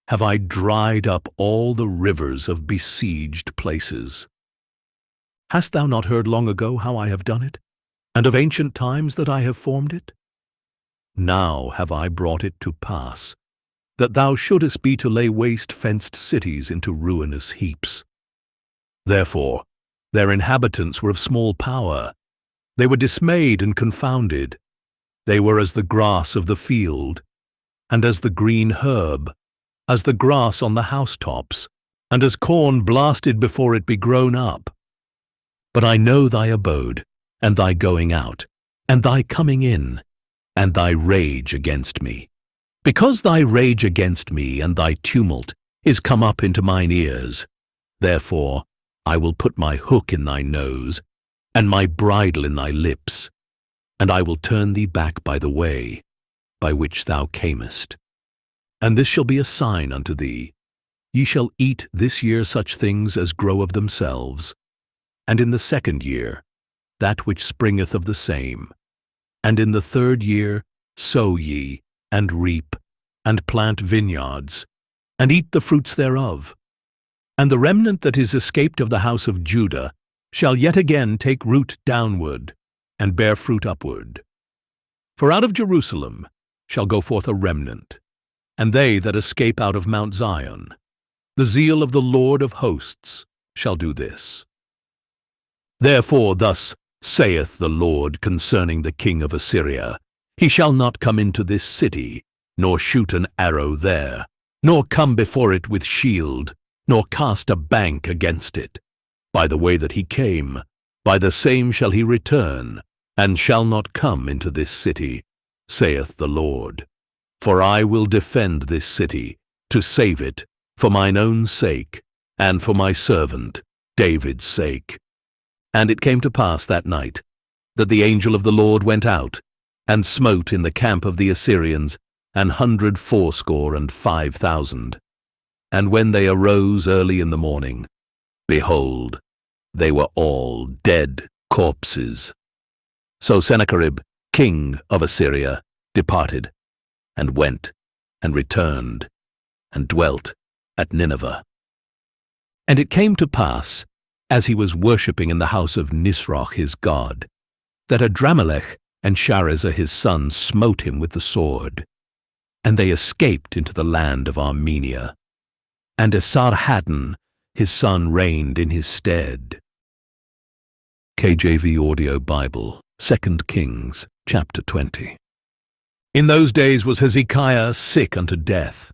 have I dried up all the rivers of besieged places. Hast thou not heard long ago how I have done it, and of ancient times that I have formed it? Now have I brought it to pass, that thou shouldest be to lay waste fenced cities into ruinous heaps. Therefore their inhabitants were of small power. They were dismayed and confounded. They were as the grass of the field, and as the green herb, as the grass on the housetops, and as corn blasted before it be grown up. But I know thy abode, and thy going out, and thy coming in, and thy rage against me. Because thy rage against me and thy tumult is come up into mine ears, therefore I will put my hook in thy nose, and my bridle in thy lips, and I will turn thee back by the way by which thou camest. And this shall be a sign unto thee. Ye shall eat this year such things as grow of themselves, and in the second year that which springeth of the same. And in the third year sow ye, and reap, and plant vineyards, and eat the fruits thereof. And the remnant that is escaped of the house of Judah shall yet again take root downward, and bear fruit upward. For out of Jerusalem shall go forth a remnant, and they that escape out of Mount Zion. The zeal of the Lord of hosts shall do this. Therefore thus saith the Lord concerning the king of Assyria, He shall not come into this city, nor shoot an arrow there, nor come before it with shield, nor cast a bank against it. By the way that he came, by the same shall he return, and shall not come into this city, saith the Lord. For I will defend this city, to save it, for mine own sake, and for my servant David's sake. And it came to pass that night, that the angel of the Lord went out, and smote in the camp of the Assyrians 185,000. And when they arose early in the morning, behold, they were all dead corpses. So Sennacherib, king of Assyria, departed, and went, and returned, and dwelt at Nineveh. And it came to pass, as he was worshipping in the house of Nisroch his god, that Adramelech and Sharezer his son smote him with the sword, and they escaped into the land of Armenia. And Esarhaddon his son reigned in his stead. KJV Audio Bible, 2 Kings, chapter 20. In those days was Hezekiah sick unto death.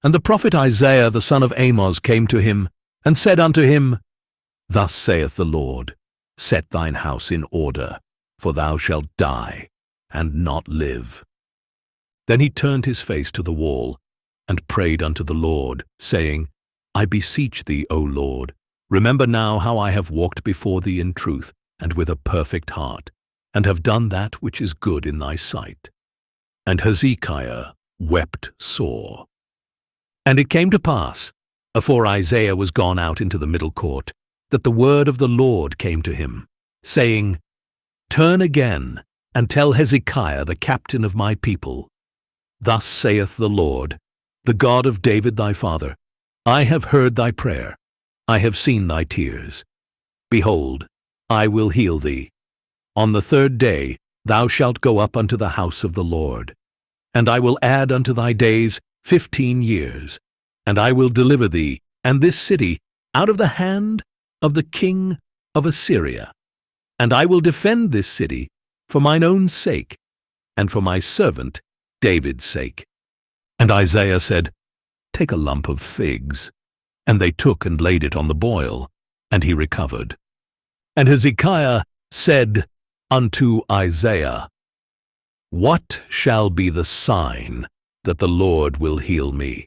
And the prophet Isaiah the son of Amoz came to him, and said unto him, Thus saith the Lord, Set thine house in order, for thou shalt die, and not live. Then he turned his face to the wall, and prayed unto the Lord, saying, I beseech thee, O Lord, remember now how I have walked before thee in truth, and with a perfect heart, and have done that which is good in thy sight. And Hezekiah wept sore. And it came to pass, afore Isaiah was gone out into the middle court, that the word of the Lord came to him, saying, Turn again, and tell Hezekiah the captain of my people, Thus saith the Lord, the God of David thy father, I have heard thy prayer, I have seen thy tears. Behold, I will heal thee. On the 3rd day thou shalt go up unto the house of the Lord. And I will add unto thy days 15 years, and I will deliver thee and this city out of the hand of the king of Assyria. And I will defend this city for mine own sake, and for my servant David's sake. And Isaiah said, Take a lump of figs. And they took and laid it on the boil, and he recovered. And Hezekiah said unto Isaiah, What shall be the sign that the Lord will heal me,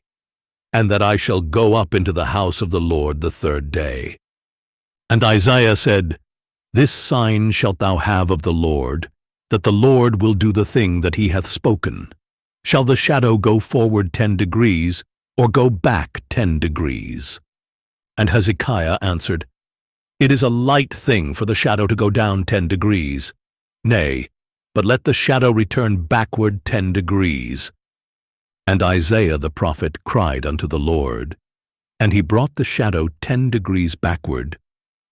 and that I shall go up into the house of the Lord the 3rd day? And Isaiah said, This sign shalt thou have of the Lord, that the Lord will do the thing that he hath spoken. Shall the shadow go forward 10 degrees, or go back 10 degrees? And Hezekiah answered, It is a light thing for the shadow to go down 10 degrees. Nay, but let the shadow return backward 10 degrees. And Isaiah the prophet cried unto the Lord, and he brought the shadow 10 degrees backward,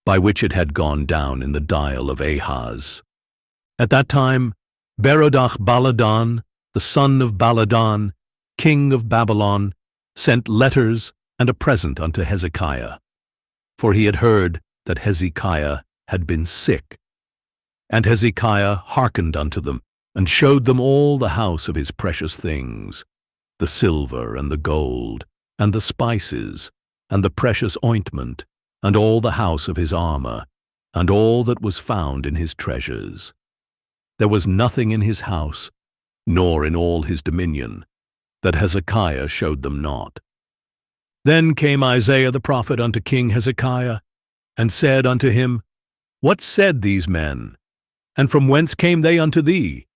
by which it had gone down in the dial of Ahaz. At that time Berodach-Baladan, the son of Baladan, king of Babylon, sent letters and a present unto Hezekiah, for he had heard that Hezekiah had been sick. And Hezekiah hearkened unto them, and showed them all the house of his precious things, the silver and the gold, and the spices, and the precious ointment, and all the house of his armor, and all that was found in his treasures. There was nothing in his house, nor in all his dominion, that Hezekiah showed them not. Then came Isaiah the prophet unto King Hezekiah, and said unto him, What said these men? And from whence came they unto thee?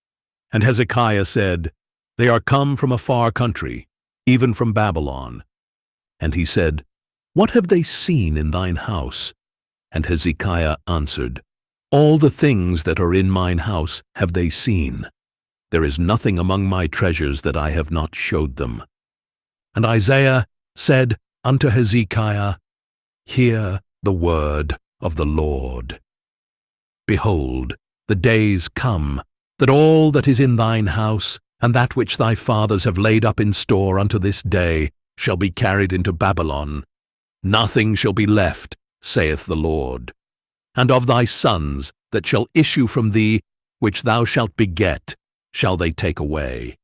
And Hezekiah said, They are come from a far country, even from Babylon. And he said, What have they seen in thine house? And Hezekiah answered, All the things that are in mine house have they seen. There is nothing among my treasures that I have not showed them. And Isaiah said unto Hezekiah, Hear the word of the Lord. Behold, the days come, that all that is in thine house, and that which thy fathers have laid up in store unto this day shall be carried into Babylon. Nothing shall be left, saith the Lord. And of thy sons that shall issue from thee, which thou shalt beget, shall they take away,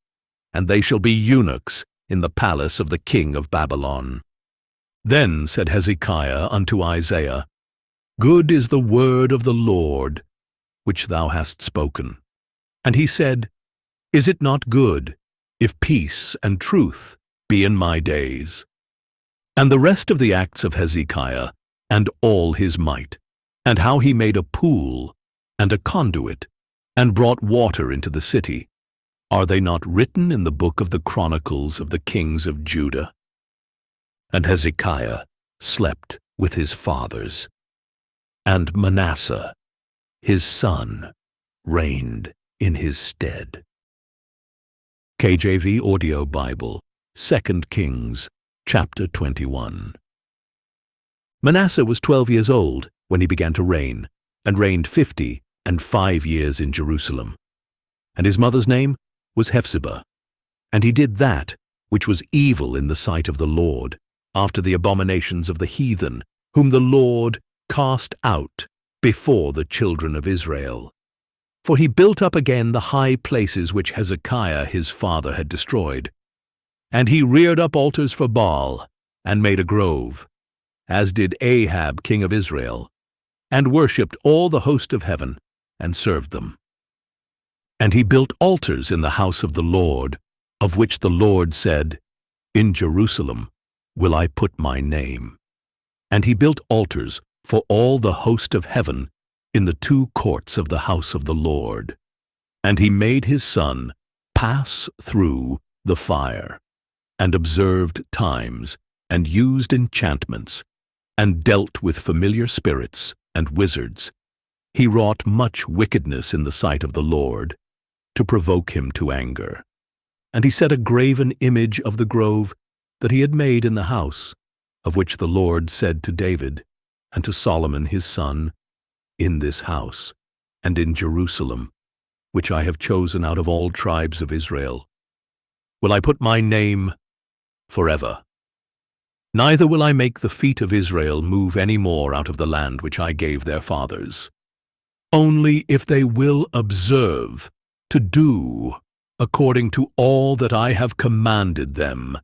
and they shall be eunuchs in the palace of the king of Babylon. Then said Hezekiah unto Isaiah, Good is the word of the Lord, which thou hast spoken. And he said, Is it not good, if peace and truth be in my days? And the rest of the acts of Hezekiah, and all his might, and how he made a pool and a conduit, and brought water into the city, are they not written in the book of the Chronicles of the kings of Judah? And Hezekiah slept with his fathers, and Manasseh, his son, reigned in his stead. KJV Audio Bible, 2 Kings, chapter 21. Manasseh was 12 years old when he began to reign, and reigned 55 years in Jerusalem. And his mother's name was Hephzibah. And he did that which was evil in the sight of the Lord, after the abominations of the heathen, whom the Lord cast out before the children of Israel. For he built up again the high places which Hezekiah his father had destroyed. And he reared up altars for Baal, and made a grove, as did Ahab king of Israel, and worshipped all the host of heaven, and served them. And he built altars in the house of the Lord, of which the Lord said, In Jerusalem will I put my name. And he built altars for all the host of heaven in the 2 courts of the house of the Lord. And he made his son pass through the fire, and observed times, and used enchantments, and dealt with familiar spirits and wizards. He wrought much wickedness in the sight of the Lord, to provoke him to anger. And he set a graven image of the grove that he had made in the house, of which the Lord said to David and to Solomon his son, In this house, and in Jerusalem, which I have chosen out of all tribes of Israel, will I put my name forever. Neither will I make the feet of Israel move any more out of the land which I gave their fathers, only if they will observe to do according to all that I have commanded them,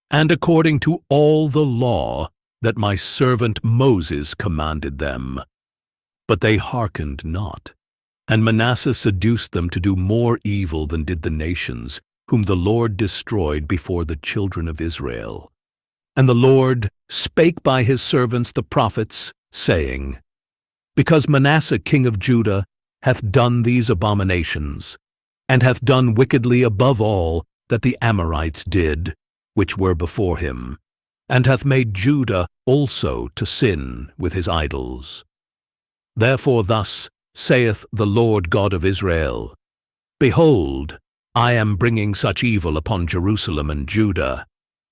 and according to all the law that my servant Moses commanded them. But they hearkened not, and Manasseh seduced them to do more evil than did the nations, whom the Lord destroyed before the children of Israel. And the Lord spake by his servants the prophets, saying, Because Manasseh king of Judah hath done these abominations, and hath done wickedly above all that the Amorites did, which were before him, and hath made Judah also to sin with his idols. Therefore thus saith the Lord God of Israel, Behold, I am bringing such evil upon Jerusalem and Judah,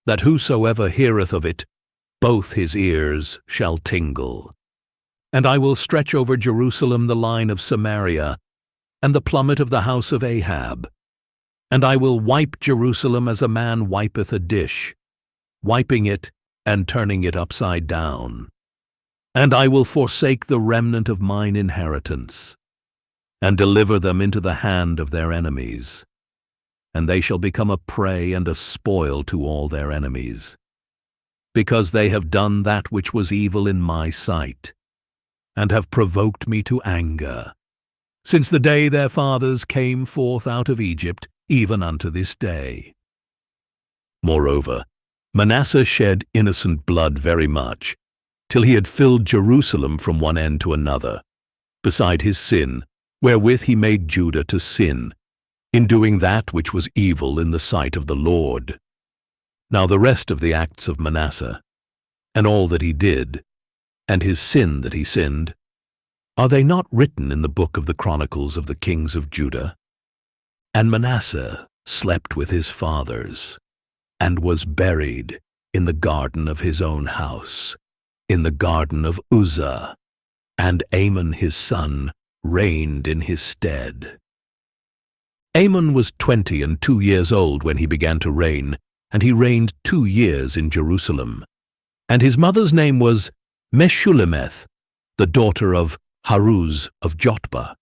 that whosoever heareth of it, both his ears shall tingle. And I will stretch over Jerusalem the line of Samaria, and the plummet of the house of Ahab. And I will wipe Jerusalem as a man wipeth a dish, wiping it and turning it upside down. And I will forsake the remnant of mine inheritance, and deliver them into the hand of their enemies. And they shall become a prey and a spoil to all their enemies, because they have done that which was evil in my sight, and have provoked me to anger, since the day their fathers came forth out of Egypt, even unto this day. Moreover, Manasseh shed innocent blood very much, till he had filled Jerusalem from one end to another, beside his sin, wherewith he made Judah to sin, in doing that which was evil in the sight of the Lord. Now the rest of the acts of Manasseh, and all that he did, and his sin that he sinned, are they not written in the book of the Chronicles of the kings of Judah? And Manasseh slept with his fathers, and was buried in the garden of his own house, in the garden of Uzzah, and Amon his son reigned in his stead. Amon was 22 years old when he began to reign, and he reigned 2 years in Jerusalem. And his mother's name was Meshullemeth, the daughter of Haruz of Jotbah.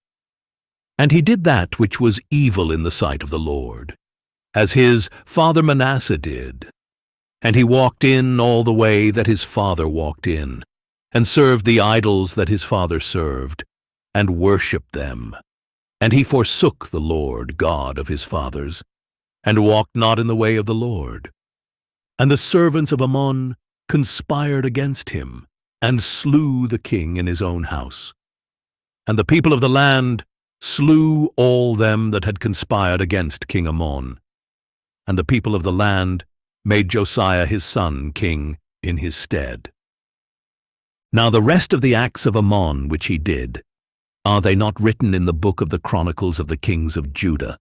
And he did that which was evil in the sight of the Lord, as his father Manasseh did. And he walked in all the way that his father walked in, and served the idols that his father served, and worshipped them. And he forsook the Lord God of his fathers, and walked not in the way of the Lord. And the servants of Ammon conspired against him, and slew the king in his own house. And the people of the land slew all them that had conspired against King Ammon. And the people of the land made Josiah his son king in his stead. Now the rest of the acts of Ammon which he did, are they not written in the book of the Chronicles of the kings of Judah?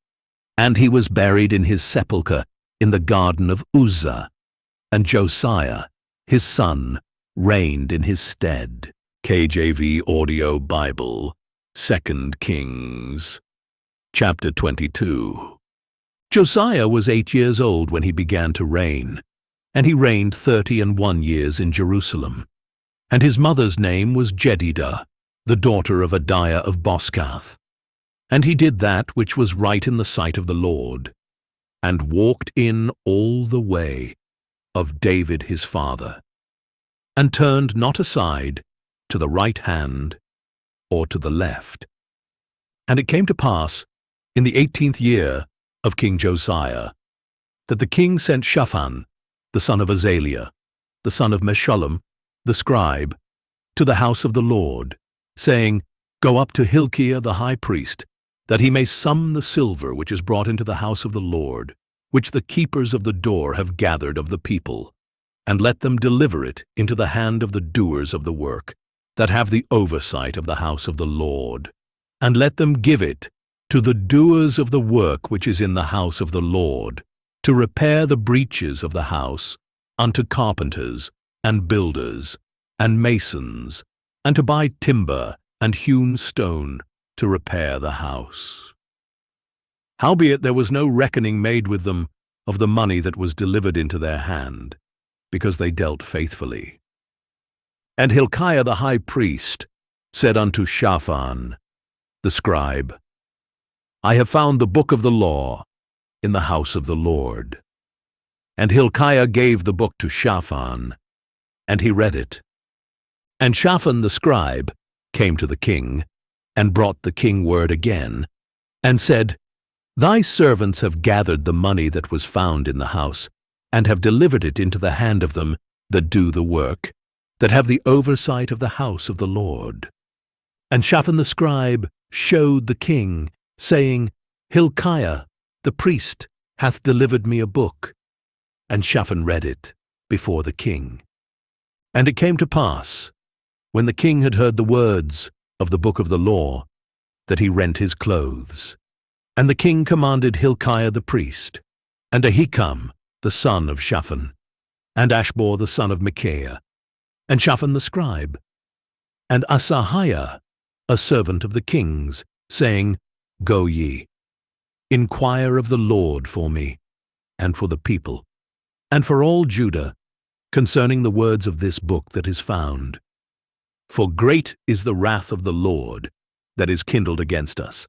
And he was buried in his sepulchre in the garden of Uzzah, and Josiah, his son, reigned in his stead. KJV Audio Bible, 2 Kings, chapter 22. Josiah was 8 years old when he began to reign, and he reigned 31 years in Jerusalem. And his mother's name was Jedidah, the daughter of Adiah of Boscath. And he did that which was right in the sight of the Lord, and walked in all the way of David his father, and turned not aside to the right hand or to the left. And it came to pass in the 18th year of King Josiah, that the king sent Shaphan, the son of Azaliah, the son of Meshullam, the scribe, to the house of the Lord, saying, Go up to Hilkiah the high priest, that he may sum the silver which is brought into the house of the Lord, which the keepers of the door have gathered of the people, and let them deliver it into the hand of the doers of the work, that have the oversight of the house of the Lord, and let them give it to the doers of the work which is in the house of the Lord, to repair the breaches of the house, unto carpenters, and builders, and masons, and to buy timber and hewn stone, to repair the house. Howbeit there was no reckoning made with them of the money that was delivered into their hand, because they dealt faithfully. And Hilkiah the high priest said unto Shaphan the scribe, I have found the book of the law in the house of the Lord. And Hilkiah gave the book to Shaphan, and he read it. And Shaphan the scribe came to the king, and brought the king word again, and said, Thy servants have gathered the money that was found in the house, and have delivered it into the hand of them that do the work, that have the oversight of the house of the Lord. And Shaphan the scribe showed the king, saying, Hilkiah the priest hath delivered me a book. And Shaphan read it before the king. And it came to pass, when the king had heard the words of the book of the law, that he rent his clothes. And the king commanded Hilkiah the priest, and Ahikam the son of Shaphan, and Ashbor the son of Micaiah, and Shaphan the scribe, and Asahiah, a servant of the king's, saying, Go ye, inquire of the Lord for me, and for the people, and for all Judah, concerning the words of this book that is found. For great is the wrath of the Lord that is kindled against us,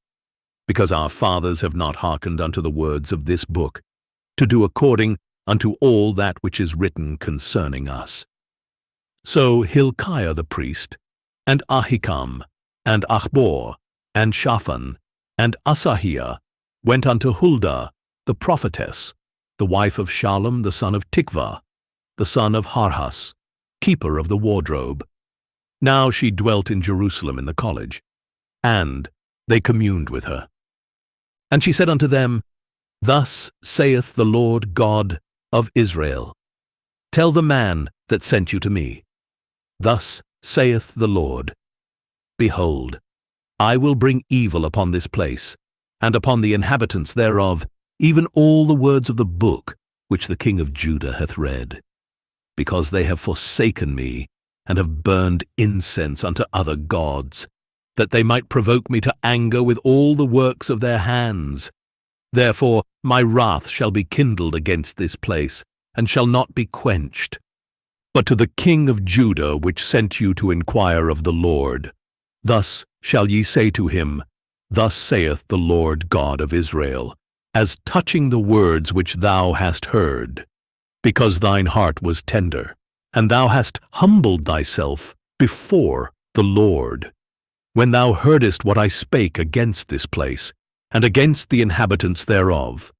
because our fathers have not hearkened unto the words of this book, to do according unto all that which is written concerning us. So Hilkiah the priest, and Ahikam, and Achbor, and Shaphan, and Asahiah went unto Huldah the prophetess, the wife of Shallum the son of Tikvah, the son of Harhas, keeper of the wardrobe. Now she dwelt in Jerusalem in the college, and they communed with her. And she said unto them, Thus saith the Lord God of Israel, Tell the man that sent you to me, Thus saith the Lord, Behold, I will bring evil upon this place, and upon the inhabitants thereof, even all the words of the book which the king of Judah hath read, because they have forsaken me, and have burned incense unto other gods, that they might provoke me to anger with all the works of their hands. Therefore my wrath shall be kindled against this place, and shall not be quenched. But to the king of Judah, which sent you to inquire of the Lord, thus shall ye say to him, Thus saith the Lord God of Israel, as touching the words which thou hast heard, because thine heart was tender, and thou hast humbled thyself before the Lord, when thou heardest what I spake against this place, and against the inhabitants thereof,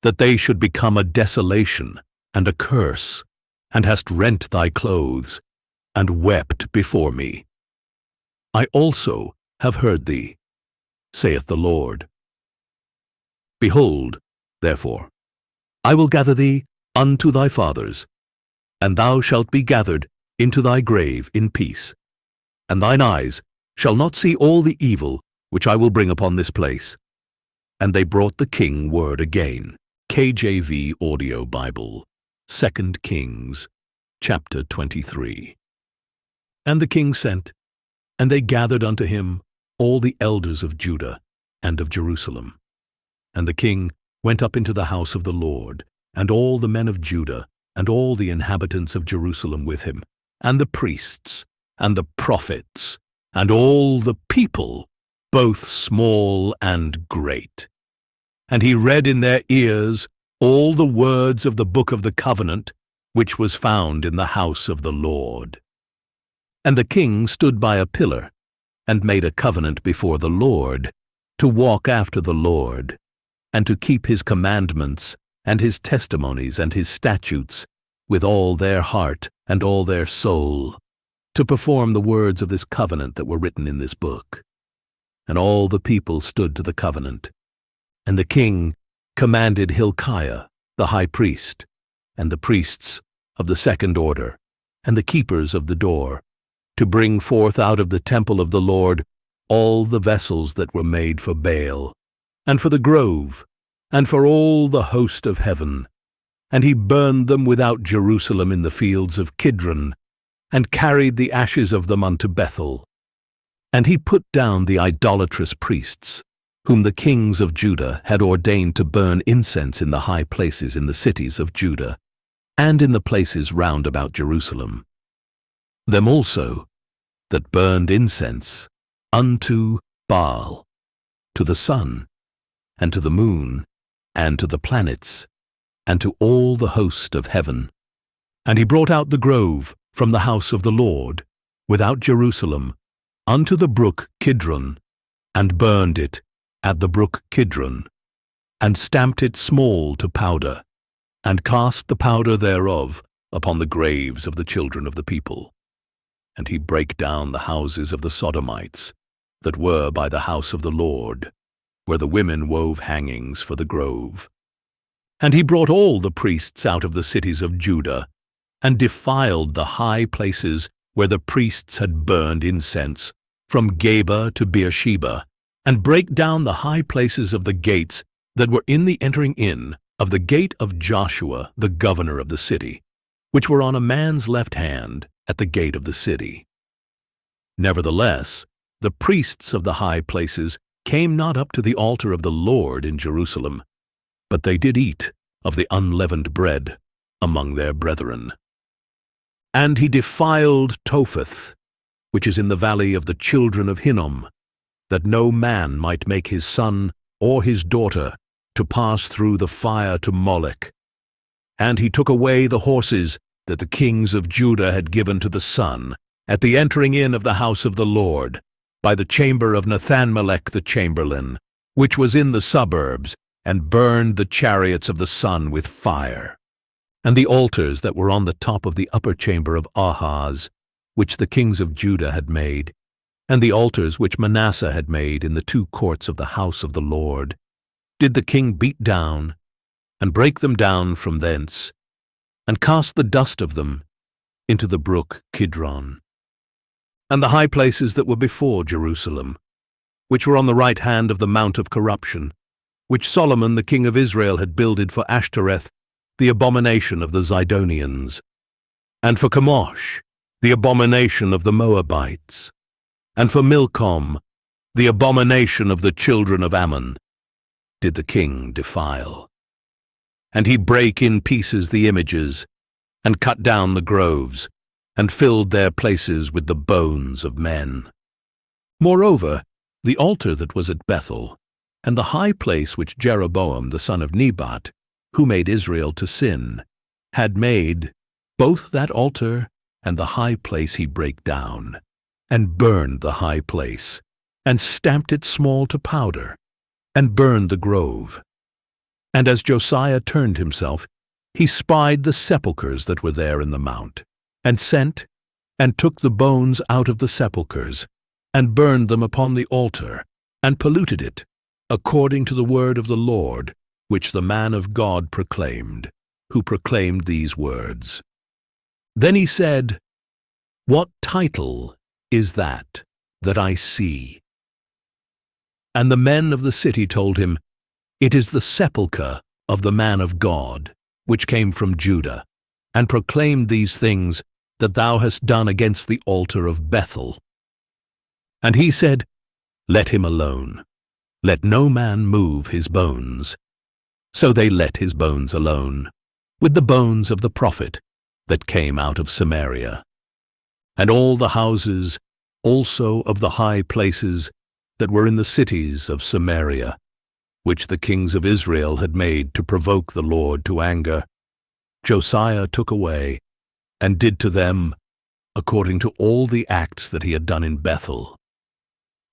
that they should become a desolation and a curse, and hast rent thy clothes, and wept before me. I also have heard thee, saith the Lord. Behold, therefore, I will gather thee unto thy fathers, and thou shalt be gathered into thy grave in peace, and thine eyes shall not see all the evil which I will bring upon this place. And they brought the king word again. KJV Audio Bible, 2 Kings, chapter 23. And the king sent, and they gathered unto him all the elders of Judah and of Jerusalem. And the king went up into the house of the Lord, and all the men of Judah, and all the inhabitants of Jerusalem with him, and the priests, and the prophets, and all the people, both small and great. And he read in their ears all the words of the book of the covenant, which was found in the house of the Lord. And the king stood by a pillar, and made a covenant before the Lord, to walk after the Lord, and to keep his commandments, and his testimonies, and his statutes, with all their heart and all their soul, to perform the words of this covenant that were written in this book. And all the people stood to the covenant. And the king commanded Hilkiah, the high priest, and the priests of the second order, and the keepers of the door, to bring forth out of the temple of the Lord all the vessels that were made for Baal, and for the grove, and for all the host of heaven. And he burned them without Jerusalem in the fields of Kidron, and carried the ashes of them unto Bethel. And he put down the idolatrous priests, whom the kings of Judah had ordained to burn incense in the high places in the cities of Judah, and in the places round about Jerusalem. Them also that burned incense unto Baal, to the sun, and to the moon, and to the planets, and to all the host of heaven. And he brought out the grove from the house of the Lord, without Jerusalem, unto the brook Kidron, and burned it at the brook Kidron, and stamped it small to powder, and cast the powder thereof upon the graves of the children of the people. And he brake down the houses of the Sodomites, that were by the house of the Lord, where the women wove hangings for the grove. And he brought all the priests out of the cities of Judah, and defiled the high places where the priests had burned incense, from Geba to Beersheba, and brake down the high places of the gates that were in the entering in of the gate of Joshua the governor of the city, which were on a man's left hand at the gate of the city. Nevertheless, the priests of the high places came not up to the altar of the Lord in Jerusalem, but they did eat of the unleavened bread among their brethren. And he defiled Topheth, which is in the valley of the children of Hinnom, that no man might make his son or his daughter to pass through the fire to Molech. And he took away the horses that the kings of Judah had given to the sun, at the entering in of the house of the Lord, by the chamber of Nathanmelech the chamberlain, which was in the suburbs, and burned the chariots of the sun with fire. And the altars that were on the top of the upper chamber of Ahaz, which the kings of Judah had made, and the altars which Manasseh had made in the two courts of the house of the Lord, did the king beat down, and break them down from thence, and cast the dust of them into the brook Kidron. And the high places that were before Jerusalem, which were on the right hand of the mount of corruption, which Solomon the king of Israel had builded for Ashtoreth, the abomination of the Zidonians, and for Chemosh, the abomination of the Moabites, and for Milcom, the abomination of the children of Ammon. did the king defile. And he brake in pieces the images, and cut down the groves, and filled their places with the bones of men. Moreover, the altar that was at Bethel, and the high place which Jeroboam the son of Nebat, who made Israel to sin, had made, both that altar and the high place he brake down, and burned the high place, and stamped it small to powder, and burned the grove. And as Josiah turned himself, he spied the sepulchres that were there in the mount, and sent, and took the bones out of the sepulchres, and burned them upon the altar, and polluted it, according to the word of the Lord, which the man of God proclaimed, who proclaimed these words. Then he said, "What title is that I see?" And the men of the city told him, "It is the sepulchre of the man of God, which came from Judah, and proclaimed these things that thou hast done against the altar of Bethel." And he said, "Let him alone. Let no man move his bones." So they let his bones alone, with the bones of the prophet that came out of Samaria. And all the houses also of the high places that were in the cities of Samaria, which the kings of Israel had made to provoke the Lord to anger, Josiah took away, and did to them according to all the acts that he had done in Bethel.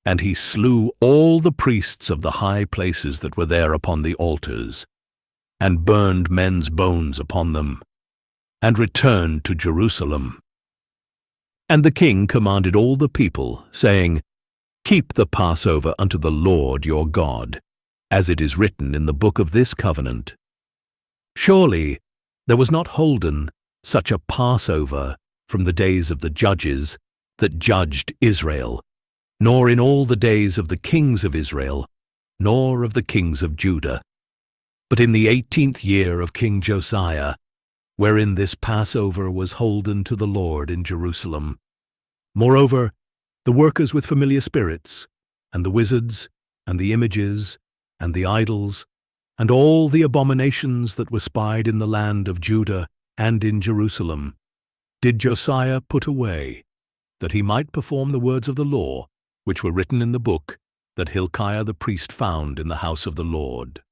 And he slew all the priests of the high places that were there upon the altars, and burned men's bones upon them, and returned to Jerusalem. And the king commanded all the people, saying, "Keep the Passover unto the Lord your God, as it is written in the book of this covenant." Surely there was not holden such a Passover from the days of the judges that judged Israel, nor in all the days of the kings of Israel, nor of the kings of Judah. But in the 18th year of King Josiah, wherein this Passover was holden to the Lord in Jerusalem. Moreover, the workers with familiar spirits, and the wizards, and the images, and the idols, and all the abominations that were spied in the land of Judah and in Jerusalem, did Josiah put away, that he might perform the words of the law, which were written in the book that Hilkiah the priest found in the house of the Lord.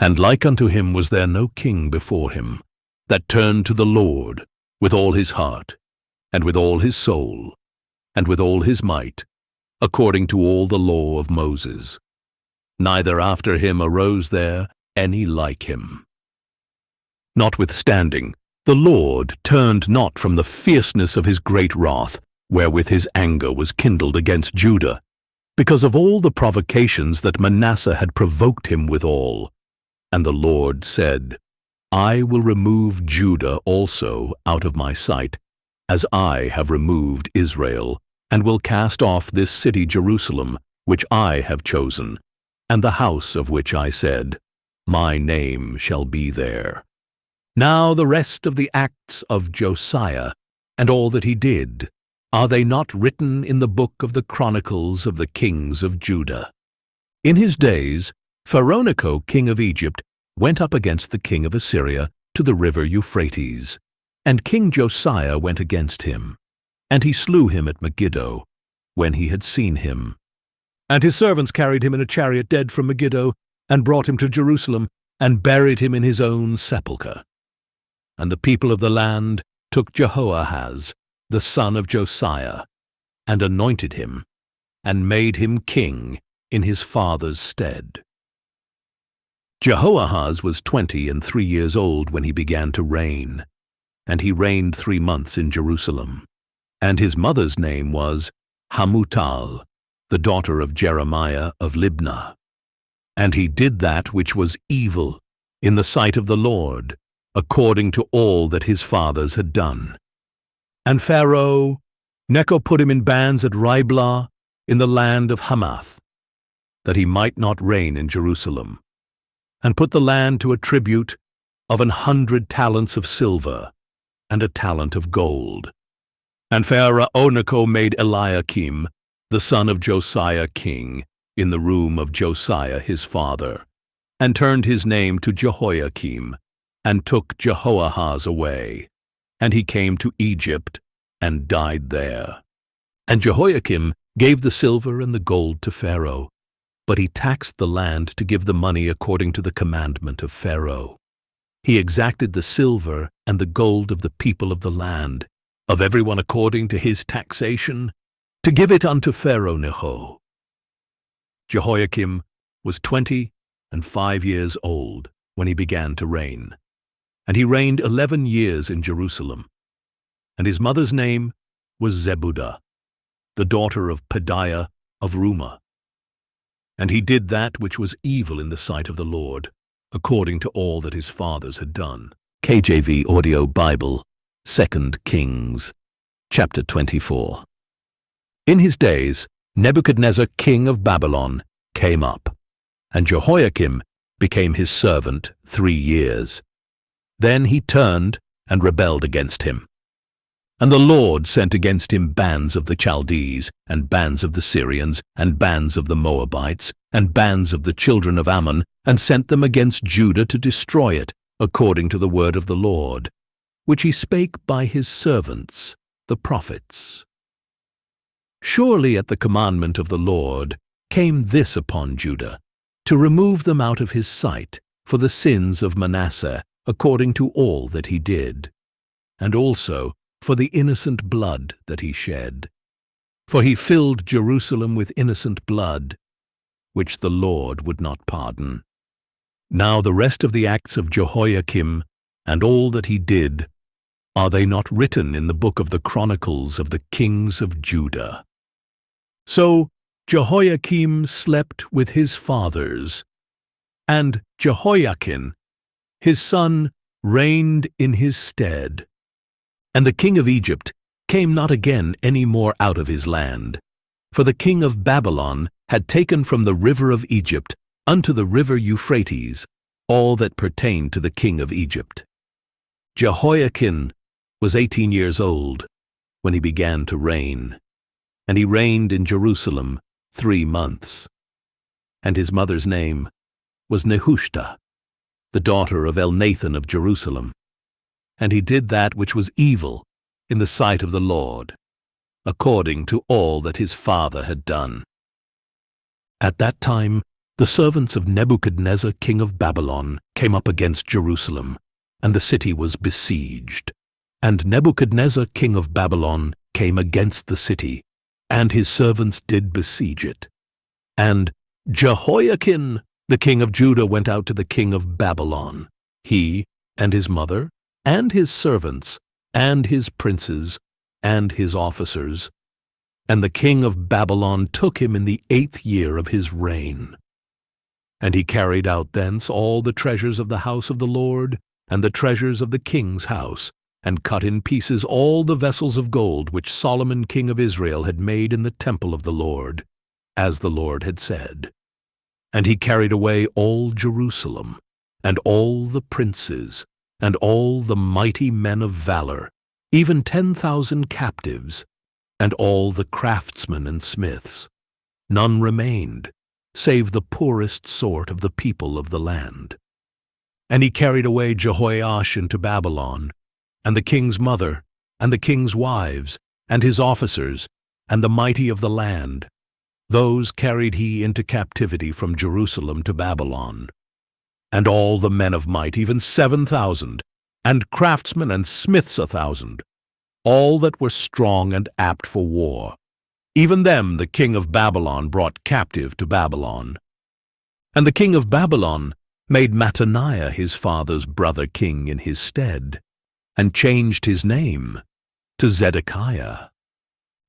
And like unto him was there no king before him, that turned to the Lord with all his heart, and with all his soul, and with all his might, according to all the law of Moses. Neither after him arose there any like him. Notwithstanding, the Lord turned not from the fierceness of his great wrath, wherewith his anger was kindled against Judah, because of all the provocations that Manasseh had provoked him withal. And the Lord said, I will remove Judah also out of my sight, as I have removed Israel, and will cast off this city Jerusalem, which I have chosen, and the house of which I said, My name shall be there. Now the rest of the acts of Josiah, and all that he did, are they not written in the book of the Chronicles of the kings of Judah? In his days, Pharaoh king of Egypt went up against the king of Assyria to the river Euphrates, and King Josiah went against him, and he slew him at Megiddo, when he had seen him. And his servants carried him in a chariot dead from Megiddo, and brought him to Jerusalem, and buried him in his own sepulchre. And the people of the land took Jehoahaz, the son of Josiah, and anointed him, and made him king in his father's stead. Jehoahaz was 23 years old when he began to reign, and he reigned 3 months in Jerusalem. And his mother's name was Hamutal, the daughter of Jeremiah of Libnah. And he did that which was evil in the sight of the Lord, according to all that his fathers had done. And Pharaoh Necho put him in bands at Riblah in the land of Hamath, that he might not reign in Jerusalem, and put the land to a tribute of 100 talents of silver, and a talent of gold. And Pharaoh Necho made Eliakim, the son of Josiah king, in the room of Josiah his father, and turned his name to Jehoiakim, and took Jehoahaz away. And he came to Egypt, and died there. And Jehoiakim gave the silver and the gold to Pharaoh, but he taxed the land to give the money according to the commandment of Pharaoh. He exacted the silver and the gold of the people of the land, of everyone according to his taxation, to give it unto Pharaoh Necho. Jehoiakim was 25 years old when he began to reign, and he reigned 11 years in Jerusalem. And his mother's name was Zebudah, the daughter of Pedaiah of Rumah. And he did that which was evil in the sight of the Lord, according to all that his fathers had done. KJV Audio Bible, 2 Kings, chapter 24. In his days, Nebuchadnezzar king of Babylon came up, and Jehoiakim became his servant 3 years. Then he turned and rebelled against him. And the Lord sent against him bands of the Chaldees, and bands of the Syrians, and bands of the Moabites, and bands of the children of Ammon, and sent them against Judah to destroy it, according to the word of the Lord, which he spake by his servants, the prophets. Surely at the commandment of the Lord came this upon Judah, to remove them out of his sight, for the sins of Manasseh, according to all that he did, and also for the innocent blood that he shed. For he filled Jerusalem with innocent blood, which the Lord would not pardon. Now the rest of the acts of Jehoiakim, and all that he did, are they not written in the book of the Chronicles of the kings of Judah? So Jehoiakim slept with his fathers, and Jehoiachin, his son, reigned in his stead. And the king of Egypt came not again any more out of his land, for the king of Babylon had taken from the river of Egypt unto the river Euphrates all that pertained to the king of Egypt. Jehoiachin was 18 years old when he began to reign, and he reigned in Jerusalem 3 months. And his mother's name was Nehushta, the daughter of Elnathan of Jerusalem. And he did that which was evil in the sight of the Lord, according to all that his father had done. At that time the servants of Nebuchadnezzar king of Babylon came up against Jerusalem, and the city was besieged. And Nebuchadnezzar king of Babylon came against the city, and his servants did besiege it. And Jehoiachin the king of Judah went out to the king of Babylon, he and his mother, and his servants, and his princes, and his officers. And the king of Babylon took him in the 8th year of his reign. And he carried out thence all the treasures of the house of the Lord, and the treasures of the king's house, and cut in pieces all the vessels of gold which Solomon king of Israel had made in the temple of the Lord, as the Lord had said. And he carried away all Jerusalem, and all the princes, and all the mighty men of valor, even 10,000 captives, and all the craftsmen and smiths. None remained, save the poorest sort of the people of the land. And he carried away Jehoash into Babylon, and the king's mother, and the king's wives, and his officers, and the mighty of the land. Those carried he into captivity from Jerusalem to Babylon. And all the men of might, even 7,000, and craftsmen and smiths 1,000, all that were strong and apt for war. Even them the king of Babylon brought captive to Babylon. And the king of Babylon made Mattaniah his father's brother king in his stead, and changed his name to Zedekiah.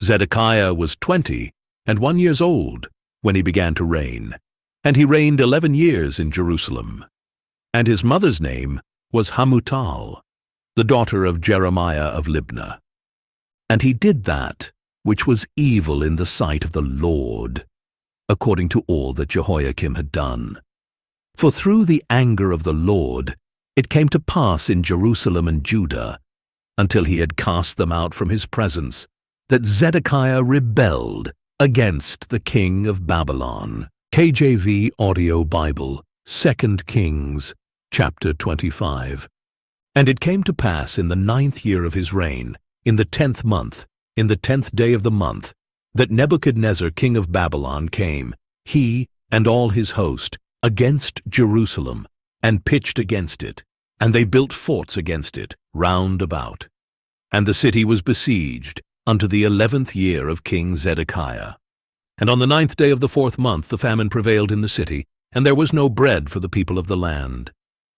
Zedekiah was 21 years old when he began to reign, and he reigned 11 years in Jerusalem. And his mother's name was Hamutal, the daughter of Jeremiah of Libnah. And he did that which was evil in the sight of the Lord, according to all that Jehoiakim had done. For through the anger of the Lord it came to pass in Jerusalem and Judah, until he had cast them out from his presence, that Zedekiah rebelled against the king of Babylon. KJV Audio Bible, 2 Kings, chapter 25. And it came to pass in the 9th year of his reign, in the 10th month, in the 10th day of the month, that Nebuchadnezzar king of Babylon came, he and all his host, against Jerusalem, and pitched against it, and they built forts against it round about. And the city was besieged unto the 11th year of King Zedekiah. And on the 9th day of the 4th month the famine prevailed in the city, and there was no bread for the people of the land.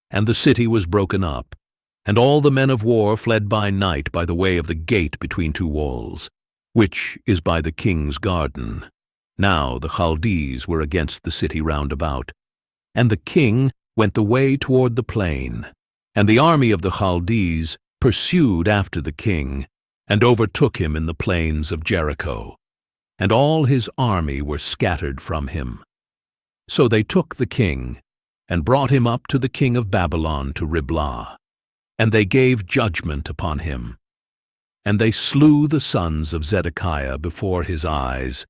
And the city was broken up, and all the men of war fled by night by the way of the gate between two walls, which is by the king's garden. Now the Chaldees were against the city round about. And the king went the way toward the plain, and the army of the Chaldees pursued after the king, and overtook him in the plains of Jericho. And all his army were scattered from him. So they took the king, and brought him up to the king of Babylon to Riblah. And they gave judgment upon him. And they slew the sons of Zedekiah before his eyes,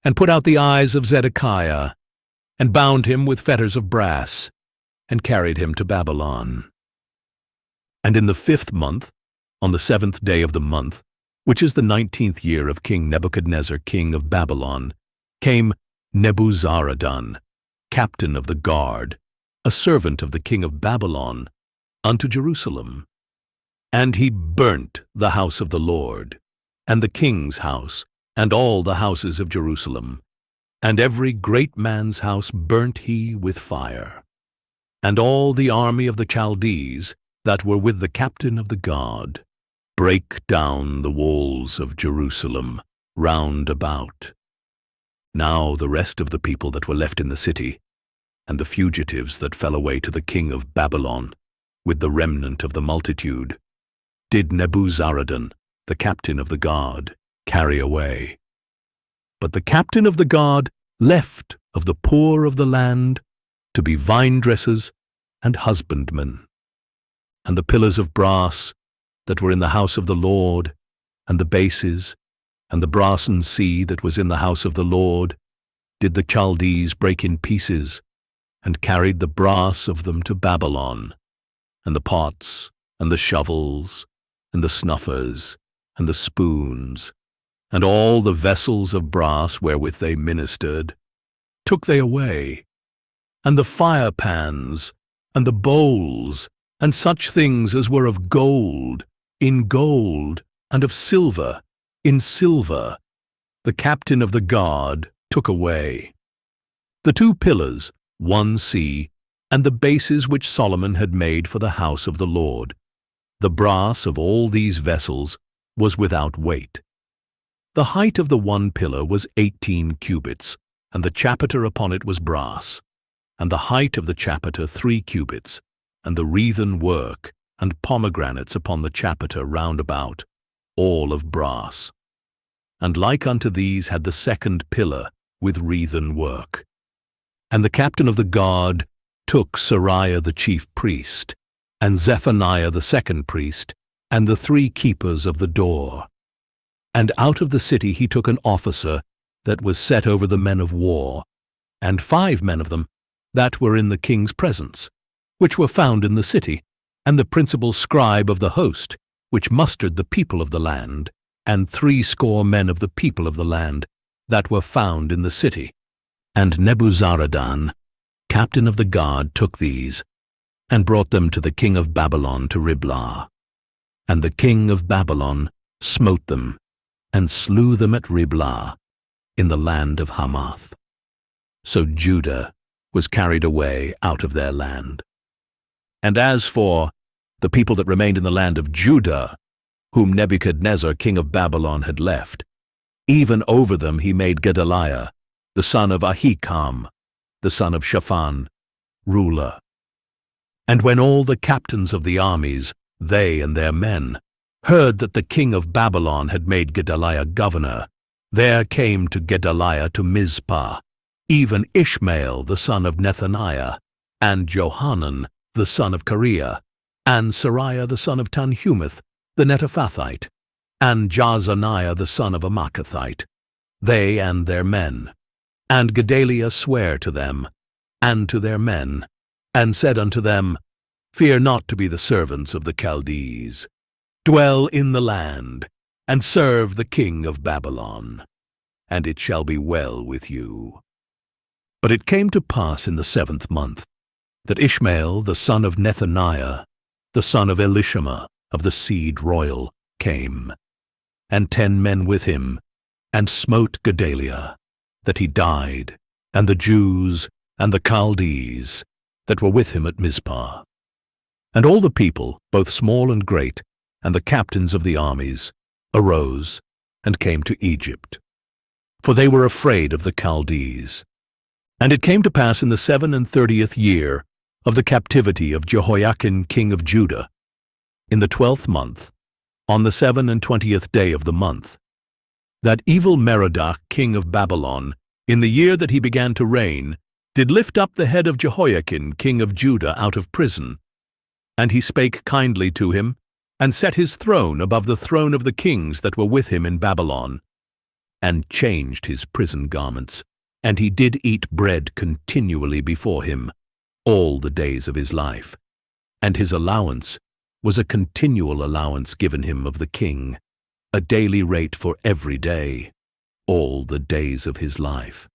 and put out the eyes of Zedekiah, and bound him with fetters of brass, and carried him to Babylon. And in the 5th month, on the 7th day of the month, which is the 19th year of King Nebuchadnezzar king of Babylon, came Nebuzaradan, captain of the guard, a servant of the king of Babylon, unto Jerusalem. And he burnt the house of the Lord, and the king's house, and all the houses of Jerusalem. And every great man's house burnt he with fire. And all the army of the Chaldees, that were with the captain of the guard, brake down the walls of Jerusalem round about. Now the rest of the people that were left in the city, and the fugitives that fell away to the king of Babylon, with the remnant of the multitude, did Nebuzaradan, the captain of the guard, carry away. But the captain of the guard left of the poor of the land to be vine-dressers and husbandmen. And the pillars of brass that were in the house of the Lord, and the bases, and the brassen sea that was in the house of the Lord, did the Chaldees break in pieces, and carried the brass of them to Babylon, and the pots, and the shovels, and the snuffers, and the spoons, and all the vessels of brass wherewith they ministered, took they away, and the fire pans, and the bowls, and such things as were of gold, in gold, and of silver, in silver, the captain of the guard took away. The 2 pillars, 1 sea, and the bases which Solomon had made for the house of the Lord, the brass of all these vessels was without weight. The height of the 1 pillar was 18 cubits, and the chapiter upon it was brass, and the height of the chapiter 3 cubits, and the wreathen work and pomegranates upon the chapiter round about, all of brass. And like unto these had the 2nd pillar with wreathen work. And the captain of the guard took Seraiah the chief priest, and Zephaniah the 2nd priest, and the 3 keepers of the door. And out of the city he took an officer that was set over the men of war, and 5 men of them that were in the king's presence, which were found in the city, and the principal scribe of the host, which mustered the people of the land, and 60 men of the people of the land, that were found in the city. And Nebuzaradan, captain of the guard, took these, and brought them to the king of Babylon to Riblah. And the king of Babylon smote them, and slew them at Riblah, in the land of Hamath. So Judah was carried away out of their land. And as for the people that remained in the land of Judah, whom Nebuchadnezzar king of Babylon had left, even over them he made Gedaliah, the son of Ahikam, the son of Shaphan, ruler. And when all the captains of the armies, they and their men, heard that the king of Babylon had made Gedaliah governor, there came to Gedaliah to Mizpah, even Ishmael the son of Nethaniah, and Johanan the son of Kareah, and Seraiah the son of Tanhumeth, the Netophathite, and Jaazaniah the son of a Maacathite, they and their men. And Gedaliah sware to them, and to their men, and said unto them, Fear not to be the servants of the Chaldees. Dwell in the land, and serve the king of Babylon, and it shall be well with you. But it came to pass in the 7th month, that Ishmael the son of Nethaniah, the son of Elishama of the seed royal, came, and 10 men with him, and smote Gedaliah, that he died, and the Jews and the Chaldees that were with him at Mizpah. And all the people, both small and great, and the captains of the armies, arose and came to Egypt, for they were afraid of the Chaldees. And it came to pass in the 37th year of the captivity of Jehoiakim king of Judah, in the 12th month, on the 27th day of the month, that evil Merodach king of Babylon, in the year that he began to reign, did lift up the head of Jehoiakim king of Judah out of prison. And he spake kindly to him, and set his throne above the throne of the kings that were with him in Babylon, and changed his prison garments, and he did eat bread continually before him all the days of his life. And his allowance was a continual allowance given him of the king, a daily rate for every day, all the days of his life.